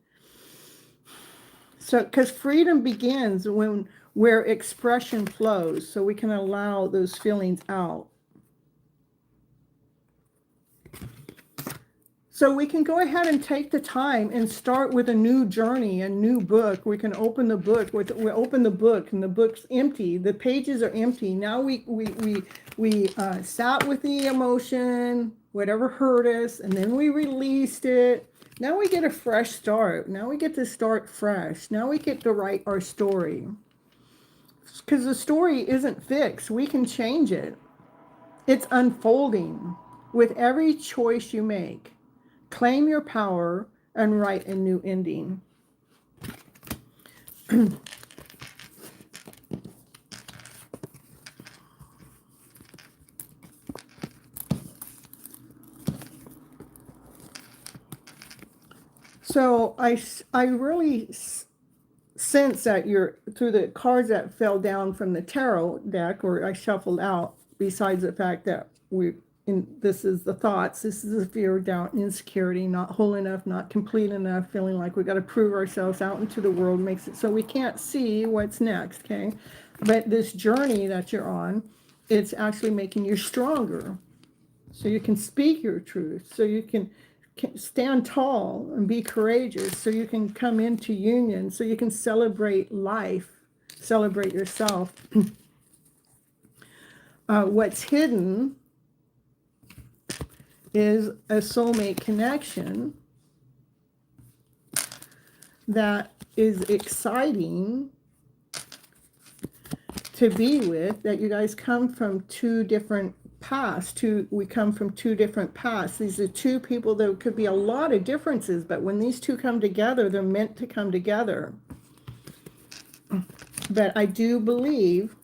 So, because freedom begins where expression flows, so we can allow those feelings out. So we can go ahead and take the time and start with a new journey, a new book. We can open the book. We open the book, and the book's empty. The pages are empty. Now we sat with the emotion, whatever hurt us, and then we released it. Now we get a fresh start. Now we get to start fresh. Now we get to write our story. Because the story isn't fixed. We can change it. It's unfolding with every choice you make. Claim your power and write a new ending. So I really sense that you're through the cards that fell down from the tarot deck, or I shuffled out, besides the fact that this is the thoughts, this is the fear, doubt, and insecurity, not whole enough, not complete enough, feeling like we got to prove ourselves out into the world, makes it so we can't see what's next. Okay, but this journey that you're on, it's actually making you stronger, so you can speak your truth, so you can stand tall and be courageous, so you can come into union, so you can celebrate life, celebrate yourself. What's hidden is a soulmate connection that is exciting to be with, that you guys come from two different paths. We come from two different paths. These are two people. There could be a lot of differences, but when these two come together, they're meant to come together. But I do believe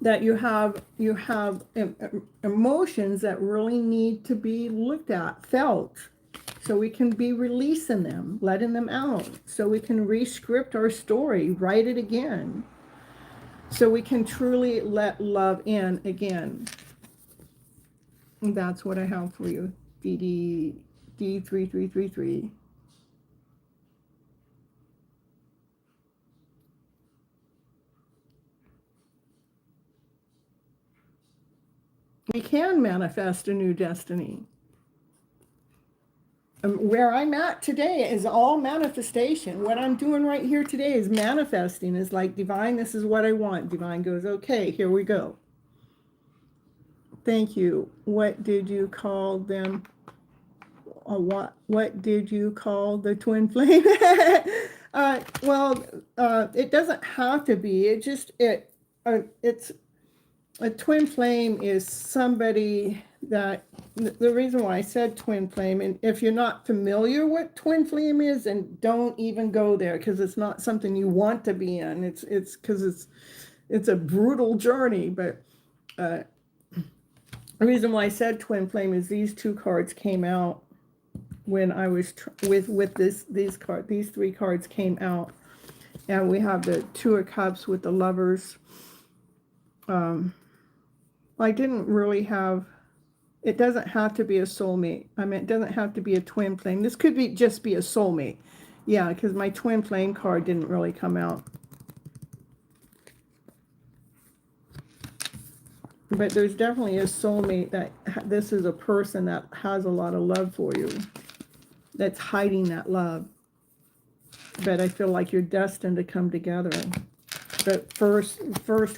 that you have emotions that really need to be looked at, felt, so we can be releasing them, letting them out, so we can re-script our story, write it again, so we can truly let love in again. And that's what I have for you, D3333. We can manifest a new destiny. Where I'm at today is all manifestation. What I'm doing right here today is manifesting. Is like, divine, this is what I want. Divine goes, okay, here we go. Thank you. What did you call them? What did you call the twin flame? It doesn't have to be. It's a twin flame is somebody that, the reason why I said twin flame, and if you're not familiar what twin flame is, and don't even go there, because it's not something you want to be in. It's because it's a brutal journey. But the reason why I said twin flame is these two cards came out when I was with these three cards came out, and we have the Two of Cups with the Lovers. I didn't really have, it doesn't have to be a soulmate. I mean, it doesn't have to be a twin flame. This could be just be a soulmate. Yeah, because my twin flame card didn't really come out. But there's definitely a soulmate, that this is a person that has a lot of love for you, that's hiding that love. But I feel like you're destined to come together. But first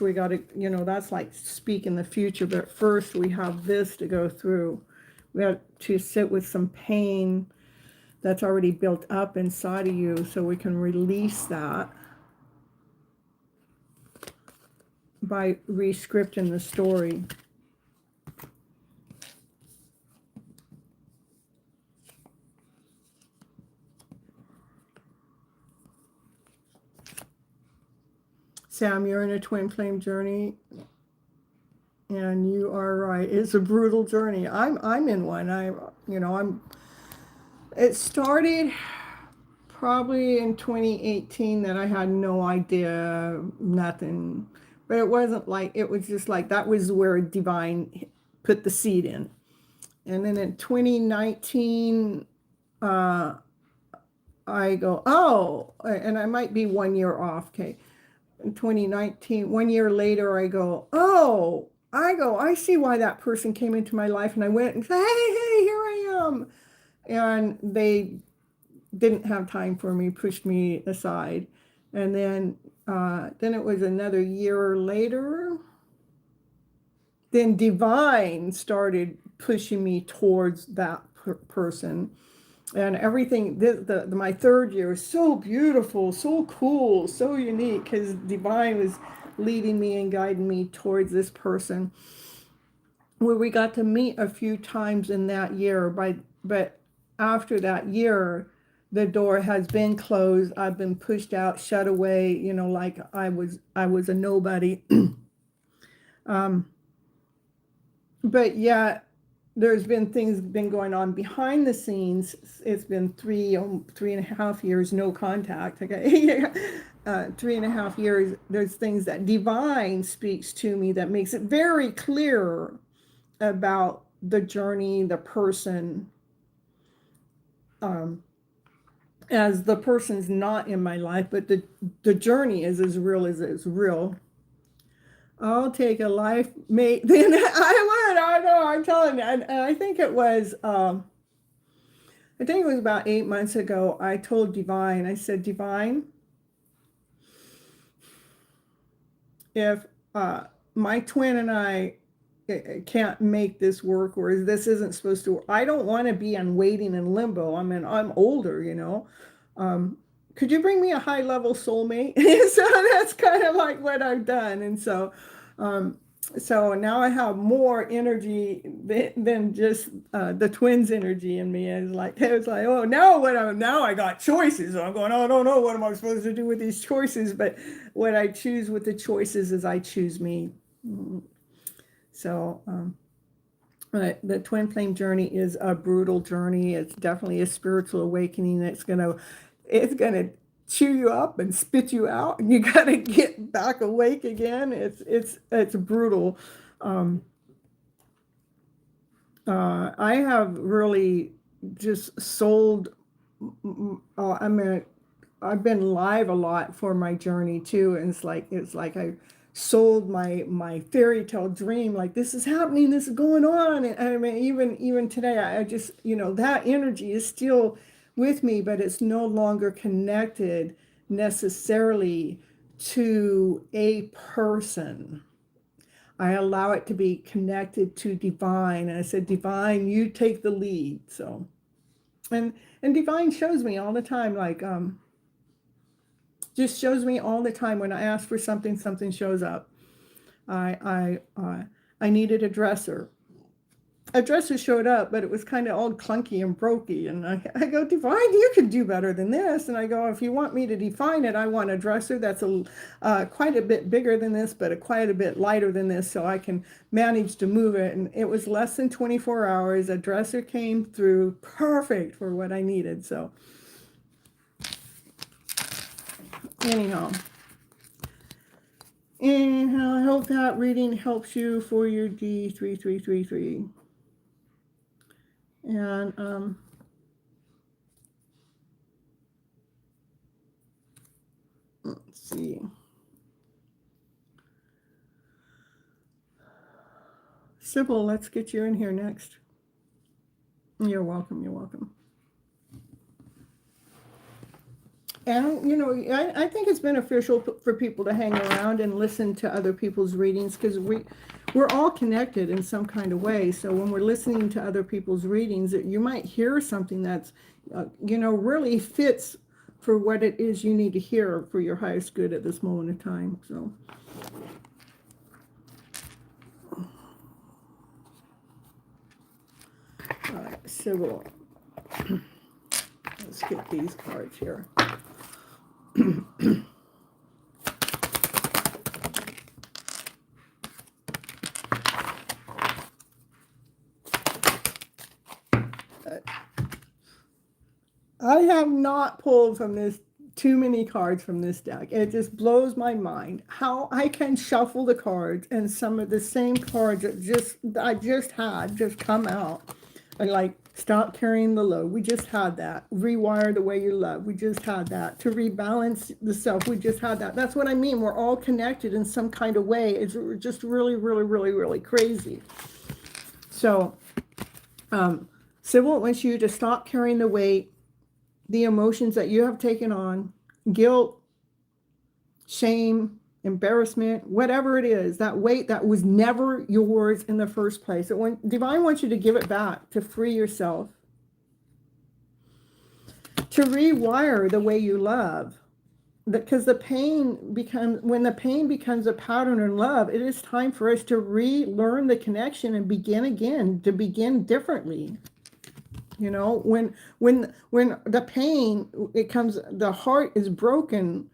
we got to, that's like speaking the future. But first we have this to go through. We have to sit with some pain that's already built up inside of you, so we can release that by re-scripting the story. Sam, you're in a twin flame journey, and you are right. It's a brutal journey. I'm in one. It started probably in 2018, that I had no idea, nothing. But it wasn't like, it was just like, that was where divine put the seed in. And then in 2019, I go, oh, and I might be 1 year off, okay. In 2019, 1 year later, I go, oh, I see why that person came into my life. And I went and said, hey, here I am. And they didn't have time for me, pushed me aside. And then it was another year later, then divine started pushing me towards that person. And everything, my third year was so beautiful, so cool, so unique, because divine was leading me and guiding me towards this person, where we got to meet a few times in that year. But after that year, the door has been closed. I've been pushed out, shut away, like I was a nobody. But yeah, there's been things been going on behind the scenes. It's been 3.5 years, no contact. Okay. 3.5 years. There's things that divine speaks to me that makes it very clear about the journey, the person, as the person's not in my life, but the journey is as real as it's real. I'll take a life mate. Then I know, I'm telling you. And I think it was, about 8 months ago, I told Divine, I said, Divine, if my twin and I can't make this work, or this isn't supposed to work, I don't want to be on waiting in limbo. I mean, I'm older, could you bring me a high level soulmate? So that's kind of like what I've done. And so now I have more energy than just the twins' energy in me. It's like, oh, now I got choices. I'm going, oh, I don't know what am I supposed to do with these choices, but what I choose with the choices is I choose me. So the twin flame journey is a brutal journey. It's definitely a spiritual awakening. It's gonna chew you up and spit you out, and you gotta get back awake again. It's brutal. I have really just sold. I've been live a lot for my journey too, and it's like I sold my fairy tale dream, like this is happening, this is going on. And I mean, even today, I just, that energy is still with me, but it's no longer connected necessarily to a person. I allow it to be connected to divine, and I said, Divine, you take the lead. So and divine shows me all the time, like just shows me all the time. When I ask for something, something shows up. I needed a dresser. A dresser showed up, but it was kind of all clunky and brokey. And I go, Divine, you could do better than this. And I go, if you want me to define it, I want a dresser that's quite a bit bigger than this, but quite a bit lighter than this, so I can manage to move it. And it was less than 24 hours. A dresser came through perfect for what I needed. So anyhow, I hope that reading helps you for your D3333. And let's see. Sybil, let's get you in here next. You're welcome. You're welcome. And, I think it's beneficial for people to hang around and listen to other people's readings, because we're all connected in some kind of way. So when we're listening to other people's readings, you might hear something that's, really fits for what it is you need to hear for your highest good at this moment in time. So. All right, Sybil. Let's get these cards here. I have not pulled from this too many cards from this deck. It just blows my mind how I can shuffle the cards and some of the same cards that I just had come out. And like, stop carrying the load. We just had that. Rewire the way you love. We just had that. To rebalance the self. We just had that. That's what I mean. We're all connected in some kind of way. It's just really, really, really, really crazy. So, Sybil wants you to stop carrying the weight, the emotions that you have taken on, guilt, shame, embarrassment, whatever it is, that weight that was never yours in the first place. Divine wants you to give it back, to free yourself, to rewire the way you love. Because when the pain becomes a pattern in love, it is time for us to relearn the connection and begin again, to begin differently. When the pain, the heart is broken,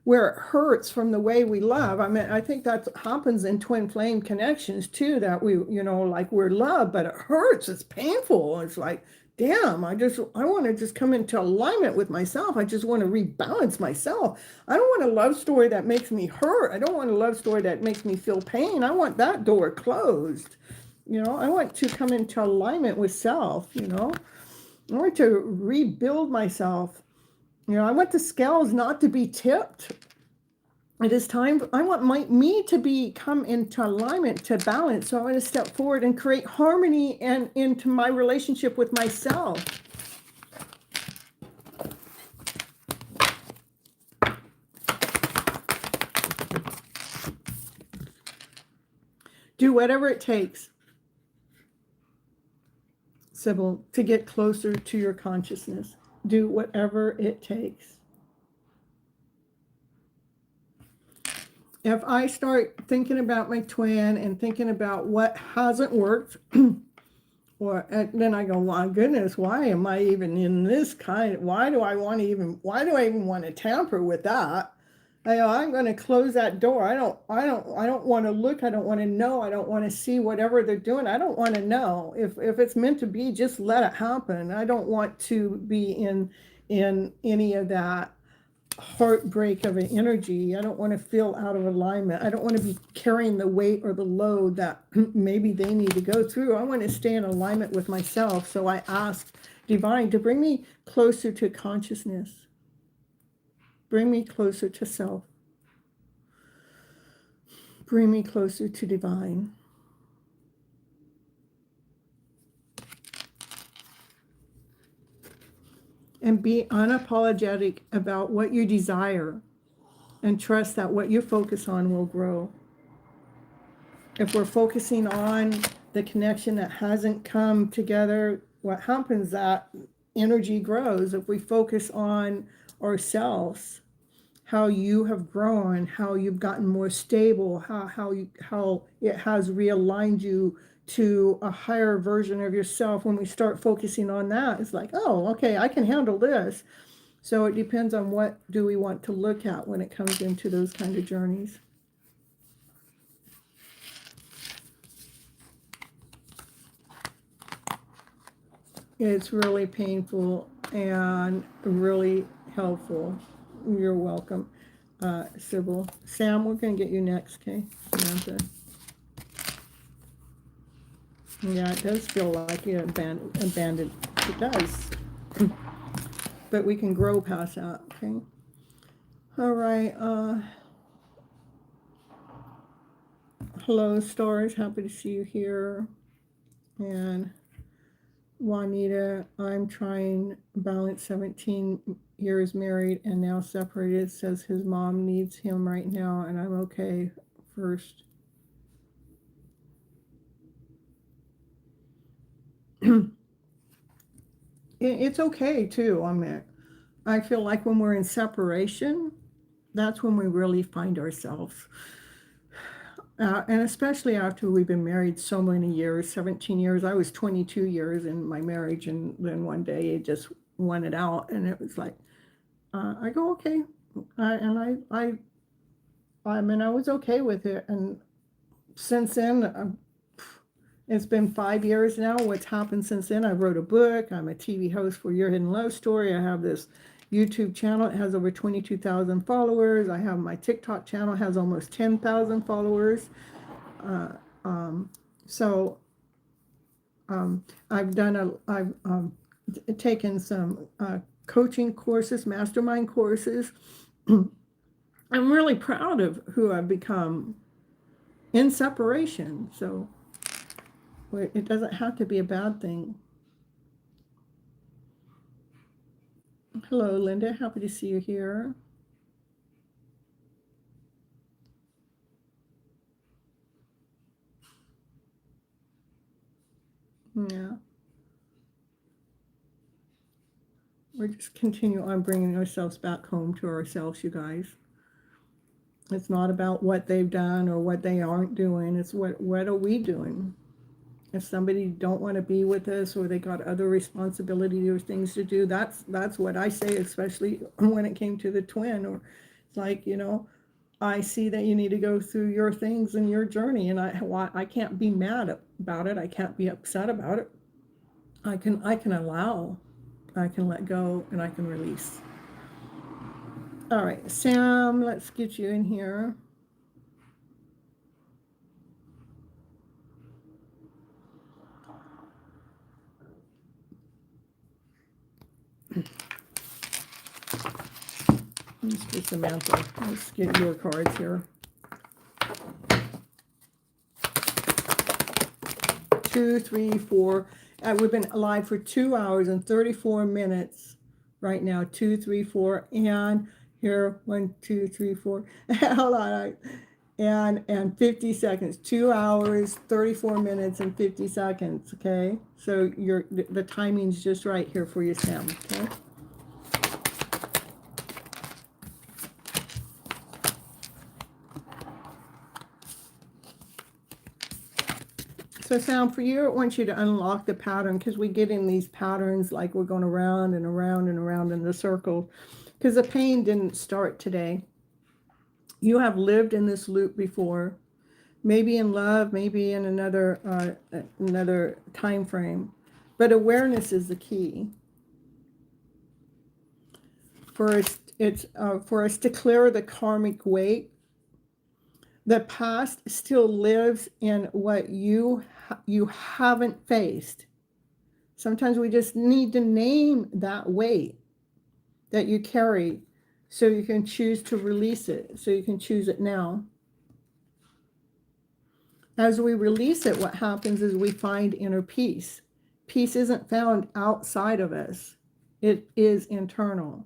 where it hurts from the way we love. I mean, I think that happens in twin flame connections too, that we, like we're loved, but it hurts. It's painful. It's like, damn, I want to just come into alignment with myself. I just want to rebalance myself. I don't want a love story that makes me hurt. I don't want a love story that makes me feel pain. I want that door closed. I want to come into alignment with self. I want to rebuild myself. I want the scales not to be tipped. It is time. I want me to come into alignment, to balance. So I want to step forward and create harmony and into my relationship with myself. Do whatever it takes, Sybil, to get closer to your consciousness. Do whatever it takes. If I start thinking about my twin and thinking about what hasn't worked, then I go, my goodness, why am I even in this kind? Why do I even want to tamper with that? I'm going to close that door. I don't want to look. I don't want to know. I don't want to see whatever they're doing. I don't want to know. If it's meant to be, just let it happen. I don't want to be in any of that heartbreak of an energy. I don't want to feel out of alignment. I don't want to be carrying the weight or the load that maybe they need to go through. I want to stay in alignment with myself. So I ask Divine to bring me closer to consciousness. Bring me closer to self. Bring me closer to Divine. And be unapologetic about what you desire, and trust that what you focus on will grow. If we're focusing on the connection that hasn't come together, what happens, that energy grows. If we focus on ourselves, how you have grown, how you've gotten more stable, how it has realigned you to a higher version of yourself. When we start focusing on that, it's like, oh, okay, I can handle this. So it depends on what do we want to look at when it comes into those kind of journeys. It's really painful and really helpful. You're welcome, Sybil. Sam, we're going to get you next, okay? Samantha. Yeah, it does feel like you're abandoned. It does. But we can grow past that, okay? All right. Hello, stars. Happy to see you here. And Juanita, I'm trying balance, 17 years married and now separated. Says his mom needs him right now, and I'm okay first. It's okay too. I feel like when we're in separation, that's when we really find ourselves. And especially after we've been married so many years, 17 years. I was 22 years in my marriage, and then one day it just wanted out, and it was like, I go, okay. I was okay with it. And since then, it's been 5 years now. What's happened since then? I wrote a book. I'm a TV host for Your Hidden Love Story. I have this YouTube channel. It has over 22,000 followers. I have my TikTok channel. It has almost 10,000 followers. I've taken some coaching courses, mastermind courses. I'm really proud of who I've become in separation. So it doesn't have to be a bad thing. Hello, Linda. Happy to see you here. Yeah. We're just continue on bringing ourselves back home to ourselves, you guys. It's not about what they've done or what they aren't doing. It's what are we doing? If somebody don't want to be with us, or they got other responsibilities or things to do, that's what I say, especially when it came to the twin, or like, I see that you need to go through your things and your journey, and I can't be mad about it. I can't be upset about it. I can allow, I can let go, and I can release. All right, Sam, let's get you in here. Let's get Samantha. Let's get your cards here. 2, 3, 4. We've been live for 2 hours and 34 minutes right now. 2, 3, 4, and here 1, 2, 3, 4. Hold on, and 50 seconds. 2 hours, 34 minutes, and 50 seconds. Okay, so the timing's just right here for you, Sam. Okay. So Sam, for you, I want you to unlock the pattern, because we get in these patterns like we're going around and around and around in the circle, because the pain didn't start today. You have lived in this loop before, maybe in love, maybe in another time frame, but awareness is the key. For us to clear the karmic weight. The past still lives in what you haven't faced. Sometimes we just need to name that weight that you carry, so you can choose to release it, so you can choose it now. As we release it, what happens is we find inner peace. Peace isn't found outside of us. It is internal.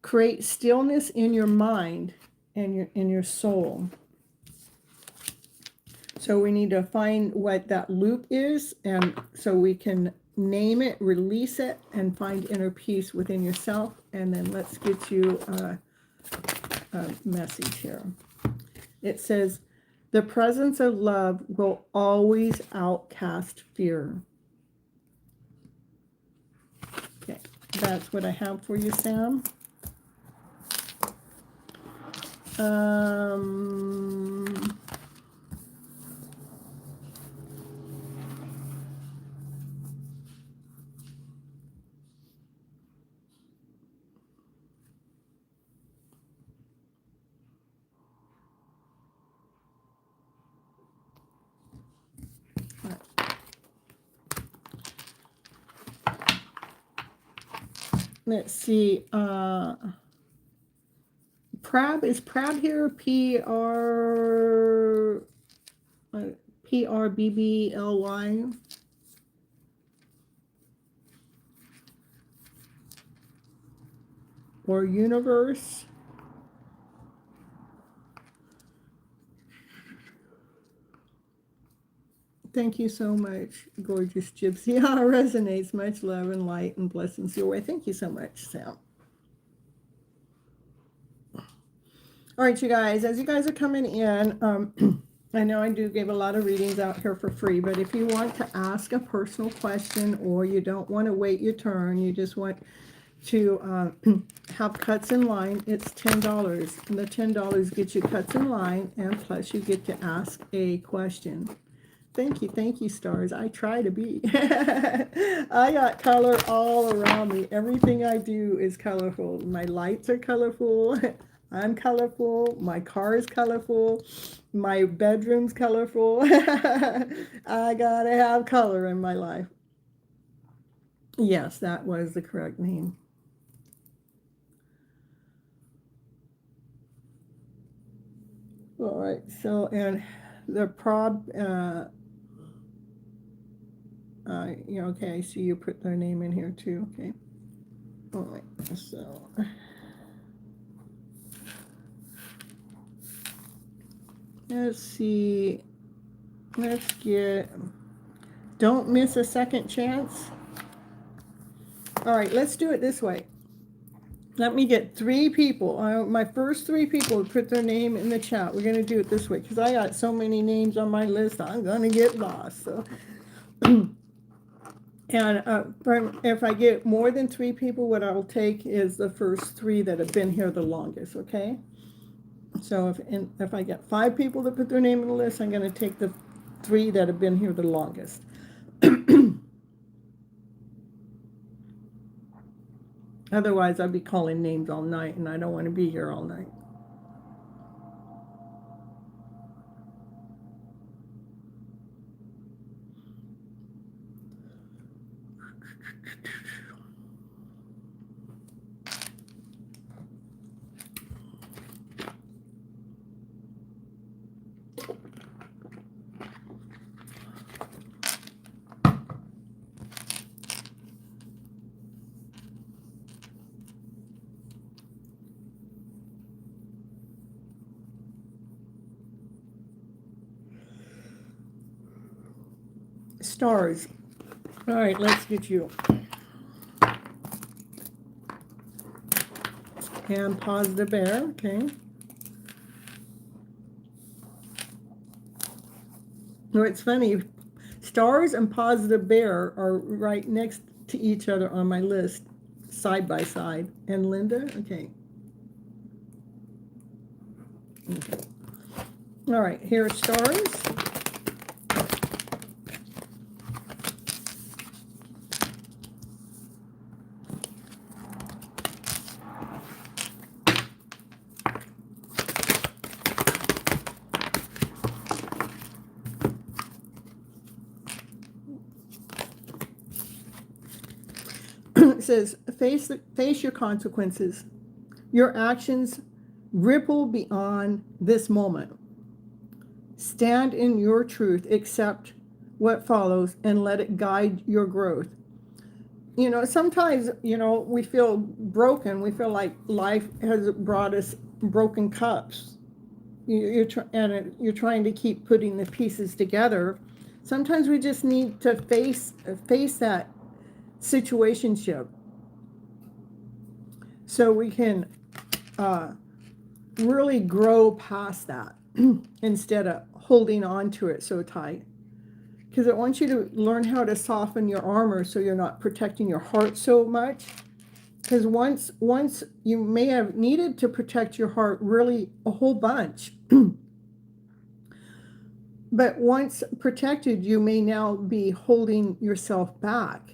Create stillness in your mind and in your soul. So we need to find what that loop is, and so we can name it, release it, and find inner peace within yourself. And then let's get you a message here. It says, the presence of love will always outcast fear. Okay, that's what I have for you, Sam. Let's see. Prab, is Prab here? P-R-B-B-L-Y. Or universe. Thank you so much, gorgeous Gypsy. Yeah, resonates. Much love and light and blessings your way. Thank you so much, Sam. All right, you guys, as you guys are coming in, I know I do give a lot of readings out here for free, but if you want to ask a personal question, or you don't want to wait your turn, you just want to have cuts in line, it's $10. And the $10 gets you cuts in line, and plus you get to ask a question. Thank you, stars. I try to be. I got color all around me. Everything I do is colorful. My lights are colorful. I'm colorful. My car is colorful. My bedroom's colorful. I gotta have color in my life. Yes, that was the correct name. All right, so, and the prob, okay, I see you put their name in here too, okay. All right, so. Let's see, let's get, don't miss a second chance. All right, let's do it this way. Let me get 3 people. My first 3 people put their name in the chat. We're going to do it this way, because I got so many names on my list, I'm going to get lost. So And if I get more than 3 people, what I'll take is the first 3 that have been here the longest, okay? So if I get 5 people that put their name on the list, I'm going to take the 3 that have been here the longest. Otherwise, I'd be calling names all night, and I don't want to be here all night. Stars. All right, let's get you. And positive bear, okay. No, it's funny. Stars and positive bear are right next to each other on my list, side by side. And Linda, okay. Okay. All right, here are stars. It says, face your consequences. Your actions ripple beyond this moment. Stand in your truth, accept what follows, and let it guide your growth. You know, sometimes, we feel broken. We feel like life has brought us broken cups. You're trying to keep putting the pieces together. Sometimes we just need to face that situationship, so we can really grow past that instead of holding on to it so tight. Because it wants you to learn how to soften your armor so you're not protecting your heart so much. Because once you may have needed to protect your heart really a whole bunch. But once protected, you may now be holding yourself back.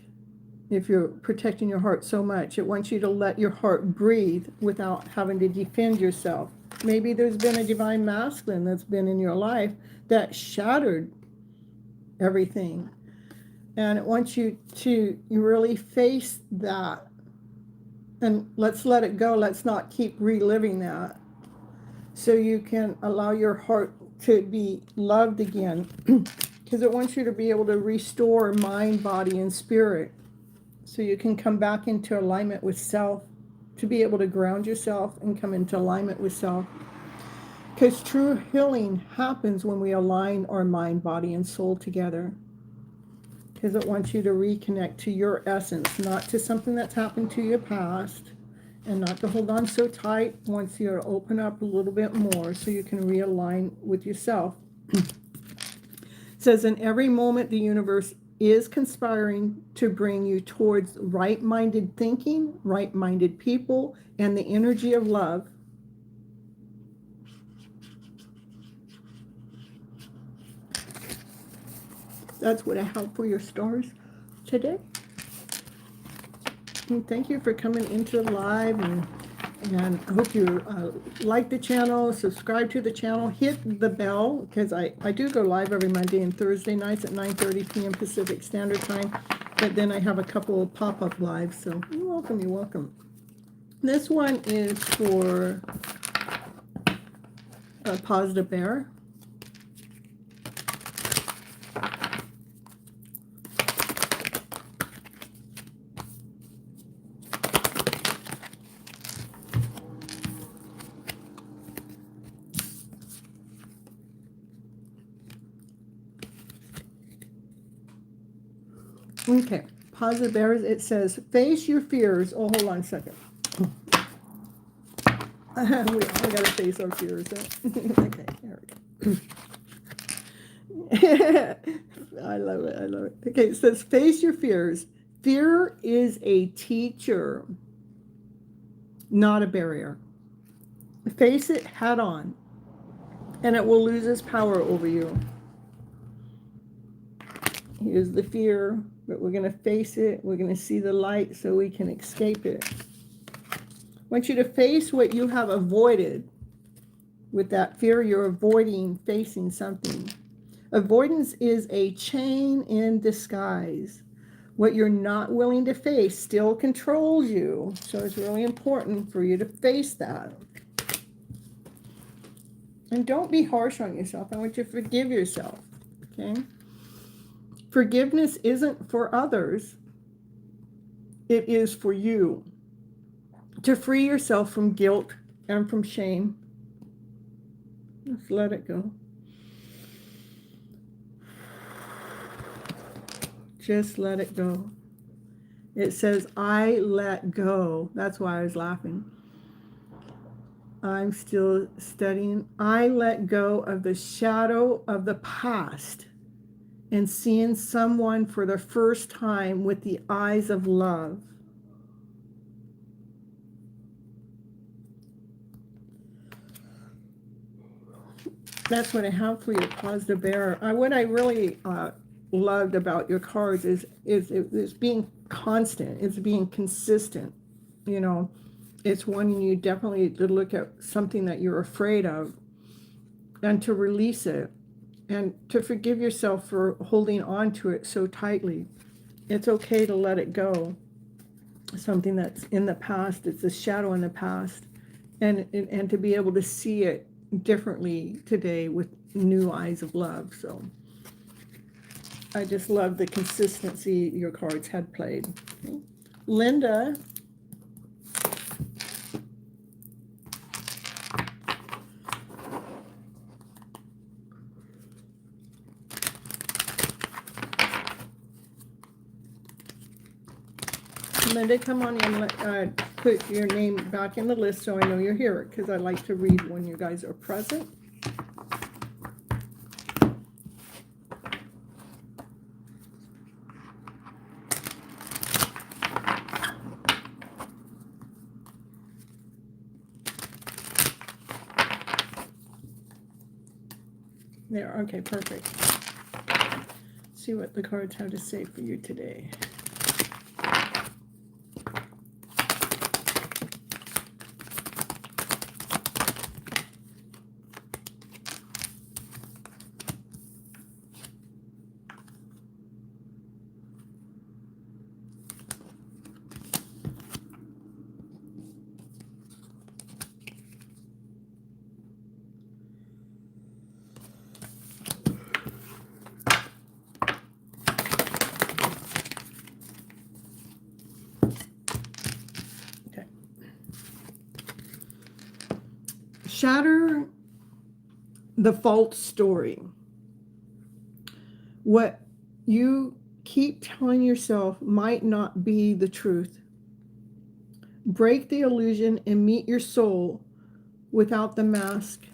If you're protecting your heart so much, it wants you to let your heart breathe without having to defend yourself. Maybe there's been a divine masculine that's been in your life that shattered everything. And it wants you to really face that. And let's let it go. Let's not keep reliving that. So you can allow your heart to be loved again. Because it wants you to be able to restore mind, body, and spirit. So you can come back into alignment with self, to be able to ground yourself and come into alignment with self. Because true healing happens when we align our mind, body, and soul together. Because it wants you to reconnect to your essence, not to something that's happened to your past, and not to hold on so tight. It wants you to open up a little bit more so you can realign with yourself. It says, in every moment, the universe is conspiring to bring you towards right-minded thinking, right-minded people, and the energy of love. That's what I have for your stars today. And thank you for coming into live, and I hope you like the channel, subscribe to the channel, hit the bell, because I do go live every Monday and Thursday nights at 9:30 p.m. Pacific Standard Time, but then I have a couple of pop-up lives, so you're welcome, you're welcome. This one is for a positive bear. Okay, positive bears, it says, face your fears. Oh, hold on a second. We all gotta face our fears. Okay, there we go. I love it. I love it. Okay, it says face your fears. Fear is a teacher, not a barrier. Face it head on, and it will lose its power over you. Here's the fear, but we're going to face it. We're going to see the light so we can escape it. I want you to face what you have avoided. With that fear, you're avoiding facing something. Avoidance is a chain in disguise. What you're not willing to face still controls you. So it's really important for you to face that. And don't be harsh on yourself. I want you to forgive yourself. Okay? Forgiveness isn't for others. It is for you. To free yourself from guilt and from shame. Just let it go. Just let it go. It says, I let go. That's why I was laughing. I'm still studying. I let go of the shadow of the past and seeing someone for the first time with the eyes of love. That's what I have for you, positive bearer. What I really loved about your cards is it's being constant. It's being consistent. You know, it's wanting you definitely to look at something that you're afraid of and to release it and to forgive yourself for holding on to it so tightly. It's okay to let it go. Something that's in the past, it's a shadow in the past, and to be able to see it differently today with new eyes of love. So I just love the consistency your cards had played. Okay. Linda. Linda, come on in. Put your name back in the list so I know you're here, because I like to read when you guys are present. There, okay, perfect. See what the cards have to say for you today. Shatter the false story. What you keep telling yourself might not be the truth. Break the illusion and meet your soul without the mask.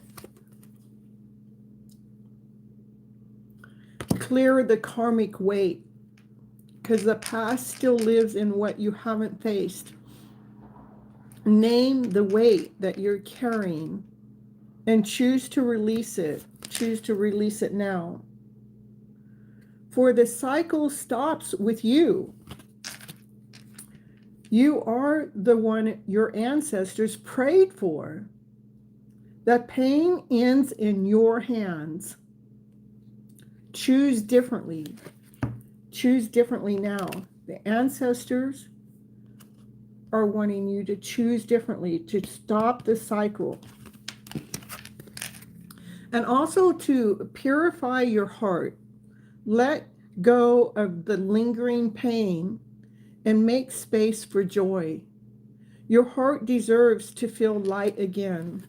Clear the karmic weight, because the past still lives in what you haven't faced. Name the weight that you're carrying and choose to release it. Choose to release it now. For the cycle stops with you. You are the one your ancestors prayed for. The pain ends in your hands. Choose differently. Choose differently now. The ancestors are wanting you to choose differently, to stop the cycle. And also to purify your heart. Let go of the lingering pain and make space for joy. Your heart deserves to feel light again.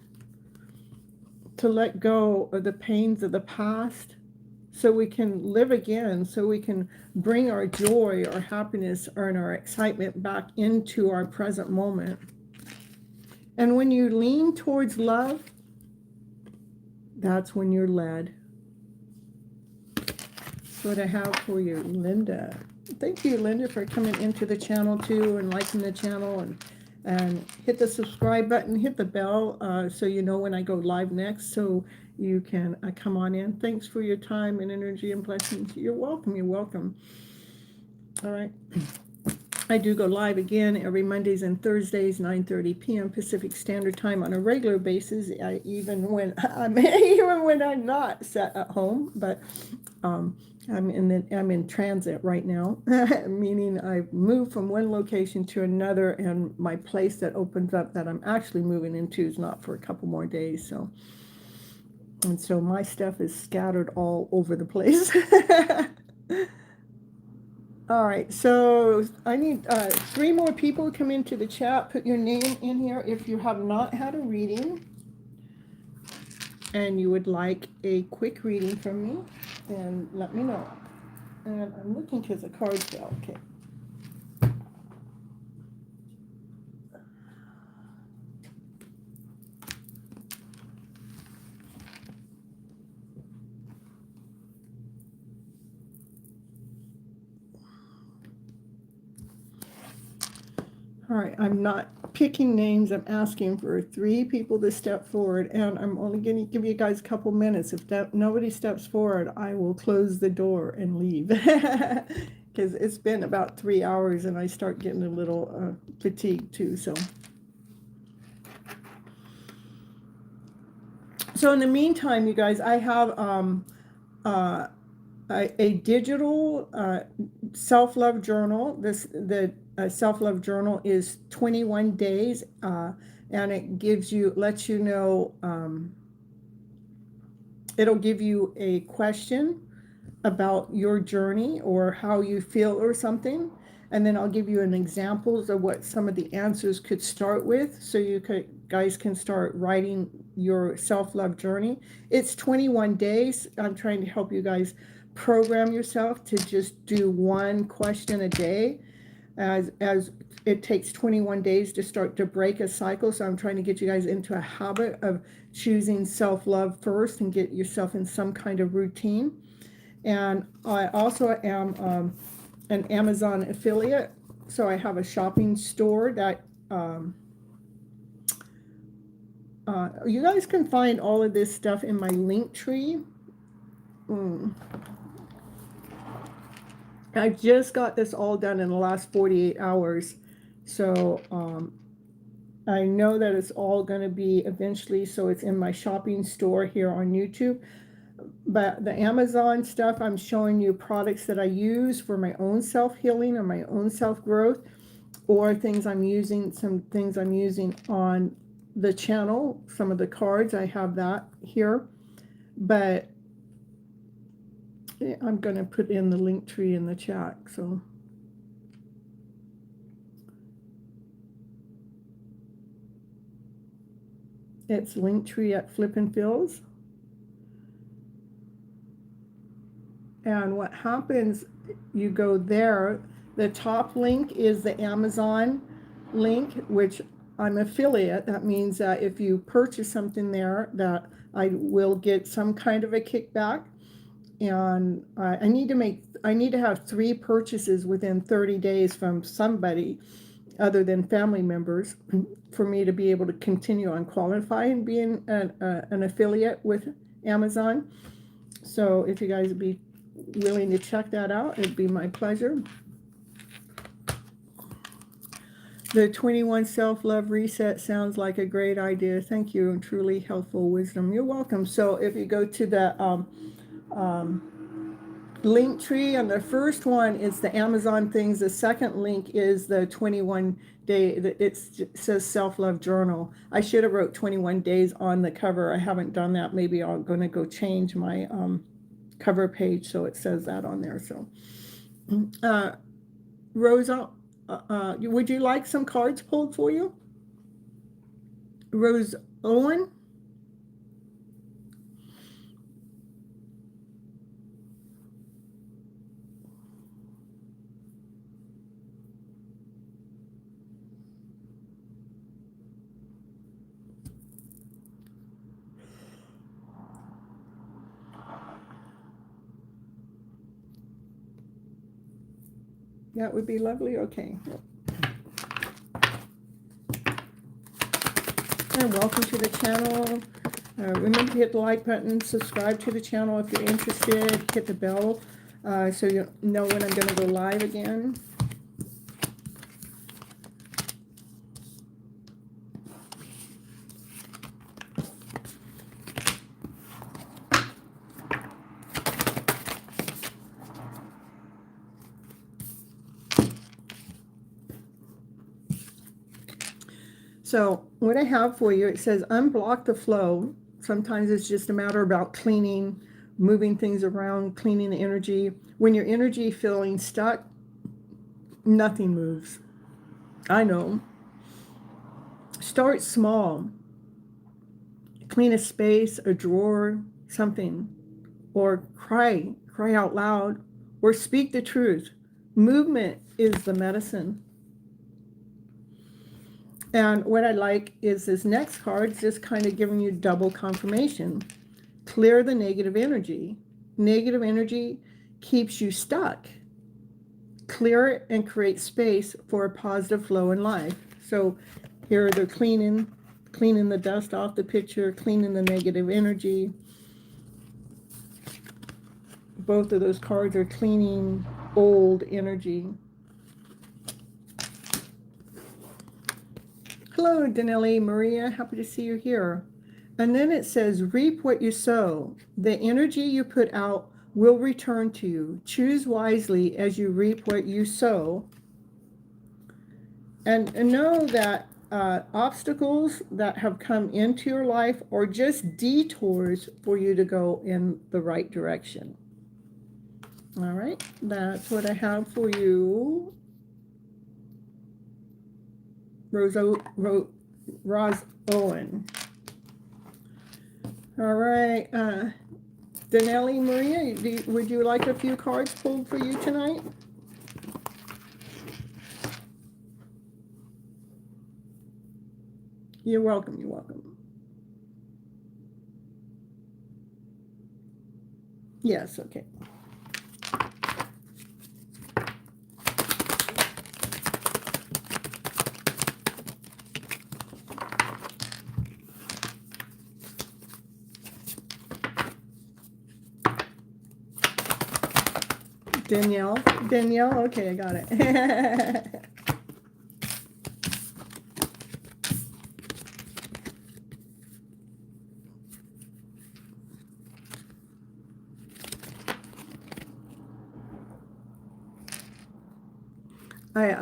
To let go of the pains of the past so we can live again, so we can bring our joy, our happiness, and our excitement back into our present moment. And when you lean towards love, that's when you're led. That's what I have for you, Linda. Thank you, Linda, for coming into the channel too and liking the channel, and hit the subscribe button, hit the bell, so you know when I go live next, so you can come on in. Thanks for your time and energy and blessings. You're welcome. You're welcome. All right. I do go live again every Mondays and Thursdays, 9:30 p.m. Pacific Standard Time on a regular basis, even when I'm not sat at home. But I'm in transit right now, meaning I've moved from one location to another, and my place that opens up that I'm actually moving into is not for a couple more days. So my stuff is scattered all over the place. All right, so I need 3 more people to come into the chat. Put your name in here if you have not had a reading and you would like a quick reading from me, and let me know. And I'm looking because the cards fell. Okay. All right, I'm not picking names. I'm asking for 3 people to step forward, and I'm only going to give you guys a couple minutes. If nobody steps forward, I will close the door and leave, because it's been about 3 hours, and I start getting a little fatigued too. So in the meantime, you guys, I have a digital self-love journal. The self-love journal is 21 days, and it lets you know, it'll give you a question about your journey or how you feel or something, and then I'll give you an examples of what some of the answers could start with, so you guys can start writing your self-love journey. It's 21 days. I'm trying to help you guys program yourself to just do 1 question a day, as it takes 21 days to start to break a cycle. So I'm trying to get you guys into a habit of choosing self-love first and get yourself in some kind of routine. And I also am an Amazon affiliate, so I have a shopping store that you guys can find all of this stuff in my link tree. I just got this all done in the last 48 hours, so I know that it's all going to be eventually, so it's in my shopping store here on YouTube. But the Amazon stuff, I'm showing you products that I use for my own self-healing or my own self-growth, or some things I'm using on the channel. Some of the cards, I have that here. But I'm going to put in the link tree in the chat. So it's Linktree at Flippin' Fills. And what happens, you go there, the top link is the Amazon link, which I'm affiliate. That means that if you purchase something there, that I will get some kind of a kickback. And I need to have 3 purchases within 30 days from somebody other than family members for me to be able to continue on qualifying being an affiliate with Amazon. So if you guys would be willing to check that out, it'd be my pleasure. The 21 self-love reset sounds like a great idea. Thank you, and truly helpful wisdom. You're welcome. So if you go to the link tree, and the first one is the Amazon things. The second link is the 21 day. It says self-love journal. I should have wrote 21 days on the cover. I haven't done that. Maybe I'm going to go change my cover page so it says that on there. So Rosa, would you like some cards pulled for you? Rose Owen? That would be lovely. Okay. And welcome to the channel. Remember to hit the like button, subscribe to the channel if you're interested, hit the bell so you know when I'm going to go live again. So what I have for you, it says unblock the flow. Sometimes it's just a matter about cleaning, moving things around, cleaning the energy. When your energy feeling stuck, nothing moves. I know. Start small. Clean a space, a drawer, something. Or cry out loud, or speak the truth. Movement is the medicine. And what I like is this next card, just kind of giving you double confirmation. Clear the negative energy. Negative energy keeps you stuck. Clear it and create space for a positive flow in life. So here they're cleaning the dust off the picture, cleaning the negative energy. Both of those cards are cleaning old energy. Hello, Danelli, Maria, happy to see you here. And then it says, reap what you sow. The energy you put out will return to you. Choose wisely as you reap what you sow. And know that obstacles that have come into your life are just detours for you to go in the right direction. All right, that's what I have for you. Roz Owen. All right, Danelli, Maria, would you like a few cards pulled for you tonight? You're welcome, you're welcome. Yes, okay. Danielle, okay, I got it.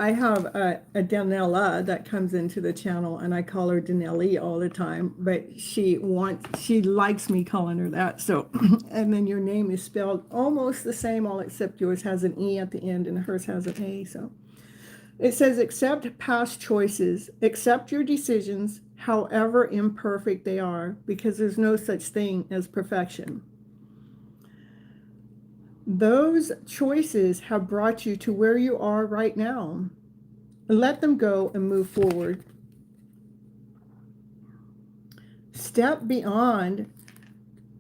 I have a Danella that comes into the channel, and I call her Danelli all the time, but she likes me calling her that. So, and then your name is spelled almost the same, all except yours has an E at the end and hers has an A. So it says, accept past choices, accept your decisions, however imperfect they are, because there's no such thing as perfection. Those choices have brought you to where you are right now. Let them go and move forward. Step beyond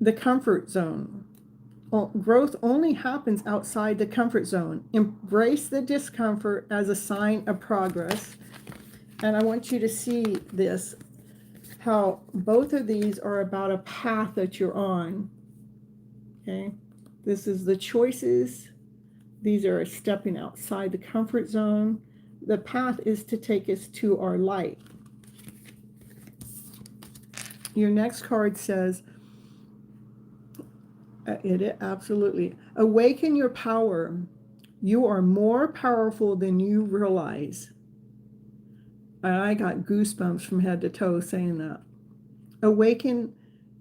the comfort zone. Growth only happens outside the comfort zone. Embrace the discomfort as a sign of progress. And I want you to see this, how both of these are about a path that you're on. Okay. This is the choices. These are stepping outside the comfort zone. The path is to take us to our light. Your next card says, absolutely, awaken your power. You are more powerful than you realize. I got goosebumps from head to toe saying that. Awaken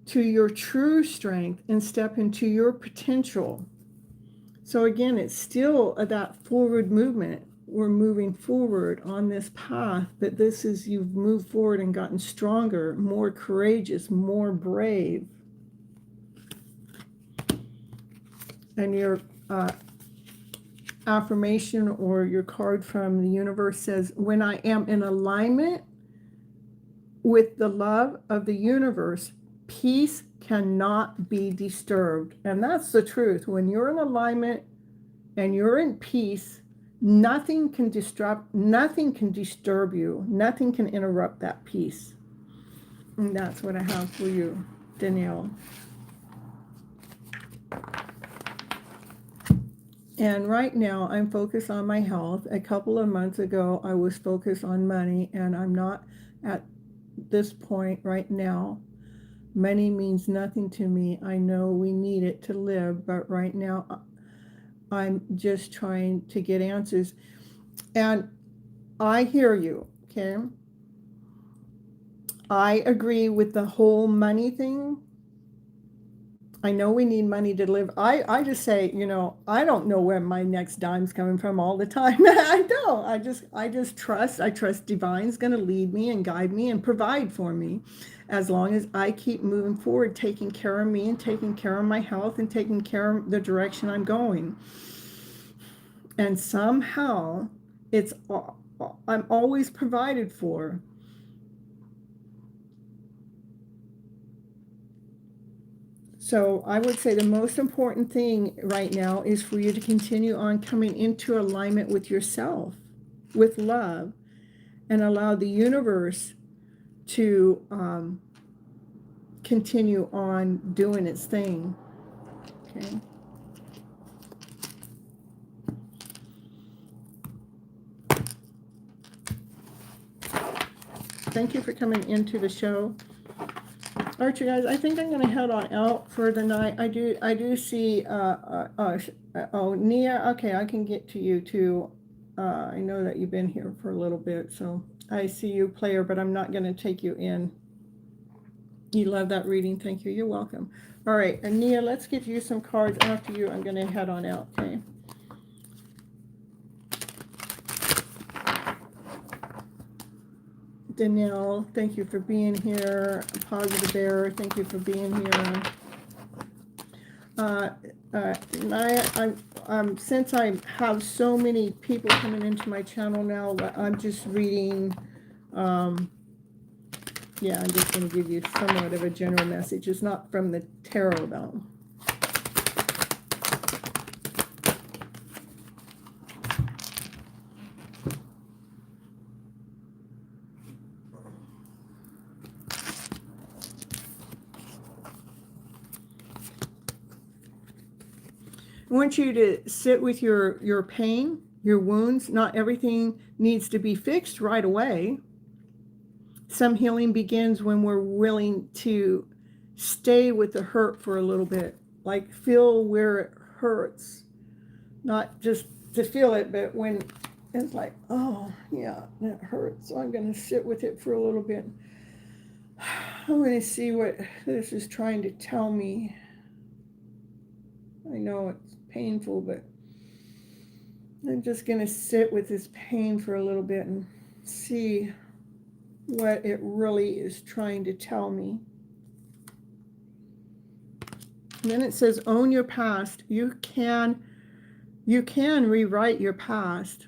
to your true strength and step into your potential. So again, it's still that forward movement. We're moving forward on this path, but this is, you've moved forward and gotten stronger, more courageous, more brave. And your affirmation or your card from the universe says, when I am in alignment with the love of the universe, peace cannot be disturbed. And that's the truth. When you're in alignment and you're in peace, Nothing can disturb you. Nothing can interrupt that peace. And that's what I have for you, Danielle. And right now, I'm focused on my health. A couple of months ago, I was focused on money, and I'm not at this point right now. Money means nothing to me. I know we need it to live, but right now, I'm just trying to get answers. And I hear you, okay? I agree with the whole money thing. I know we need money to live. I just say, I don't know where my next dime's coming from all the time. I don't. I just trust. I trust Divine's going to lead me and guide me and provide for me, as long as I keep moving forward, taking care of me and taking care of my health and taking care of the direction I'm going. And somehow I'm always provided for. So I would say the most important thing right now is for you to continue on coming into alignment with yourself, with love, and allow the universe to continue on doing its thing. Okay. Thank you for coming into the show. All right, you guys, I think I'm going to head on out for the night. I do see, Nia, okay, I can get to you too. I know that you've been here for a little bit, so I see you, player, but I'm not going to take you in. You love that reading. Thank you. You're welcome. All right, and Nia, let's get you some cards. After you, I'm going to head on out, okay? Danielle, thank you for being here. Positive Bear, thank you for being here. Since I have so many people coming into my channel now, I'm just reading, yeah, I'm just going to give you somewhat of a general message. It's not from the tarot, though. I want you to sit with your pain, your wounds. Not everything needs to be fixed right away. Some healing begins when we're willing to stay with the hurt for a little bit, like feel where it hurts, not just to feel it, but when it's like, oh yeah, that hurts, so I'm going to sit with it for a little bit. I'm going to see what this is trying to tell me. I know it's painful, but I'm just going to sit with this pain for a little bit and see what it really is trying to tell me. And then it says, own your past. You can rewrite your past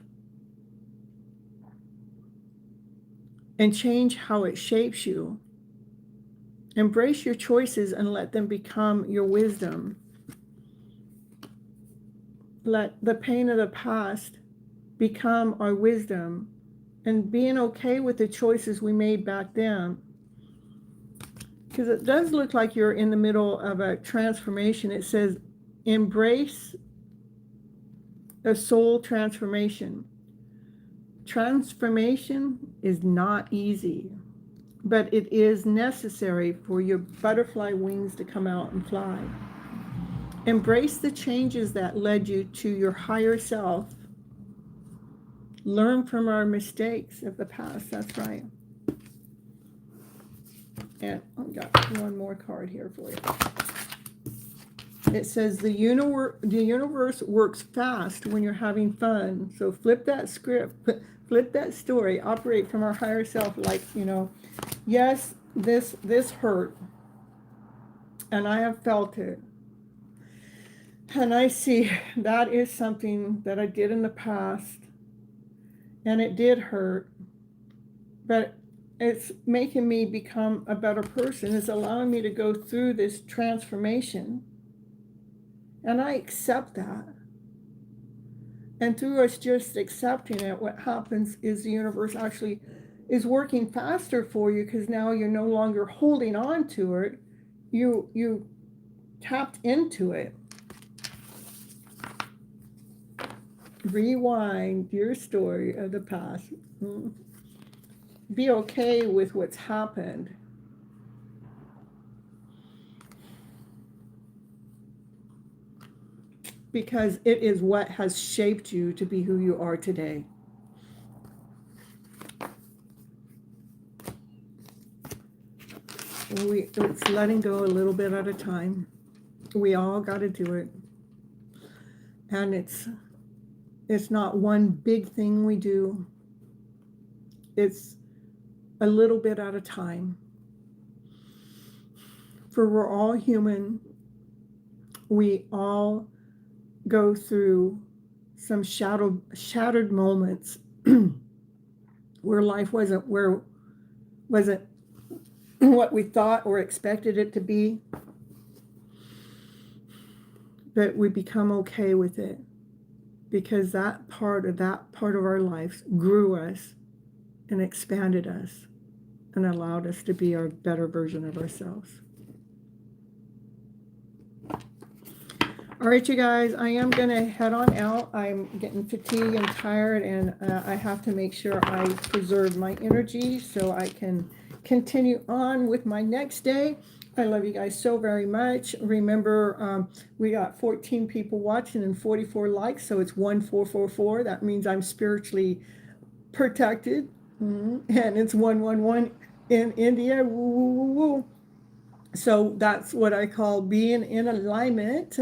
and change how it shapes you. Embrace your choices and let them become your wisdom. Let the pain of the past become our wisdom, and being okay with the choices we made back then. Because it does look like you're in the middle of a transformation. It says, embrace a soul transformation. Transformation is not easy, but it is necessary for your butterfly wings to come out and fly. Embrace the changes that led you to your higher self. Learn from our mistakes of the past. That's right. And I've got one more card here for you. It says the universe works fast when you're having fun. So flip that script, flip that story, operate from our higher self. Like, yes, this hurt, and I have felt it. And I see that is something that I did in the past, and it did hurt, but it's making me become a better person. It's allowing me to go through this transformation, and I accept that. And through us just accepting it, what happens is the universe actually is working faster for you, because now you're no longer holding on to it. You tapped into it. Rewind your story of the past. Be okay with what's happened. Because it is what has shaped you to be who you are today. It's letting go a little bit at a time. We all got to do it. And it's not one big thing we do. It's a little bit at a time. For we're all human. We all go through some shattered moments where life wasn't what we thought or expected it to be. But we become okay with it, because that part of our lives grew us and expanded us and allowed us to be our better version of ourselves. All right, you guys, I am going to head on out. I'm getting fatigued and tired, and I have to make sure I preserve my energy so I can continue on with my next day. I love you guys so very much. Remember, we got 14 people watching and 44 likes, so it's 1444. That means I'm spiritually protected. And it's 111 in India. Woo, woo, woo, woo. So that's what I call being in alignment.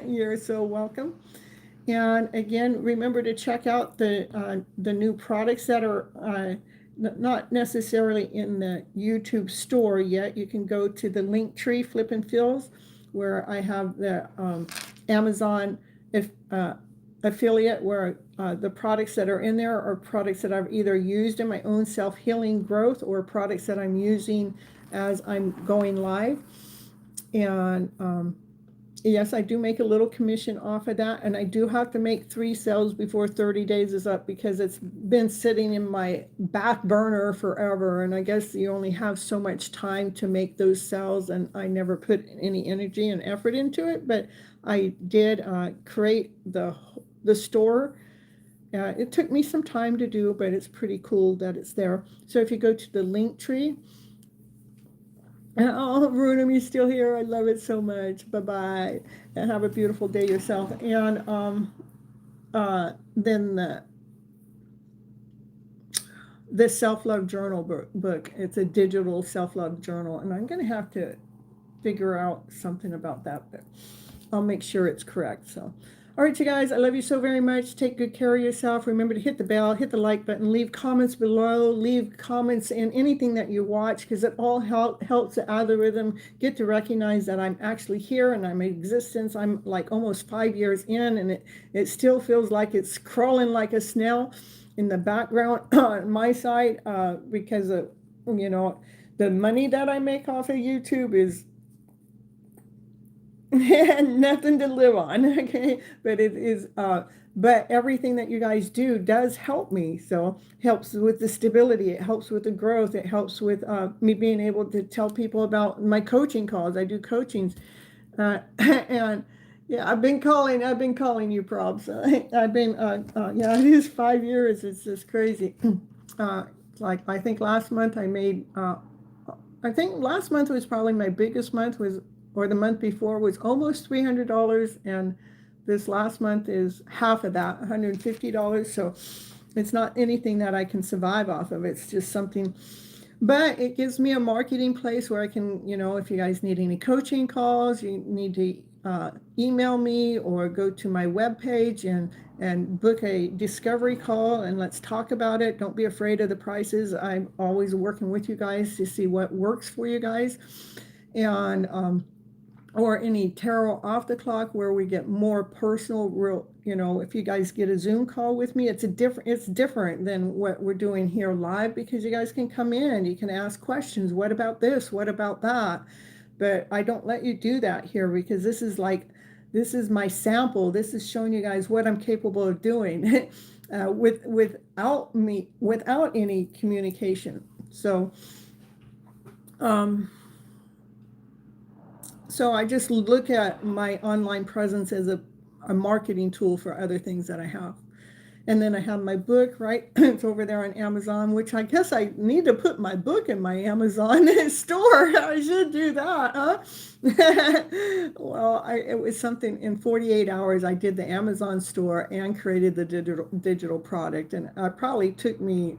You're so welcome. And again, remember to check out the new products that are not necessarily in the YouTube store yet. You can go to the link tree, Flip and Fills, where I have the Amazon affiliate, where the products that are in there are products that I've either used in my own self-healing growth or products that I'm using as I'm going live. And yes, I do make a little commission off of that, and I do have to make 3 sales before 30 days is up, because it's been sitting in my back burner forever, and I guess you only have so much time to make those sales, and I never put any energy and effort into it. But I did create the store. It took me some time to do, but it's pretty cool that it's there. So if you go to the link tree. Oh, Runam, you're still here. I love it so much. Bye-bye. And have a beautiful day yourself. And then the self-love journal book. It's a digital self-love journal. And I'm going to have to figure out something about that, but I'll make sure it's correct. So, all right, you guys, I love you so very much. Take good care of yourself. Remember to hit the bell, hit the like button, leave comments below, leave comments in anything that you watch, because it all helps the algorithm get to recognize that I'm actually here and I'm in existence. I'm like almost 5 years in, and it still feels like it's crawling like a snail in the background on my side, because of, the money that I make off of YouTube is nothing to live on. Okay, but it is but everything that you guys do does help me. So helps with the stability, it helps with the growth, it helps with me being able to tell people about my coaching calls. I do coachings, and yeah, I've been calling you, Probs. I've been yeah, it is 5 years. It's just crazy. Like I think last month I made I think last month was probably my biggest month, or the month before was almost $300, and this last month is half of that, $150. So it's not anything that I can survive off of. It's just something, but it gives me a marketing place where I can, if you guys need any coaching calls, you need to email me or go to my webpage and book a discovery call, and let's talk about it. Don't be afraid of the prices. I'm always working with you guys to see what works for you guys. And or any tarot off the clock, where we get more personal, real, if you guys get a Zoom call with me, it's different than what we're doing here live, because you guys can come in, you can ask questions. What about this? What about that? But I don't let you do that here, because this is like This is my sample. This is showing you guys what I'm capable of doing without any communication. So, um, so I just look at my online presence as a marketing tool for other things that I have. And then I have my book, right? It's over there on Amazon, which I guess I need to put my book in my Amazon store. I should do that, huh? Well, it was something in 48 hours. I did the Amazon store and created the digital product. And it probably took me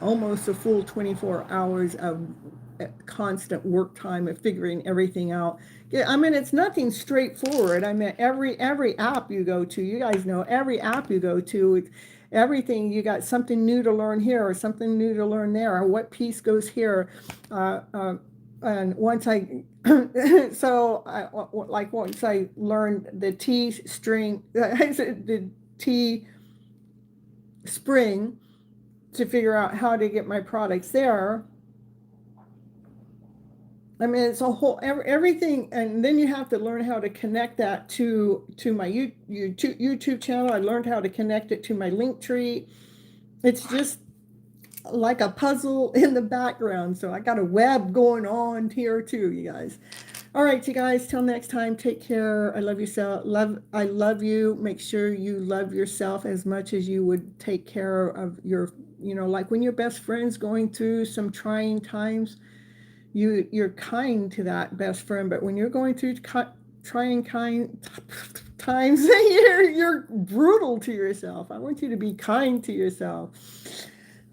almost a full 24 hours of constant work time of figuring everything out. Yeah, I mean, it's nothing straightforward. I mean, every app you go to, you guys know, every app you go to, everything, you got something new to learn here or something new to learn there, or what piece goes here. And once I, like once I learned the T string, the T spring to figure out how to get my products there. I mean, it's a whole everything, and then you have to learn how to connect that to my YouTube channel. I learned how to connect it to my link tree. It's just like a puzzle in the background. So I got a web going on here too, you guys. All right, you guys. Till next time. Take care. I love yourself. I love you. Make sure you love yourself as much as you would take care of your. Like when your best friend's going through some trying times. You're kind to that best friend, but when you're going through trying times, you're brutal to yourself. I want you to be kind to yourself.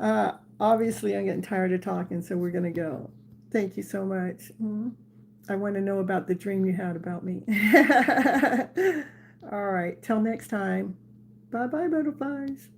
Obviously, I'm getting tired of talking, so we're gonna go. Thank you so much. I want to know about the dream you had about me. All right, till next time. Bye bye, butterflies.